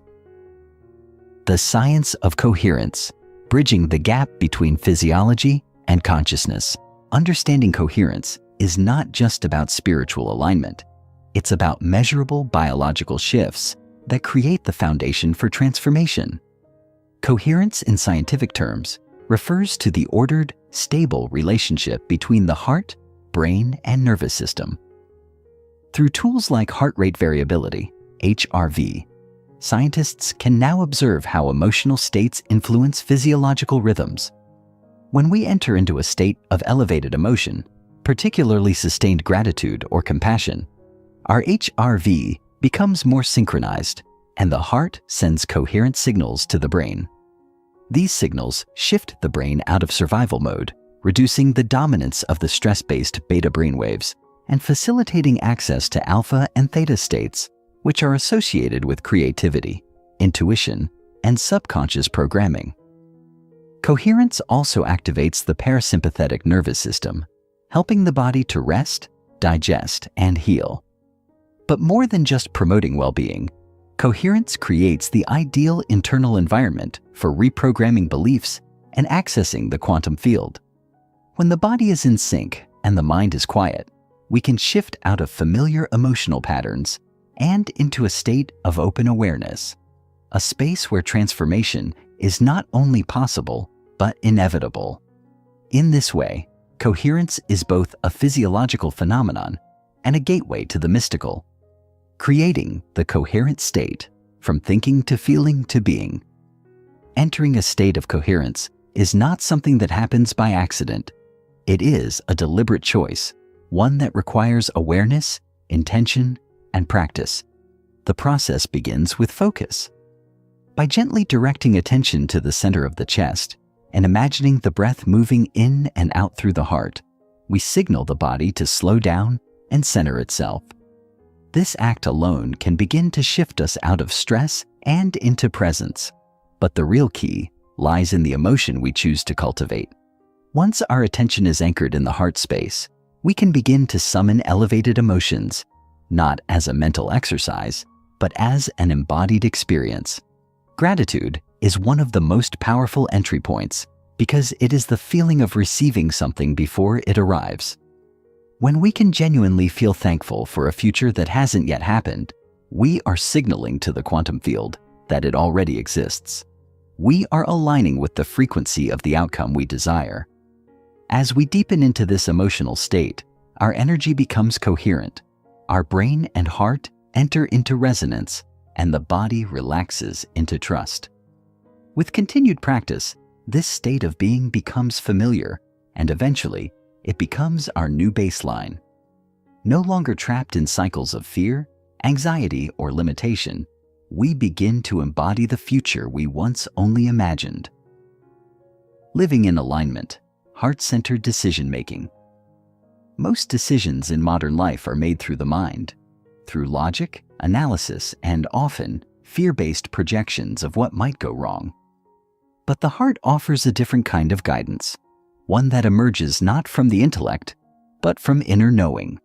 The science of coherence, bridging the gap between physiology and consciousness. Understanding coherence is not just about spiritual alignment. It's about measurable biological shifts that create the foundation for transformation. Coherence in scientific terms refers to the ordered, stable relationship between the heart, brain, and nervous system. Through tools like heart rate variability, HRV, scientists can now observe how emotional states influence physiological rhythms. When we enter into a state of elevated emotion, particularly sustained gratitude or compassion, our HRV becomes more synchronized, and the heart sends coherent signals to the brain. These signals shift the brain out of survival mode, reducing the dominance of the stress-based beta brainwaves and facilitating access to alpha and theta states, which are associated with creativity, intuition, and subconscious programming. Coherence also activates the parasympathetic nervous system, helping the body to rest, digest, and heal. But more than just promoting well-being, coherence creates the ideal internal environment for reprogramming beliefs and accessing the quantum field. When the body is in sync and the mind is quiet, we can shift out of familiar emotional patterns and into a state of open awareness, a space where transformation is not only possible, but inevitable. In this way, coherence is both a physiological phenomenon and a gateway to the mystical, creating the coherent state from thinking to feeling to being. Entering a state of coherence is not something that happens by accident. It is a deliberate choice, one that requires awareness, intention, and practice. The process begins with focus. By gently directing attention to the center of the chest and imagining the breath moving in and out through the heart, we signal the body to slow down and center itself. This act alone can begin to shift us out of stress and into presence. But the real key lies in the emotion we choose to cultivate. Once our attention is anchored in the heart space, we can begin to summon elevated emotions, not as a mental exercise, but as an embodied experience. Gratitude is one of the most powerful entry points because it is the feeling of receiving something before it arrives. When we can genuinely feel thankful for a future that hasn't yet happened, we are signaling to the quantum field that it already exists. We are aligning with the frequency of the outcome we desire. As we deepen into this emotional state, our energy becomes coherent. Our brain and heart enter into resonance, and the body relaxes into trust. With continued practice, this state of being becomes familiar, and eventually, it becomes our new baseline. No longer trapped in cycles of fear, anxiety, or limitation, we begin to embody the future we once only imagined. Living in alignment, heart-centered decision-making. Most decisions in modern life are made through the mind, through logic, analysis, and often fear-based projections of what might go wrong. But the heart offers a different kind of guidance, one that emerges not from the intellect, but from inner knowing.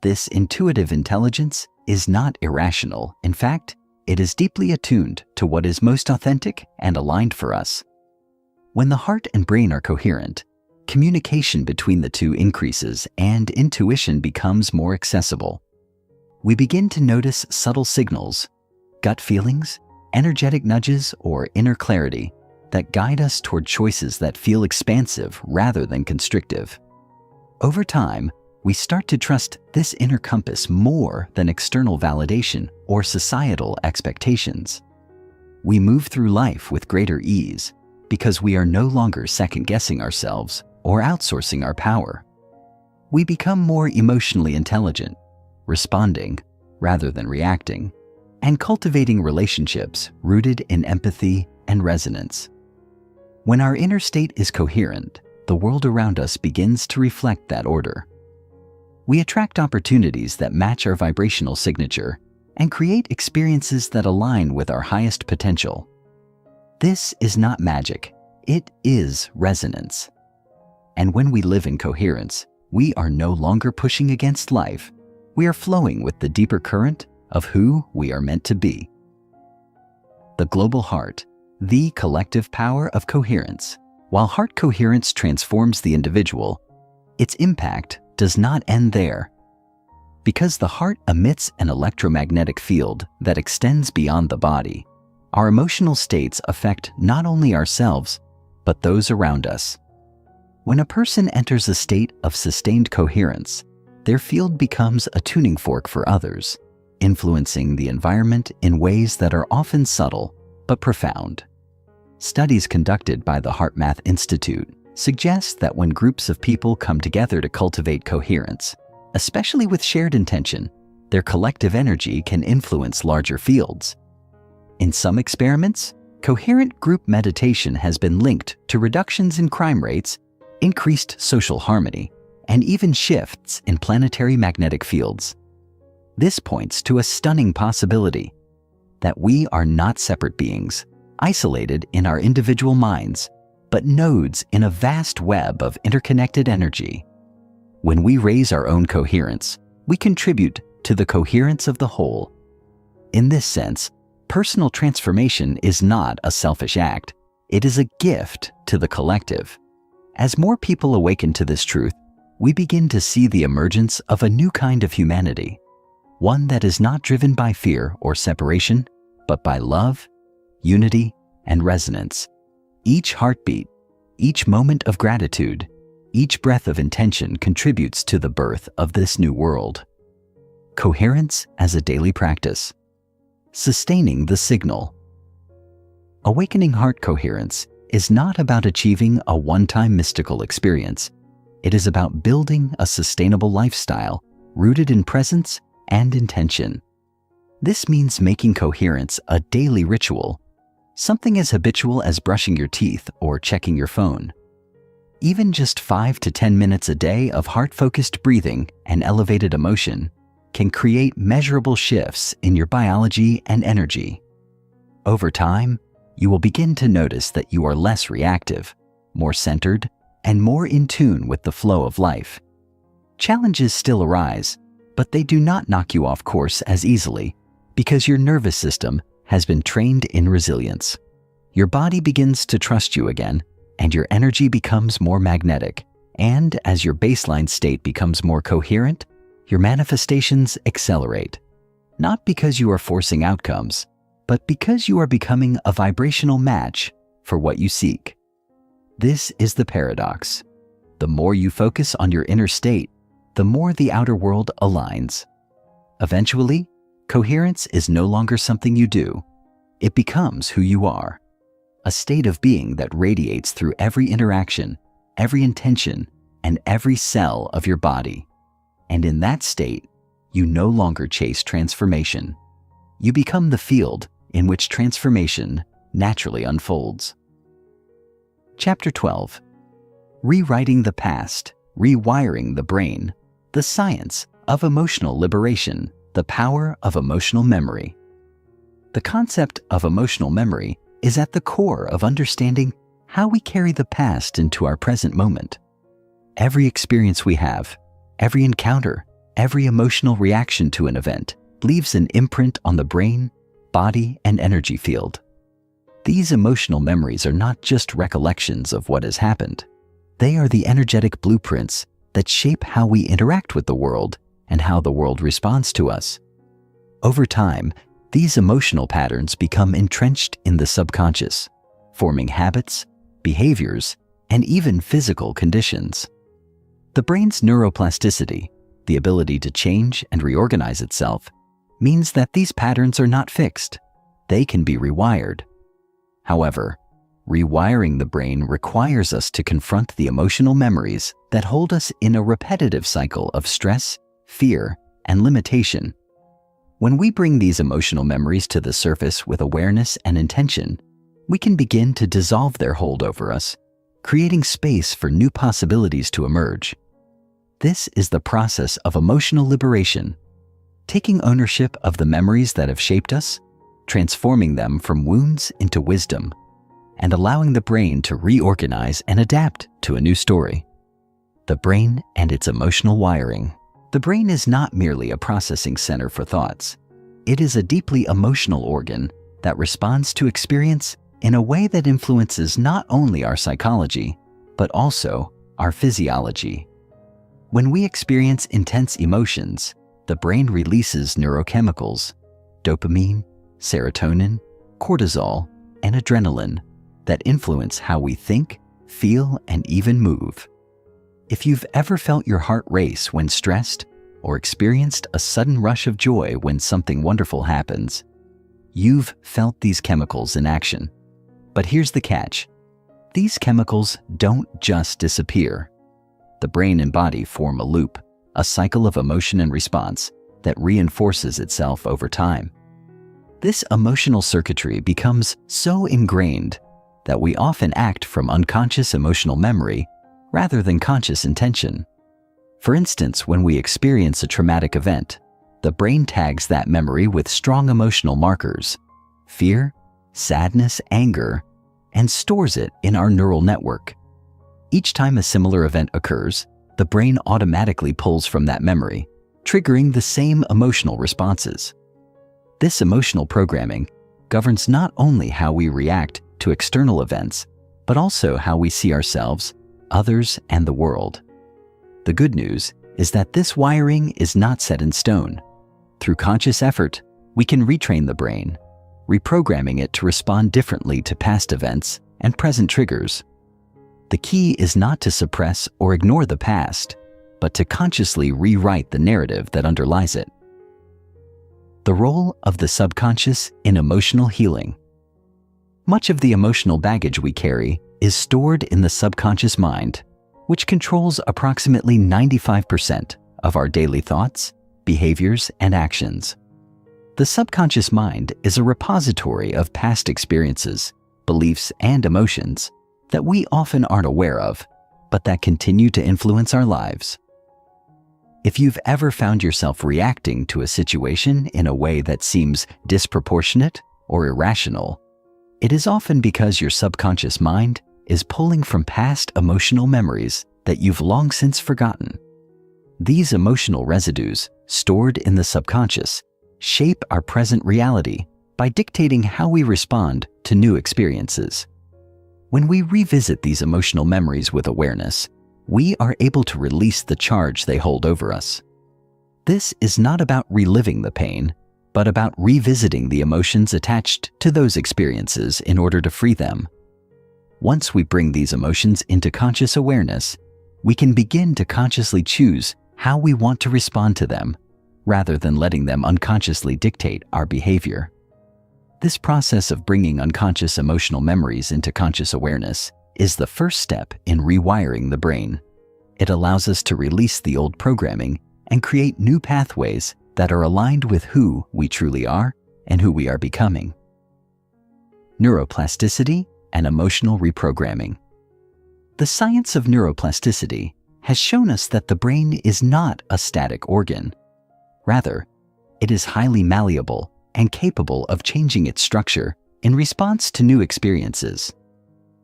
This intuitive intelligence is not irrational. In fact, it is deeply attuned to what is most authentic and aligned for us. When the heart and brain are coherent, communication between the two increases and intuition becomes more accessible. We begin to notice subtle signals, gut feelings, energetic nudges, or inner clarity that guide us toward choices that feel expansive rather than constrictive. Over time, we start to trust this inner compass more than external validation or societal expectations. We move through life with greater ease because we are no longer second-guessing ourselves or outsourcing our power. We become more emotionally intelligent, responding rather than reacting, and cultivating relationships rooted in empathy and resonance. When our inner state is coherent, the world around us begins to reflect that order. We attract opportunities that match our vibrational signature and create experiences that align with our highest potential. This is not magic, it is resonance. And when we live in coherence, we are no longer pushing against life. We are flowing with the deeper current of who we are meant to be. The global heart, the collective power of coherence. While heart coherence transforms the individual, its impact does not end there. Because the heart emits an electromagnetic field that extends beyond the body, our emotional states affect not only ourselves, but those around us. When a person enters a state of sustained coherence, their field becomes a tuning fork for others, influencing the environment in ways that are often subtle but profound. Studies conducted by the HeartMath Institute suggest that when groups of people come together to cultivate coherence, especially with shared intention, their collective energy can influence larger fields. In some experiments, coherent group meditation has been linked to reductions in crime rates, increased social harmony, and even shifts in planetary magnetic fields. This points to a stunning possibility that we are not separate beings, isolated in our individual minds, but nodes in a vast web of interconnected energy. When we raise our own coherence, we contribute to the coherence of the whole. In this sense, personal transformation is not a selfish act. It is a gift to the collective. As more people awaken to this truth, we begin to see the emergence of a new kind of humanity, one that is not driven by fear or separation, but by love, unity, and resonance. Each heartbeat, each moment of gratitude, each breath of intention contributes to the birth of this new world. Coherence as a daily practice. Sustaining the signal. Awakening heart coherence is not about achieving a one-time mystical experience. It is about building a sustainable lifestyle rooted in presence and intention. This means making coherence a daily ritual, something as habitual as brushing your teeth or checking your phone. Even just 5 to 10 minutes a day of heart-focused breathing and elevated emotion can create measurable shifts in your biology and energy. Over time, you will begin to notice that you are less reactive, more centered, and more in tune with the flow of life. Challenges still arise, but they do not knock you off course as easily because your nervous system has been trained in resilience. Your body begins to trust you again, and your energy becomes more magnetic. And as your baseline state becomes more coherent, your manifestations accelerate. Not because you are forcing outcomes, but because you are becoming a vibrational match for what you seek. This is the paradox. The more you focus on your inner state, the more the outer world aligns. Eventually, coherence is no longer something you do. It becomes who you are, a state of being that radiates through every interaction, every intention, and every cell of your body. And in that state, you no longer chase transformation. You become the field in which transformation naturally unfolds. Chapter 12. Rewriting the Past, Rewiring the Brain, the Science of Emotional Liberation, the Power of Emotional Memory. The concept of emotional memory is at the core of understanding how we carry the past into our present moment. Every experience we have, every encounter, every emotional reaction to an event leaves an imprint on the brain, body, and energy field. These emotional memories are not just recollections of what has happened. They are the energetic blueprints that shape how we interact with the world and how the world responds to us. Over time, these emotional patterns become entrenched in the subconscious, forming habits, behaviors, and even physical conditions. The brain's neuroplasticity, the ability to change and reorganize itself, means that these patterns are not fixed. They can be rewired. However, rewiring the brain requires us to confront the emotional memories that hold us in a repetitive cycle of stress, fear, and limitation. When we bring these emotional memories to the surface with awareness and intention, we can begin to dissolve their hold over us, creating space for new possibilities to emerge. This is the process of emotional liberation, taking ownership of the memories that have shaped us, transforming them from wounds into wisdom, and allowing the brain to reorganize and adapt to a new story. The brain and its emotional wiring. The brain is not merely a processing center for thoughts. It is a deeply emotional organ that responds to experience in a way that influences not only our psychology, but also our physiology. When we experience intense emotions, the brain releases neurochemicals, dopamine, serotonin, cortisol, and adrenaline that influence how we think, feel, and even move. If you've ever felt your heart race when stressed or experienced a sudden rush of joy when something wonderful happens, you've felt these chemicals in action. But here's the catch. These chemicals don't just disappear. The brain and body form a loop, a cycle of emotion and response that reinforces itself over time. This emotional circuitry becomes so ingrained that we often act from unconscious emotional memory rather than conscious intention. For instance, when we experience a traumatic event, the brain tags that memory with strong emotional markers, fear, sadness, anger, and stores it in our neural network. Each time a similar event occurs, the brain automatically pulls from that memory, triggering the same emotional responses. This emotional programming governs not only how we react to external events, but also how we see ourselves, others, and the world. The good news is that this wiring is not set in stone. Through conscious effort, we can retrain the brain, reprogramming it to respond differently to past events and present triggers. The key is not to suppress or ignore the past, but to consciously rewrite the narrative that underlies it. The role of the subconscious in emotional healing. Much of the emotional baggage we carry is stored in the subconscious mind, which controls approximately 95% of our daily thoughts, behaviors, and actions. The subconscious mind is a repository of past experiences, beliefs, and emotions that we often aren't aware of, but that continue to influence our lives. If you've ever found yourself reacting to a situation in a way that seems disproportionate or irrational, it is often because your subconscious mind is pulling from past emotional memories that you've long since forgotten. These emotional residues, stored in the subconscious, shape our present reality by dictating how we respond to new experiences. When we revisit these emotional memories with awareness, we are able to release the charge they hold over us. This is not about reliving the pain, but about revisiting the emotions attached to those experiences in order to free them. Once we bring these emotions into conscious awareness, we can begin to consciously choose how we want to respond to them, rather than letting them unconsciously dictate our behavior. This process of bringing unconscious emotional memories into conscious awareness is the first step in rewiring the brain. It allows us to release the old programming and create new pathways that are aligned with who we truly are and who we are becoming. Neuroplasticity and emotional reprogramming. The science of neuroplasticity has shown us that the brain is not a static organ. Rather, it is highly malleable and capable of changing its structure in response to new experiences.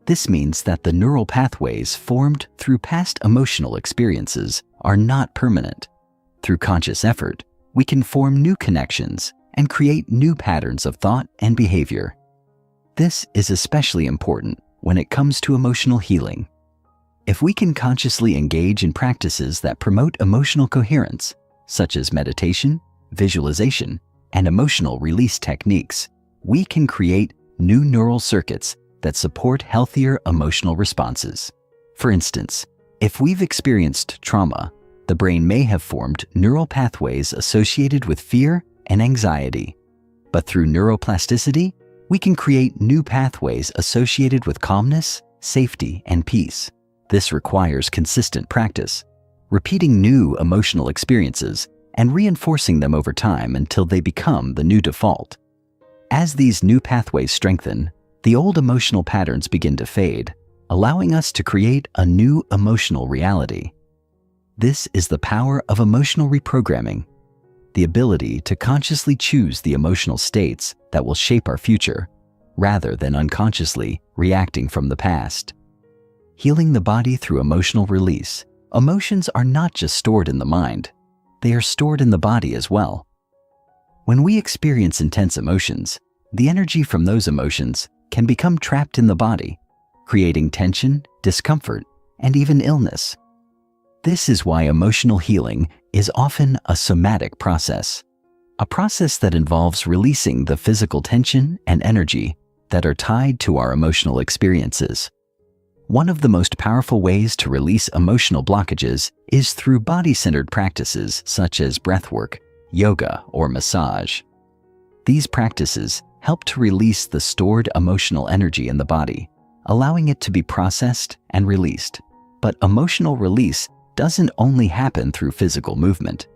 This means that the neural pathways formed through past emotional experiences are not permanent. Through conscious effort, we can form new connections and create new patterns of thought and behavior. This is especially important when it comes to emotional healing. If we can consciously engage in practices that promote emotional coherence, such as meditation, visualization, and emotional release techniques, we can create new neural circuits that support healthier emotional responses. For instance, if we've experienced trauma, the brain may have formed neural pathways associated with fear and anxiety. But through neuroplasticity, we can create new pathways associated with calmness, safety, and peace. This requires consistent practice, repeating new emotional experiences and reinforcing them over time until they become the new default. As these new pathways strengthen, the old emotional patterns begin to fade, allowing us to create a new emotional reality. This is the power of emotional reprogramming, the ability to consciously choose the emotional states that will shape our future, rather than unconsciously reacting from the past. Healing the body through emotional release. Emotions are not just stored in the mind, they are stored in the body as well. When we experience intense emotions, the energy from those emotions can become trapped in the body, creating tension, discomfort, and even illness. This is why emotional healing is often a somatic process, a process that involves releasing the physical tension and energy that are tied to our emotional experiences. One of the most powerful ways to release emotional blockages is through body-centered practices such as breathwork, yoga, or massage. These practices help to release the stored emotional energy in the body, allowing it to be processed and released. But emotional release doesn't only happen through physical movement.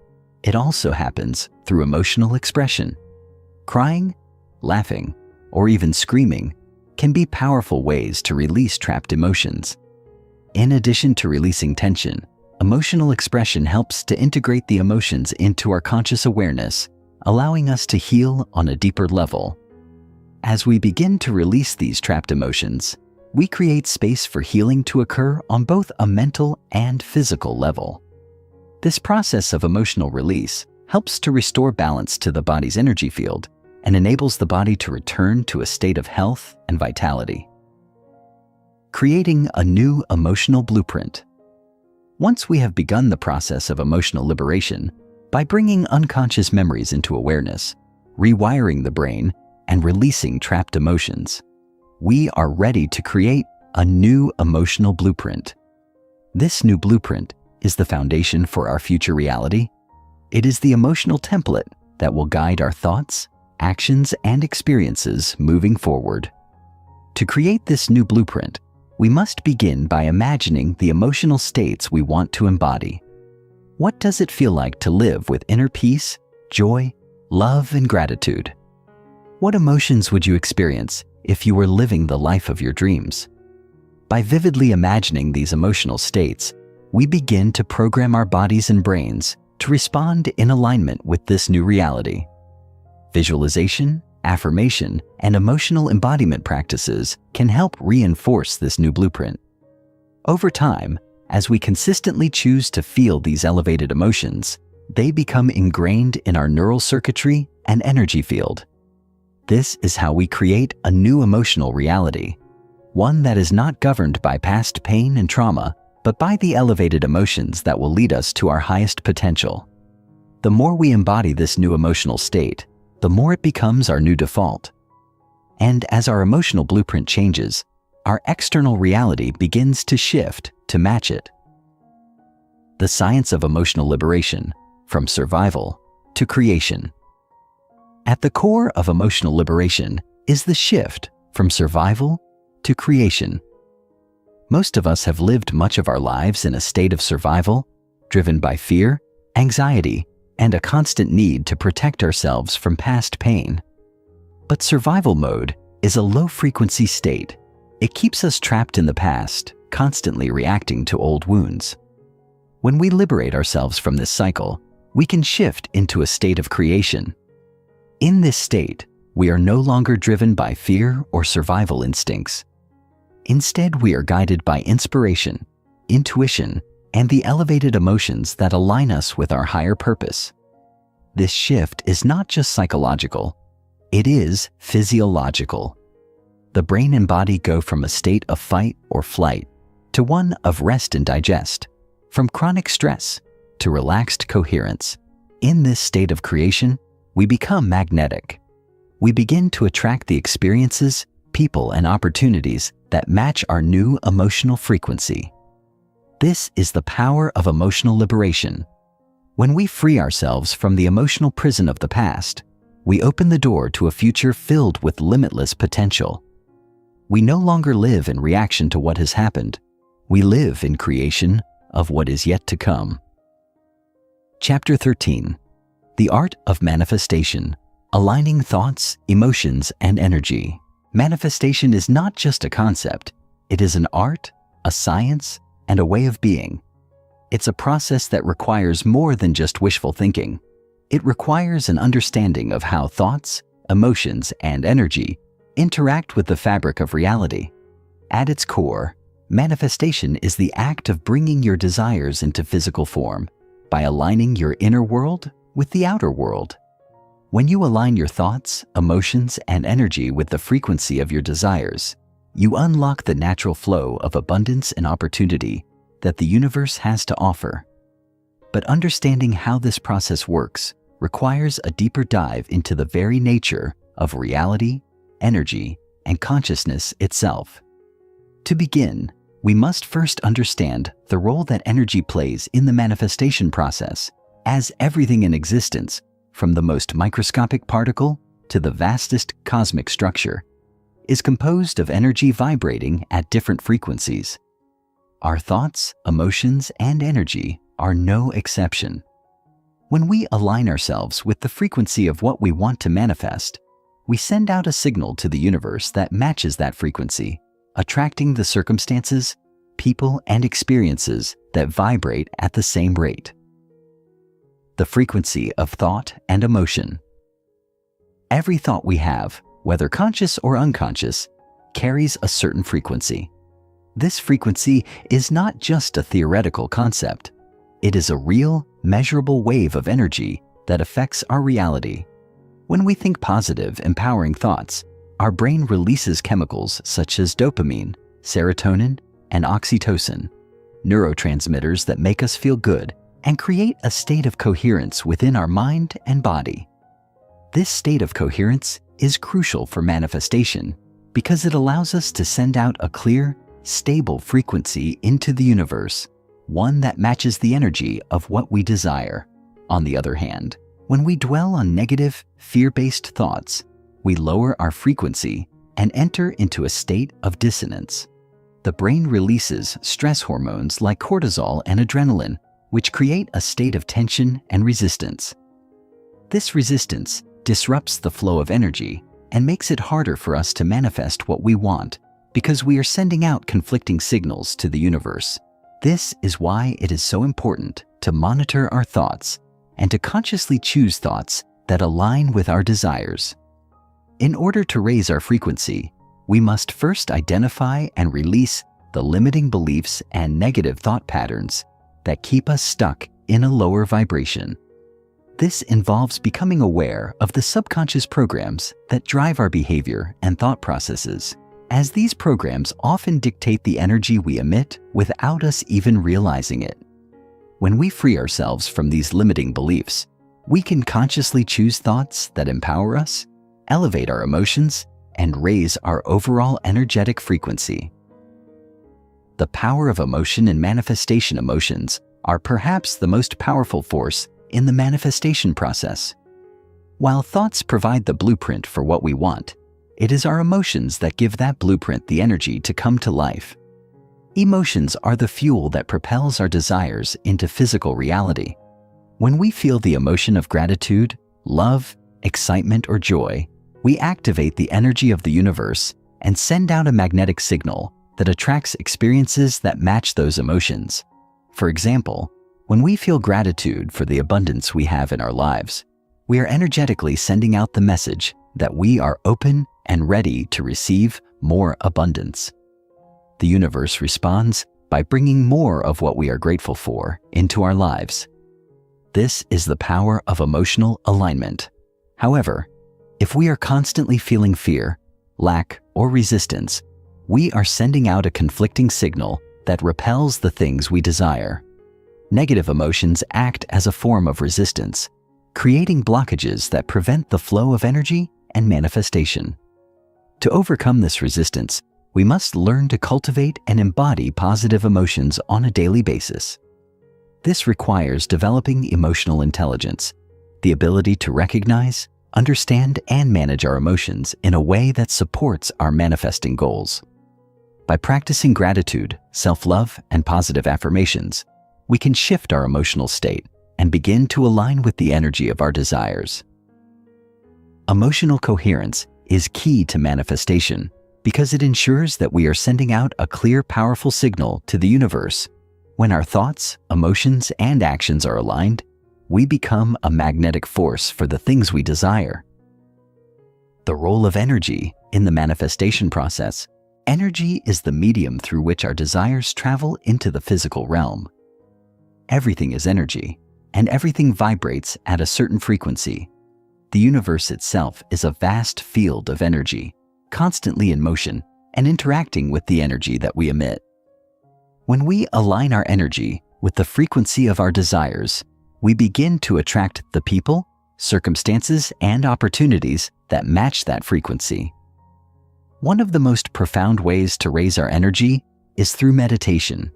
It also happens through emotional expression. Crying, laughing, or even screaming can be powerful ways to release trapped emotions. In addition to releasing tension, emotional expression helps to integrate the emotions into our conscious awareness, allowing us to heal on a deeper level. As we begin to release these trapped emotions, we create space for healing to occur on both a mental and physical level. This process of emotional release helps to restore balance to the body's energy field and enables the body to return to a state of health and vitality. Creating a new emotional blueprint. Once we have begun the process of emotional liberation by bringing unconscious memories into awareness, rewiring the brain, and releasing trapped emotions, we are ready to create a new emotional blueprint. This new blueprint is the foundation for our future reality. It is the emotional template that will guide our thoughts, actions, and experiences moving forward. To create this new blueprint, we must begin by imagining the emotional states we want to embody. What does it feel like to live with inner peace, joy, love, and gratitude? What emotions would you experience if you were living the life of your dreams? By vividly imagining these emotional states, we begin to program our bodies and brains to respond in alignment with this new reality. Visualization, affirmation, and emotional embodiment practices can help reinforce this new blueprint. Over time, as we consistently choose to feel these elevated emotions, they become ingrained in our neural circuitry and energy field. This is how we create a new emotional reality, one that is not governed by past pain and trauma, but by the elevated emotions that will lead us to our highest potential. The more we embody this new emotional state, the more it becomes our new default. And as our emotional blueprint changes, our external reality begins to shift to match it. The science of emotional liberation, from survival to creation. At the core of emotional liberation is the shift from survival to creation. Most of us have lived much of our lives in a state of survival, driven by fear, anxiety, and a constant need to protect ourselves from past pain. But survival mode is a low-frequency state. It keeps us trapped in the past, constantly reacting to old wounds. When we liberate ourselves from this cycle, we can shift into a state of creation. In this state, we are no longer driven by fear or survival instincts. Instead, we are guided by inspiration, intuition, and the elevated emotions that align us with our higher purpose. This shift is not just psychological, it is physiological. The brain and body go from a state of fight or flight to one of rest and digest, from chronic stress to relaxed coherence. In this state of creation, we become magnetic. We begin to attract the experiences, people, and opportunities that match our new emotional frequency. This is the power of emotional liberation. When we free ourselves from the emotional prison of the past, we open the door to a future filled with limitless potential. We no longer live in reaction to what has happened. We live in creation of what is yet to come. Chapter 13. The Art of Manifestation. Aligning thoughts, emotions, and energy. Manifestation is not just a concept. It is an art, a science, and a way of being. It's a process that requires more than just wishful thinking. It requires an understanding of how thoughts, emotions, and energy interact with the fabric of reality. At its core, manifestation is the act of bringing your desires into physical form by aligning your inner world with the outer world. When you align your thoughts, emotions, and energy with the frequency of your desires, you unlock the natural flow of abundance and opportunity that the universe has to offer. But understanding how this process works requires a deeper dive into the very nature of reality, energy, and consciousness itself. To begin, we must first understand the role that energy plays in the manifestation process, as everything in existence, from the most microscopic particle to the vastest cosmic structure, is composed of energy vibrating at different frequencies. Our thoughts, emotions, and energy are no exception. When we align ourselves with the frequency of what we want to manifest, we send out a signal to the universe that matches that frequency, attracting the circumstances, people, and experiences that vibrate at the same rate. The frequency of thought and emotion. Every thought we have, whether conscious or unconscious, carries a certain frequency. This frequency is not just a theoretical concept. It is a real, measurable wave of energy that affects our reality. When we think positive, empowering thoughts, our brain releases chemicals such as dopamine, serotonin, and oxytocin, neurotransmitters that make us feel good and create a state of coherence within our mind and body. This state of coherence is crucial for manifestation because it allows us to send out a clear, stable frequency into the universe, one that matches the energy of what we desire. On the other hand, when we dwell on negative, fear-based thoughts, we lower our frequency and enter into a state of dissonance. The brain releases stress hormones like cortisol and adrenaline, which create a state of tension and resistance. This resistance disrupts the flow of energy and makes it harder for us to manifest what we want because we are sending out conflicting signals to the universe. This is why it is so important to monitor our thoughts and to consciously choose thoughts that align with our desires. In order to raise our frequency, we must first identify and release the limiting beliefs and negative thought patterns that keep us stuck in a lower vibration. This involves becoming aware of the subconscious programs that drive our behavior and thought processes, as these programs often dictate the energy we emit without us even realizing it. When we free ourselves from these limiting beliefs, we can consciously choose thoughts that empower us, elevate our emotions, and raise our overall energetic frequency. The power of emotion and manifestation. Emotions are perhaps the most powerful force in the manifestation process. While thoughts provide the blueprint for what we want, it is our emotions that give that blueprint the energy to come to life. Emotions are the fuel that propels our desires into physical reality. When we feel the emotion of gratitude, love, excitement, or joy, we activate the energy of the universe and send out a magnetic signal that attracts experiences that match those emotions. For example, when we feel gratitude for the abundance we have in our lives, we are energetically sending out the message that we are open and ready to receive more abundance. The universe responds by bringing more of what we are grateful for into our lives. This is the power of emotional alignment. However, if we are constantly feeling fear, lack, or resistance, we are sending out a conflicting signal that repels the things we desire. Negative emotions act as a form of resistance, creating blockages that prevent the flow of energy and manifestation. To overcome this resistance, we must learn to cultivate and embody positive emotions on a daily basis. This requires developing emotional intelligence, the ability to recognize, understand, and manage our emotions in a way that supports our manifesting goals. By practicing gratitude, self-love, and positive affirmations, we can shift our emotional state and begin to align with the energy of our desires. Emotional coherence is key to manifestation because it ensures that we are sending out a clear, powerful signal to the universe, When our thoughts, emotions, and actions are aligned, we become a magnetic force for the things we desire. The role of energy in the manifestation process. Energy is the medium through which our desires travel into the physical realm. Everything is energy, and everything vibrates at a certain frequency. The universe itself is a vast field of energy, constantly in motion and interacting with the energy that we emit. When we align our energy with the frequency of our desires, we begin to attract the people, circumstances, and opportunities that match that frequency. One of the most profound ways to raise our energy is through meditation.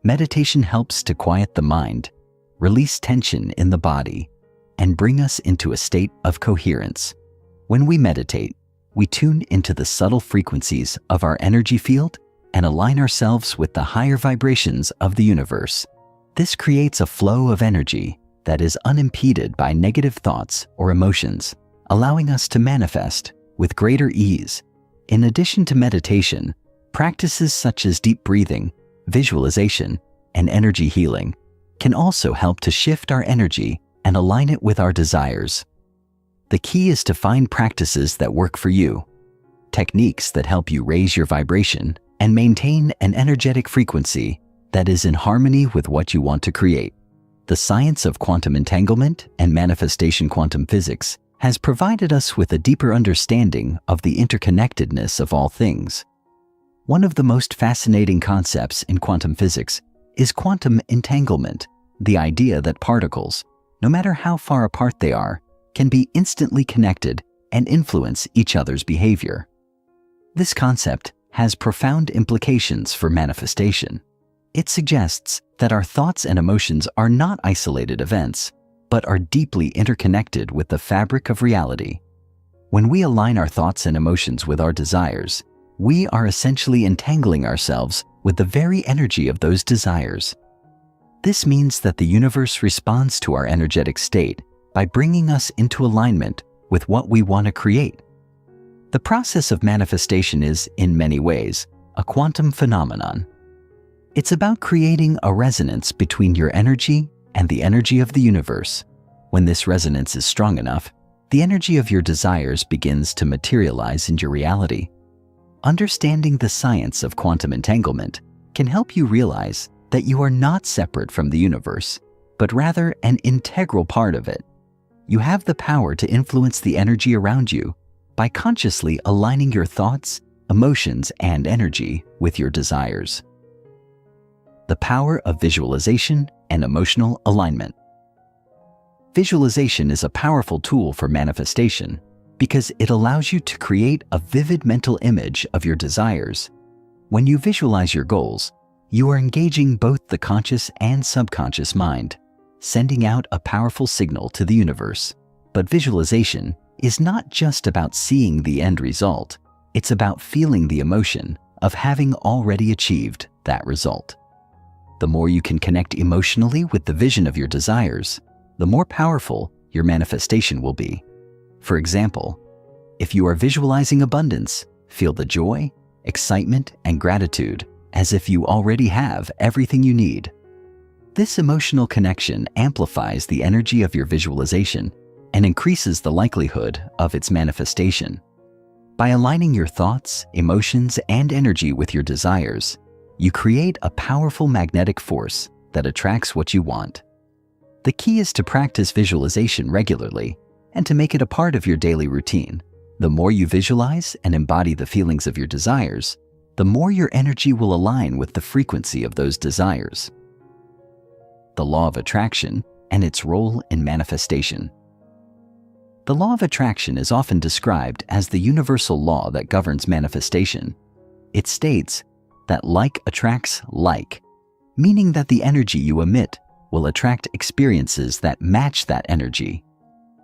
Meditation helps to quiet the mind, release tension in the body, and bring us into a state of coherence. When we meditate, we tune into the subtle frequencies of our energy field and align ourselves with the higher vibrations of the universe. This creates a flow of energy that is unimpeded by negative thoughts or emotions, allowing us to manifest with greater ease. In addition to meditation, practices such as deep breathing, visualization, and energy healing can also help to shift our energy and align it with our desires. The key is to find practices that work for you, techniques that help you raise your vibration and maintain an energetic frequency that is in harmony with what you want to create. The science of quantum entanglement and manifestation quantum physics has provided us with a deeper understanding of the interconnectedness of all things. One of the most fascinating concepts in quantum physics is quantum entanglement, the idea that particles, no matter how far apart they are, can be instantly connected and influence each other's behavior. This concept has profound implications for manifestation. It suggests that our thoughts and emotions are not isolated events, but are deeply interconnected with the fabric of reality. When we align our thoughts and emotions with our desires, we are essentially entangling ourselves with the very energy of those desires. This means that the universe responds to our energetic state by bringing us into alignment with what we want to create. The process of manifestation is, in many ways, a quantum phenomenon. It's about creating a resonance between your energy and the energy of the universe. When this resonance is strong enough, the energy of your desires begins to materialize in your reality. Understanding the science of quantum entanglement can help you realize that you are not separate from the universe, but rather an integral part of it. You have the power to influence the energy around you by consciously aligning your thoughts, emotions, and energy with your desires. The power of visualization and emotional alignment. Visualization is a powerful tool for manifestation because it allows you to create a vivid mental image of your desires. When you visualize your goals, you are engaging both the conscious and subconscious mind, sending out a powerful signal to the universe. But visualization is not just about seeing the end result, it's about feeling the emotion of having already achieved that result. The more you can connect emotionally with the vision of your desires, the more powerful your manifestation will be. For example, if you are visualizing abundance, feel the joy, excitement, and gratitude as if you already have everything you need. This emotional connection amplifies the energy of your visualization and increases the likelihood of its manifestation. By aligning your thoughts, emotions, and energy with your desires, you create a powerful magnetic force that attracts what you want. The key is to practice visualization regularly and to make it a part of your daily routine. The more you visualize and embody the feelings of your desires, the more your energy will align with the frequency of those desires. The law of attraction and its role in manifestation. The law of attraction is often described as the universal law that governs manifestation. It states that like attracts like, meaning that the energy you emit will attract experiences that match that energy.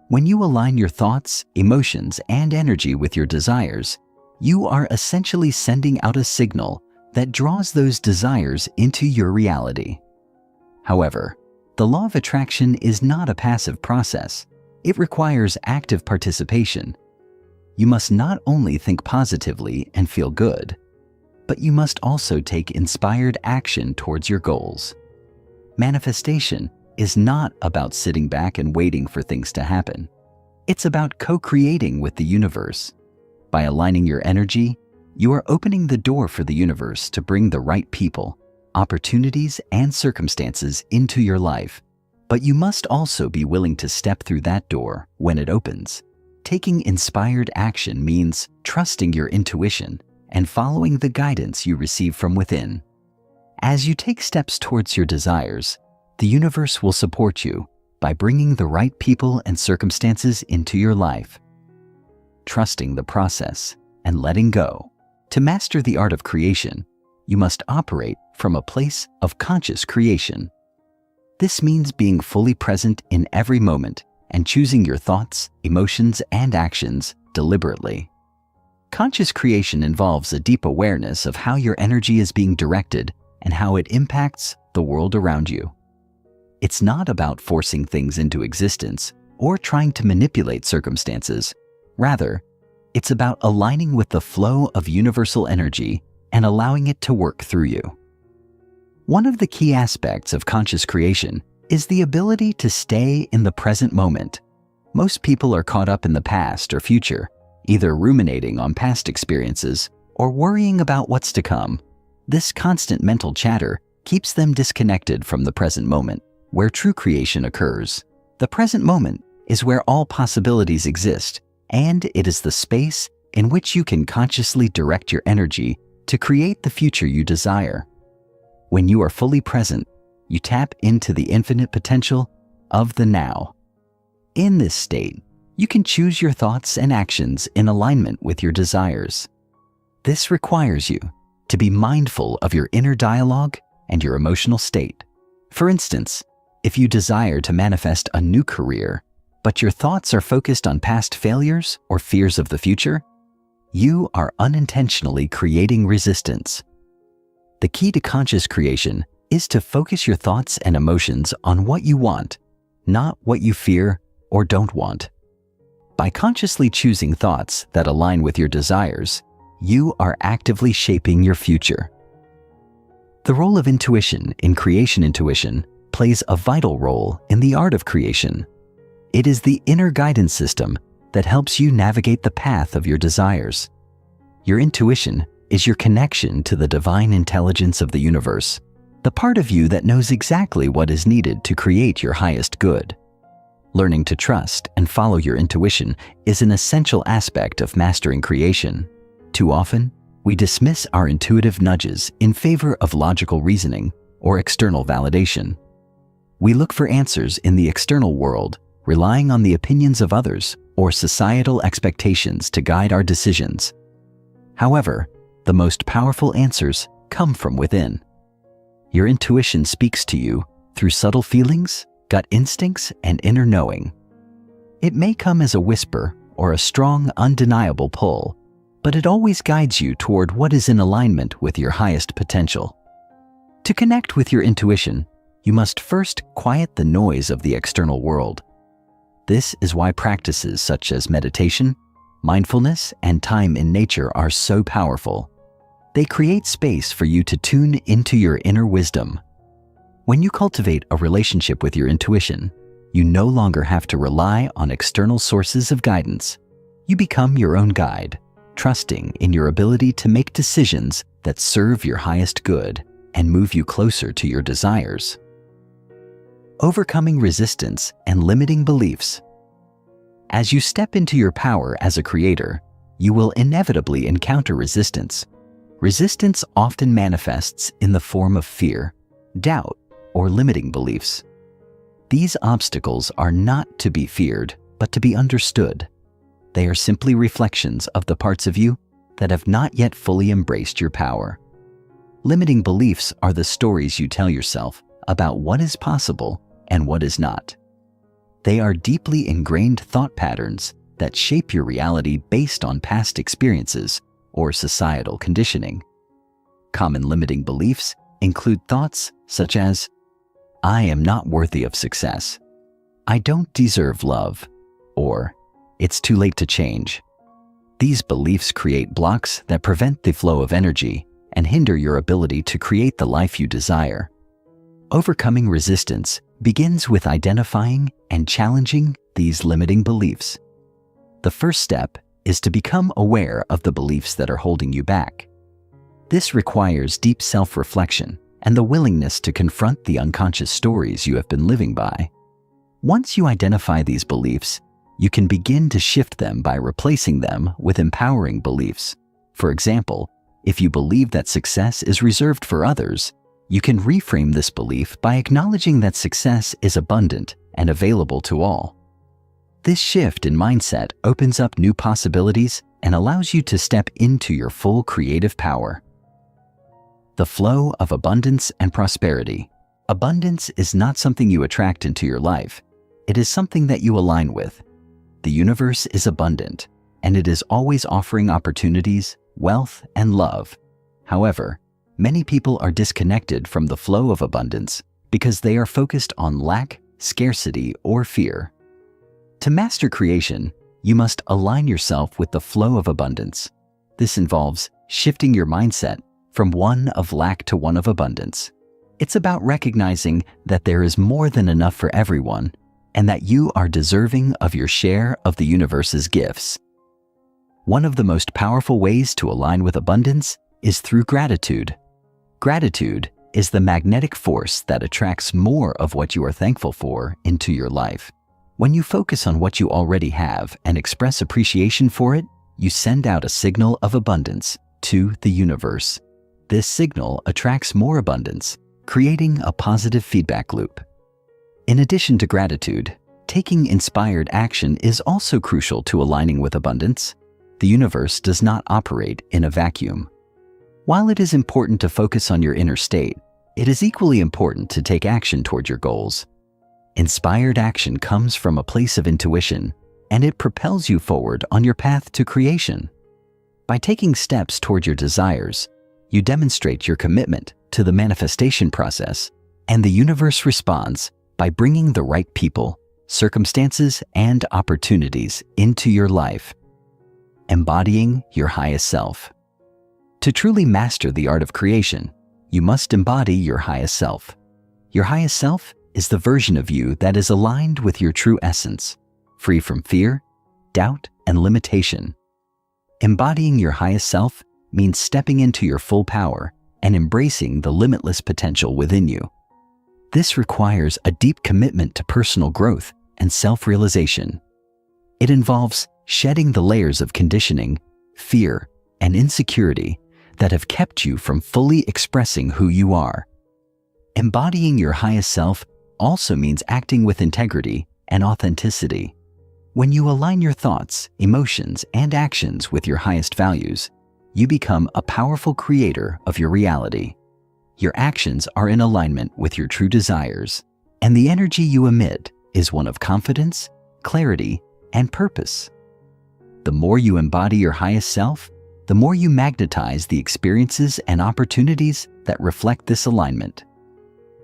When you align your thoughts, emotions, and energy with your desires, you are essentially sending out a signal that draws those desires into your reality. However, the law of attraction is not a passive process. It requires active participation. You must not only think positively and feel good, but you must also take inspired action towards your goals. Manifestation is not about sitting back and waiting for things to happen. It's about co-creating with the universe. By aligning your energy, you are opening the door for the universe to bring the right people, opportunities, and circumstances into your life. But you must also be willing to step through that door when it opens. Taking inspired action means trusting your intuition and following the guidance you receive from within. As you take steps towards your desires, the universe will support you by bringing the right people and circumstances into your life. Trusting the process and letting go. To master the art of creation, you must operate from a place of conscious creation. This means being fully present in every moment and choosing your thoughts, emotions, and actions deliberately. Conscious creation involves a deep awareness of how your energy is being directed and how it impacts the world around you. It's not about forcing things into existence or trying to manipulate circumstances. Rather, it's about aligning with the flow of universal energy and allowing it to work through you. One of the key aspects of conscious creation is the ability to stay in the present moment. Most people are caught up in the past or future, either ruminating on past experiences or worrying about what's to come. This constant mental chatter keeps them disconnected from the present moment, where true creation occurs. The present moment is where all possibilities exist, and it is the space in which you can consciously direct your energy to create the future you desire. When you are fully present, you tap into the infinite potential of the now. In this state, you can choose your thoughts and actions in alignment with your desires. This requires you to be mindful of your inner dialogue and your emotional state. For instance, if you desire to manifest a new career, but your thoughts are focused on past failures or fears of the future, you are unintentionally creating resistance. The key to conscious creation is to focus your thoughts and emotions on what you want, not what you fear or don't want. By consciously choosing thoughts that align with your desires, you are actively shaping your future. The role of intuition in creation. Intuition plays a vital role in the art of creation. It is the inner guidance system that helps you navigate the path of your desires. Your intuition is your connection to the divine intelligence of the universe, the part of you that knows exactly what is needed to create your highest good. Learning to trust and follow your intuition is an essential aspect of mastering creation. Too often, we dismiss our intuitive nudges in favor of logical reasoning or external validation. We look for answers in the external world, relying on the opinions of others or societal expectations to guide our decisions. However, the most powerful answers come from within. Your intuition speaks to you through subtle feelings, gut instincts, and inner knowing. It may come as a whisper or a strong, undeniable pull, but it always guides you toward what is in alignment with your highest potential. To connect with your intuition, you must first quiet the noise of the external world. This is why practices such as meditation, mindfulness, and time in nature are so powerful. They create space for you to tune into your inner wisdom. When you cultivate a relationship with your intuition, you no longer have to rely on external sources of guidance. You become your own guide, trusting in your ability to make decisions that serve your highest good and move you closer to your desires. Overcoming resistance and limiting beliefs. As you step into your power as a creator, you will inevitably encounter resistance. Resistance often manifests in the form of fear, doubt, or limiting beliefs. These obstacles are not to be feared, but to be understood. They are simply reflections of the parts of you that have not yet fully embraced your power. Limiting beliefs are the stories you tell yourself about what is possible and what is not. They are deeply ingrained thought patterns that shape your reality based on past experiences or societal conditioning. Common limiting beliefs include thoughts such as, "I am not worthy of success," "I don't deserve love," or "It's too late to change." These beliefs create blocks that prevent the flow of energy and hinder your ability to create the life you desire. Overcoming resistance begins with identifying and challenging these limiting beliefs. The first step is to become aware of the beliefs that are holding you back. This requires deep self-reflection and the willingness to confront the unconscious stories you have been living by. Once you identify these beliefs, you can begin to shift them by replacing them with empowering beliefs. For example, if you believe that success is reserved for others, you can reframe this belief by acknowledging that success is abundant and available to all. This shift in mindset opens up new possibilities and allows you to step into your full creative power. The flow of abundance and prosperity. Abundance is not something you attract into your life. It is something that you align with. The universe is abundant, and it is always offering opportunities, wealth, and love. However, many people are disconnected from the flow of abundance because they are focused on lack, scarcity, or fear. To master creation, you must align yourself with the flow of abundance. This involves shifting your mindset from one of lack to one of abundance. It's about recognizing that there is more than enough for everyone and that you are deserving of your share of the universe's gifts. One of the most powerful ways to align with abundance is through gratitude. Gratitude is the magnetic force that attracts more of what you are thankful for into your life. When you focus on what you already have and express appreciation for it, you send out a signal of abundance to the universe. This signal attracts more abundance, creating a positive feedback loop. In addition to gratitude, taking inspired action is also crucial to aligning with abundance. The universe does not operate in a vacuum. While it is important to focus on your inner state, it is equally important to take action toward your goals. Inspired action comes from a place of intuition, and it propels you forward on your path to creation. By taking steps toward your desires, you demonstrate your commitment to the manifestation process, and the universe responds by bringing the right people, circumstances, and opportunities into your life. Embodying your highest self. To truly master the art of creation, you must embody your highest self. Your highest self is the version of you that is aligned with your true essence, free from fear, doubt, and limitation. Embodying your highest self means stepping into your full power and embracing the limitless potential within you. This requires a deep commitment to personal growth and self-realization. It involves shedding the layers of conditioning, fear, and insecurity that have kept you from fully expressing who you are. Embodying your highest self also means acting with integrity and authenticity. When you align your thoughts, emotions, and actions with your highest values, you become a powerful creator of your reality. Your actions are in alignment with your true desires, and the energy you emit is one of confidence, clarity, and purpose. The more you embody your highest self, the more you magnetize the experiences and opportunities that reflect this alignment.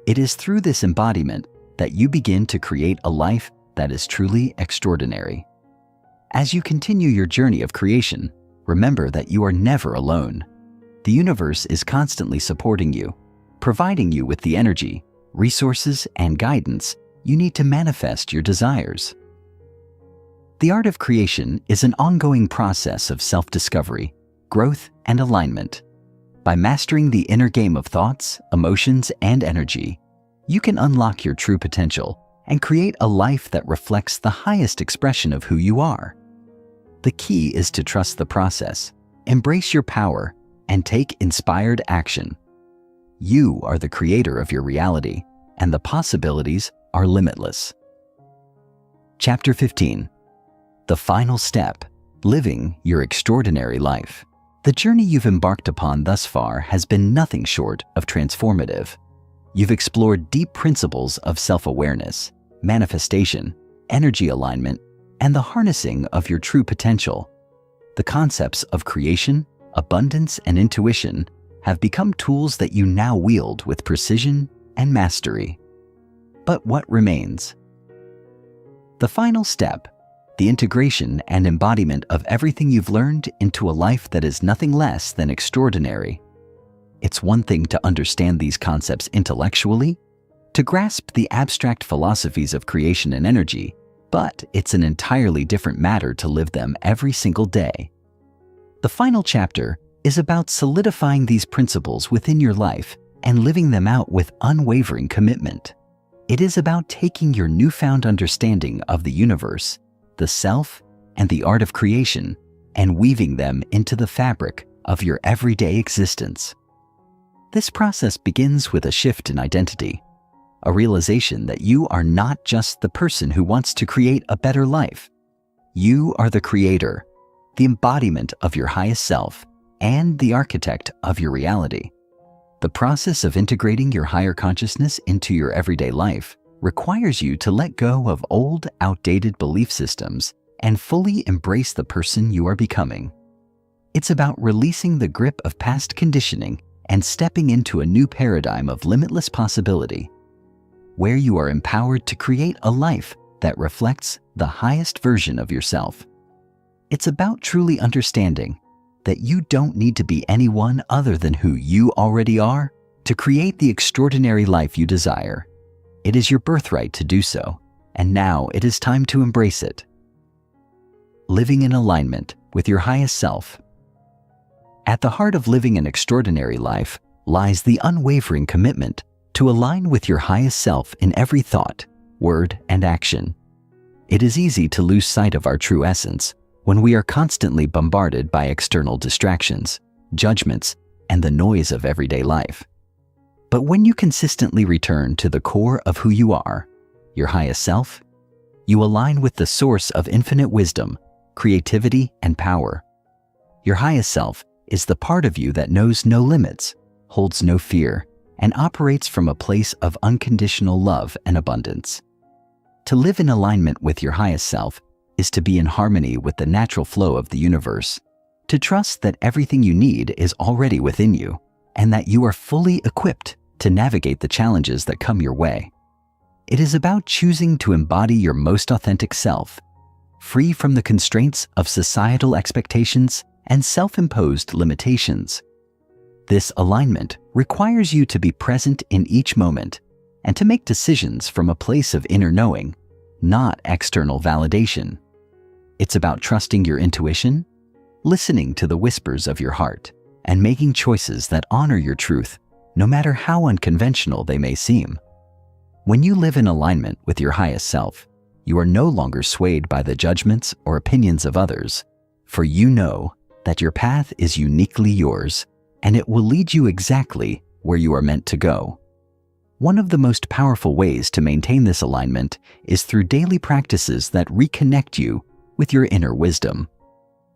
It is through this embodiment that you begin to create a life that is truly extraordinary. As you continue your journey of creation, remember that you are never alone. The universe is constantly supporting you, providing you with the energy, resources, and guidance you need to manifest your desires. The art of creation is an ongoing process of self-discovery, growth, and alignment. By mastering the inner game of thoughts, emotions, and energy, you can unlock your true potential and create a life that reflects the highest expression of who you are. The key is to trust the process, embrace your power, and take inspired action. You are the creator of your reality, and the possibilities are limitless. Chapter 15. The final step, living your extraordinary life. The journey you've embarked upon thus far has been nothing short of transformative. You've explored deep principles of self-awareness, manifestation, energy alignment, and the harnessing of your true potential. The concepts of creation, abundance, and intuition have become tools that you now wield with precision and mastery. But what remains? The final step, the integration and embodiment of everything you've learned into a life that is nothing less than extraordinary. It's one thing to understand these concepts intellectually, to grasp the abstract philosophies of creation and energy, but it's an entirely different matter to live them every single day. The final chapter is about solidifying these principles within your life and living them out with unwavering commitment. It is about taking your newfound understanding of the universe, the self, and the art of creation, and weaving them into the fabric of your everyday existence. This process begins with a shift in identity, a realization that you are not just the person who wants to create a better life. You are the creator, the embodiment of your highest self, and the architect of your reality. The process of integrating your higher consciousness into your everyday life requires you to let go of old, outdated belief systems and fully embrace the person you are becoming. It's about releasing the grip of past conditioning and stepping into a new paradigm of limitless possibility, where you are empowered to create a life that reflects the highest version of yourself. It's about truly understanding that you don't need to be anyone other than who you already are to create the extraordinary life you desire. It is your birthright to do so, and now it is time to embrace it. Living in alignment with your highest self. At the heart of living an extraordinary life lies the unwavering commitment to align with your highest self in every thought, word, and action. It is easy to lose sight of our true essence when we are constantly bombarded by external distractions, judgments, and the noise of everyday life. But when you consistently return to the core of who you are, your highest self, you align with the source of infinite wisdom, creativity, and power. Your highest self is the part of you that knows no limits, holds no fear, and operates from a place of unconditional love and abundance. To live in alignment with your highest self is to be in harmony with the natural flow of the universe, to trust that everything you need is already within you, and that you are fully equipped to navigate the challenges that come your way. It is about choosing to embody your most authentic self, free from the constraints of societal expectations and self-imposed limitations. This alignment requires you to be present in each moment and to make decisions from a place of inner knowing, not external validation. It's about trusting your intuition, listening to the whispers of your heart, and making choices that honor your truth, no matter how unconventional they may seem. When you live in alignment with your highest self, you are no longer swayed by the judgments or opinions of others, for you know that your path is uniquely yours, and it will lead you exactly where you are meant to go. One of the most powerful ways to maintain this alignment is through daily practices that reconnect you with your inner wisdom.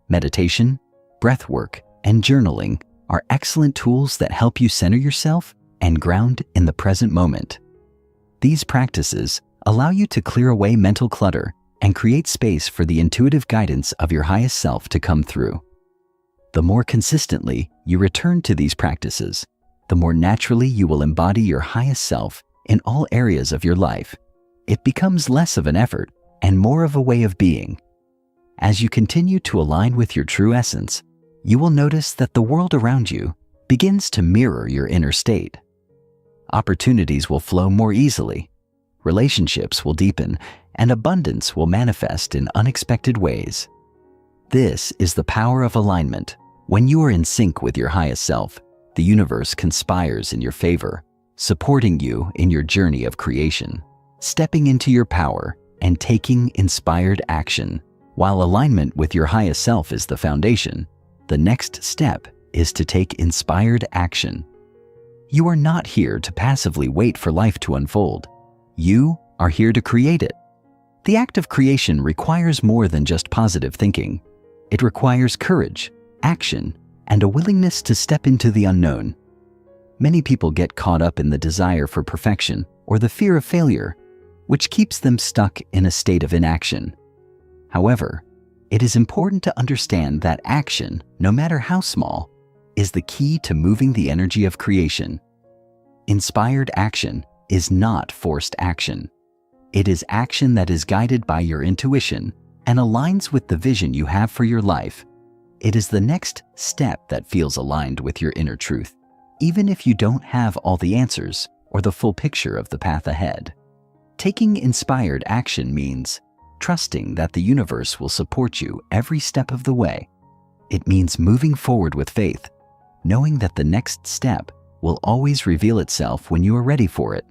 Meditation, breath work, and journaling are excellent tools that help you center yourself and ground in the present moment. These practices allow you to clear away mental clutter and create space for the intuitive guidance of your highest self to come through. The more consistently you return to these practices, the more naturally you will embody your highest self in all areas of your life. It becomes less of an effort and more of a way of being. As you continue to align with your true essence, you will notice that the world around you begins to mirror your inner state. Opportunities will flow more easily, relationships will deepen, and abundance will manifest in unexpected ways. This is the power of alignment. When you are in sync with your highest self, the universe conspires in your favor, supporting you in your journey of creation, stepping into your power and taking inspired action. While alignment with your highest self is the foundation, the next step is to take inspired action. You are not here to passively wait for life to unfold. You are here to create it. The act of creation requires more than just positive thinking. It requires courage, action, and a willingness to step into the unknown. Many people get caught up in the desire for perfection or the fear of failure, which keeps them stuck in a state of inaction. However, it is important to understand that action, no matter how small, is the key to moving the energy of creation. Inspired action is not forced action. It is action that is guided by your intuition and aligns with the vision you have for your life. It is the next step that feels aligned with your inner truth, even if you don't have all the answers or the full picture of the path ahead. Taking inspired action means trusting that the universe will support you every step of the way. It means moving forward with faith, knowing that the next step will always reveal itself when you are ready for it.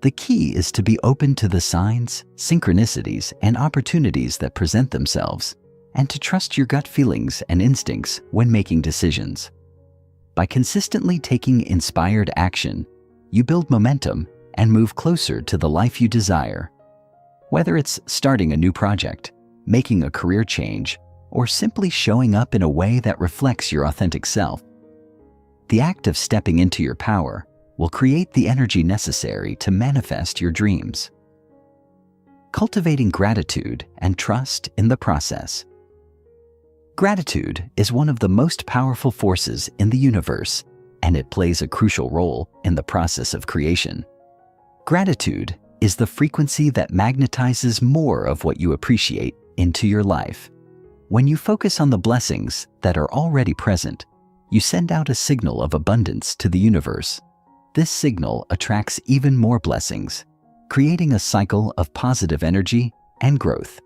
The key is to be open to the signs, synchronicities, and opportunities that present themselves, and to trust your gut feelings and instincts when making decisions. By consistently taking inspired action, you build momentum and move closer to the life you desire. Whether it's starting a new project, making a career change, or simply showing up in a way that reflects your authentic self, the act of stepping into your power will create the energy necessary to manifest your dreams. Cultivating gratitude and trust in the process. Gratitude is one of the most powerful forces in the universe, and it plays a crucial role in the process of creation. Gratitude is the frequency that magnetizes more of what you appreciate into your life. When you focus on the blessings that are already present, you send out a signal of abundance to the universe. This signal attracts even more blessings, creating a cycle of positive energy and growth.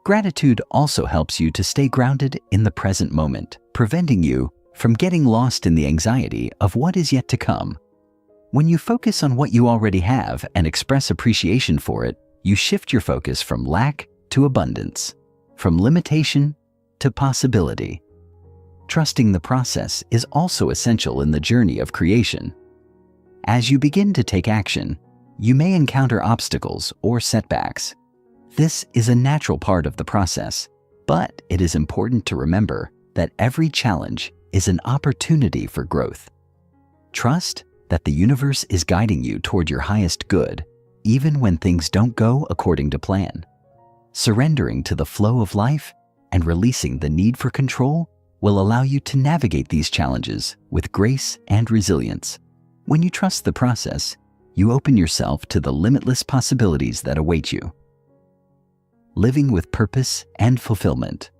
Gratitude also helps you to stay grounded in the present moment, preventing you from getting lost in the anxiety of what is yet to come. When you focus on what you already have and express appreciation for it, you shift your focus from lack to abundance, from limitation to possibility. Trusting the process is also essential in the journey of creation. As you begin to take action, you may encounter obstacles or setbacks. This is a natural part of the process, but it is important to remember that every challenge is an opportunity for growth. Trust that the universe is guiding you toward your highest good, even when things don't go according to plan. Surrendering to the flow of life and releasing the need for control will allow you to navigate these challenges with grace and resilience. When you trust the process, you open yourself to the limitless possibilities that await you. Living with purpose and fulfillment.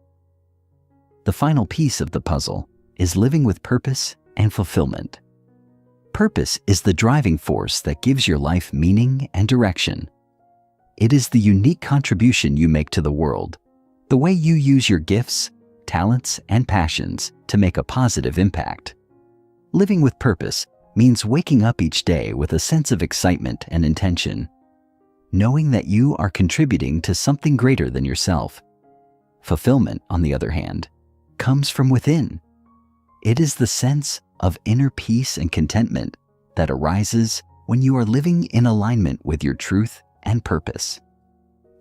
The final piece of the puzzle is living with purpose and fulfillment. Purpose is the driving force that gives your life meaning and direction. It is the unique contribution you make to the world, the way you use your gifts, talents, and passions to make a positive impact. Living with purpose means waking up each day with a sense of excitement and intention, knowing that you are contributing to something greater than yourself. Fulfillment, on the other hand, comes from within. It is the sense of inner peace and contentment that arises when you are living in alignment with your truth and purpose.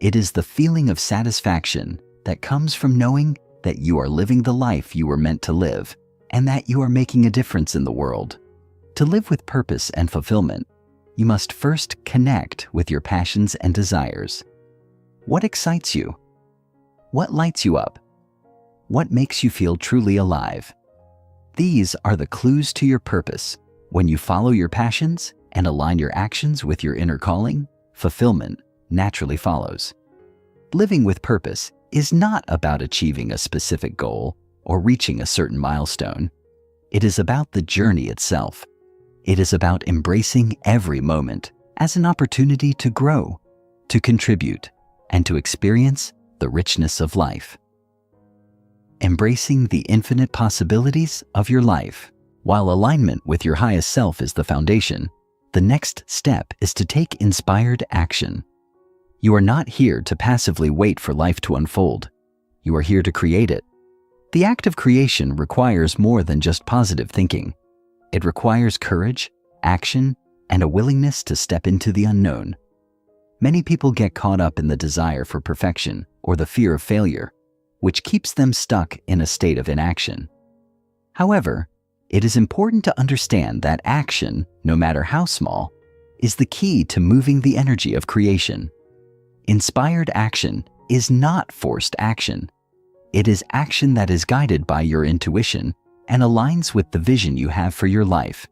It is the feeling of satisfaction that comes from knowing that you are living the life you were meant to live and that you are making a difference in the world. To live with purpose and fulfillment, you must first connect with your passions and desires. What excites you? What lights you up? What makes you feel truly alive? These are the clues to your purpose. When you follow your passions and align your actions with your inner calling, fulfillment naturally follows. Living with purpose is not about achieving a specific goal or reaching a certain milestone. It is about the journey itself. It is about embracing every moment as an opportunity to grow, to contribute, and to experience the richness of life. Embracing the infinite possibilities of your life. While alignment with your highest self is the foundation, the next step is to take inspired action. You are not here to passively wait for life to unfold. You are here to create it. The act of creation requires more than just positive thinking. It requires courage, action, and a willingness to step into the unknown. Many people get caught up in the desire for perfection or the fear of failure, which keeps them stuck in a state of inaction. However, it is important to understand that action, no matter how small, is the key to moving the energy of creation. Inspired action is not forced action. It is action that is guided by your intuition and aligns with the vision you have for your life.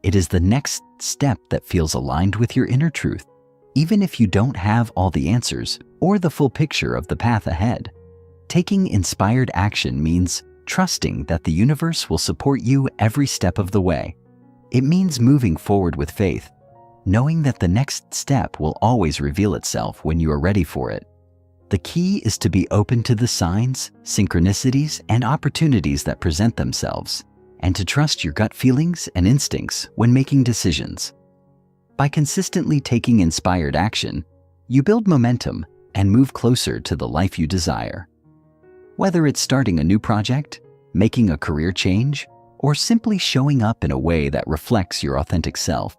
It is the next step that feels aligned with your inner truth, even if you don't have all the answers or the full picture of the path ahead. Taking inspired action means trusting that the universe will support you every step of the way. It means moving forward with faith, knowing that the next step will always reveal itself when you are ready for it. The key is to be open to the signs, synchronicities, and opportunities that present themselves, and to trust your gut feelings and instincts when making decisions. By consistently taking inspired action, you build momentum and move closer to the life you desire. Whether it's starting a new project, making a career change, or simply showing up in a way that reflects your authentic self,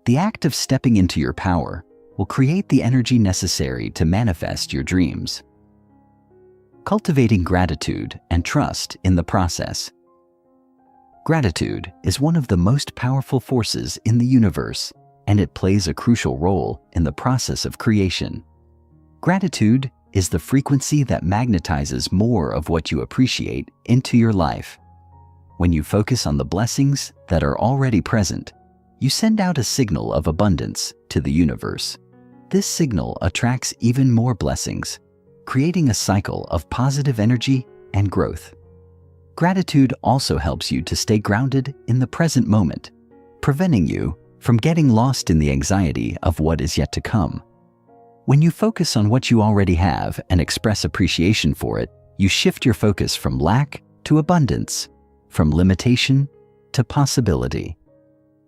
the act of stepping into your power will create the energy necessary to manifest your dreams. Cultivating gratitude and trust in the process. Gratitude is one of the most powerful forces in the universe, and it plays a crucial role in the process of creation. Gratitude is the frequency that magnetizes more of what you appreciate into your life. When you focus on the blessings that are already present, you send out a signal of abundance to the universe. This signal attracts even more blessings, creating a cycle of positive energy and growth. Gratitude also helps you to stay grounded in the present moment, preventing you from getting lost in the anxiety of what is yet to come. When you focus on what you already have and express appreciation for it, you shift your focus from lack to abundance, from limitation to possibility.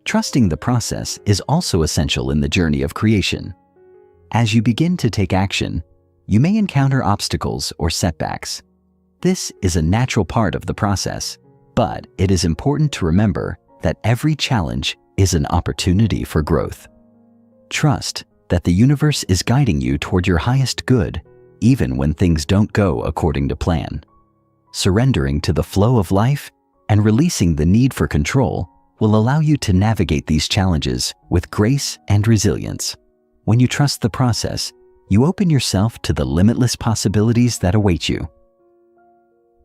Trusting the process is also essential in the journey of creation. As you begin to take action, you may encounter obstacles or setbacks. This is a natural part of the process, but it is important to remember that every challenge is an opportunity for growth. Trust that the universe is guiding you toward your highest good, even when things don't go according to plan. Surrendering to the flow of life and releasing the need for control will allow you to navigate these challenges with grace and resilience. When you trust the process, you open yourself to the limitless possibilities that await you.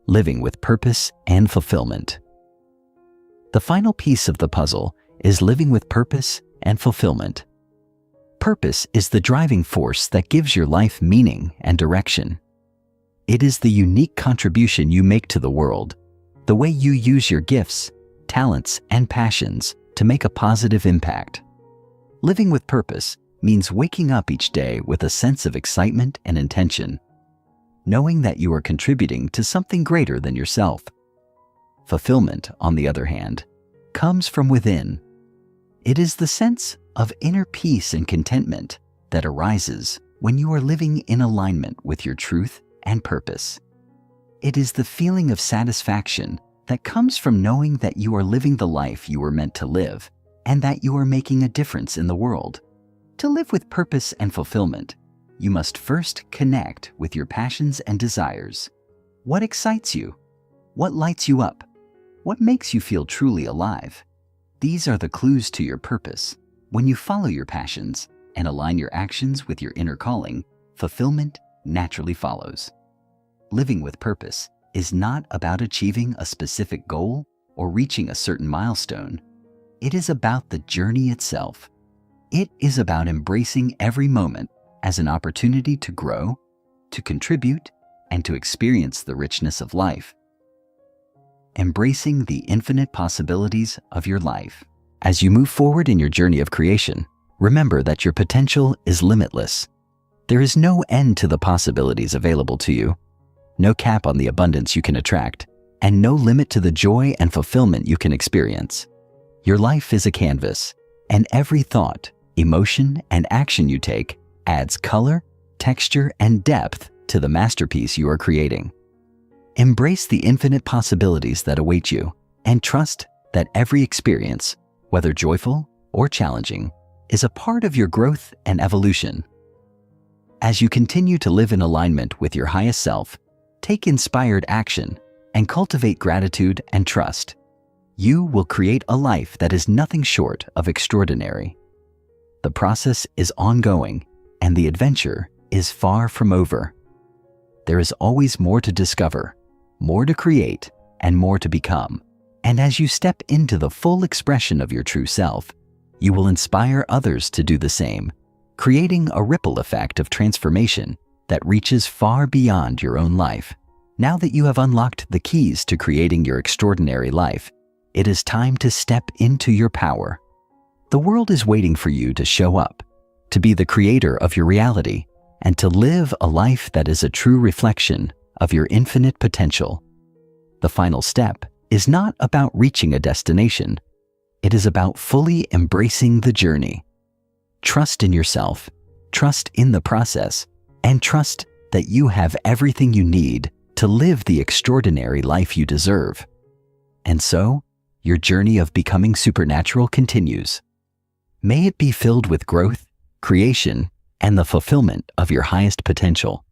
Living with purpose and fulfillment. The final piece of the puzzle is living with purpose and fulfillment. Purpose is the driving force that gives your life meaning and direction. It is the unique contribution you make to the world, the way you use your gifts, talents, and passions to make a positive impact. Living with purpose means waking up each day with a sense of excitement and intention, knowing that you are contributing to something greater than yourself. Fulfillment, on the other hand, comes from within. It is the sense of inner peace and contentment that arises when you are living in alignment with your truth and purpose. It is the feeling of satisfaction that comes from knowing that you are living the life you were meant to live and that you are making a difference in the world. To live with purpose and fulfillment, you must first connect with your passions and desires. What excites you? What lights you up? What makes you feel truly alive? These are the clues to your purpose. When you follow your passions and align your actions with your inner calling, fulfillment naturally follows. Living with purpose is not about achieving a specific goal or reaching a certain milestone. It is about the journey itself. It is about embracing every moment as an opportunity to grow, to contribute, and to experience the richness of life. Embracing the infinite possibilities of your life. As you move forward in your journey of creation, remember that your potential is limitless. There is no end to the possibilities available to you, no cap on the abundance you can attract, and no limit to the joy and fulfillment you can experience. Your life is a canvas, and every thought, emotion, and action you take adds color, texture, and depth to the masterpiece you are creating. Embrace the infinite possibilities that await you, and trust that every experience, whether joyful or challenging, is a part of your growth and evolution. As you continue to live in alignment with your highest self, take inspired action, and cultivate gratitude and trust, you will create a life that is nothing short of extraordinary. The process is ongoing, and the adventure is far from over. There is always more to discover, more to create, and more to become. And as you step into the full expression of your true self, you will inspire others to do the same, creating a ripple effect of transformation that reaches far beyond your own life. Now that you have unlocked the keys to creating your extraordinary life, it is time to step into your power. The world is waiting for you to show up, to be the creator of your reality, and to live a life that is a true reflection of your infinite potential. The final step is not about reaching a destination. It is about fully embracing the journey. Trust in yourself, trust in the process, and trust that you have everything you need to live the extraordinary life you deserve. And so, your journey of becoming supernatural continues. May it be filled with growth, creation, and the fulfillment of your highest potential.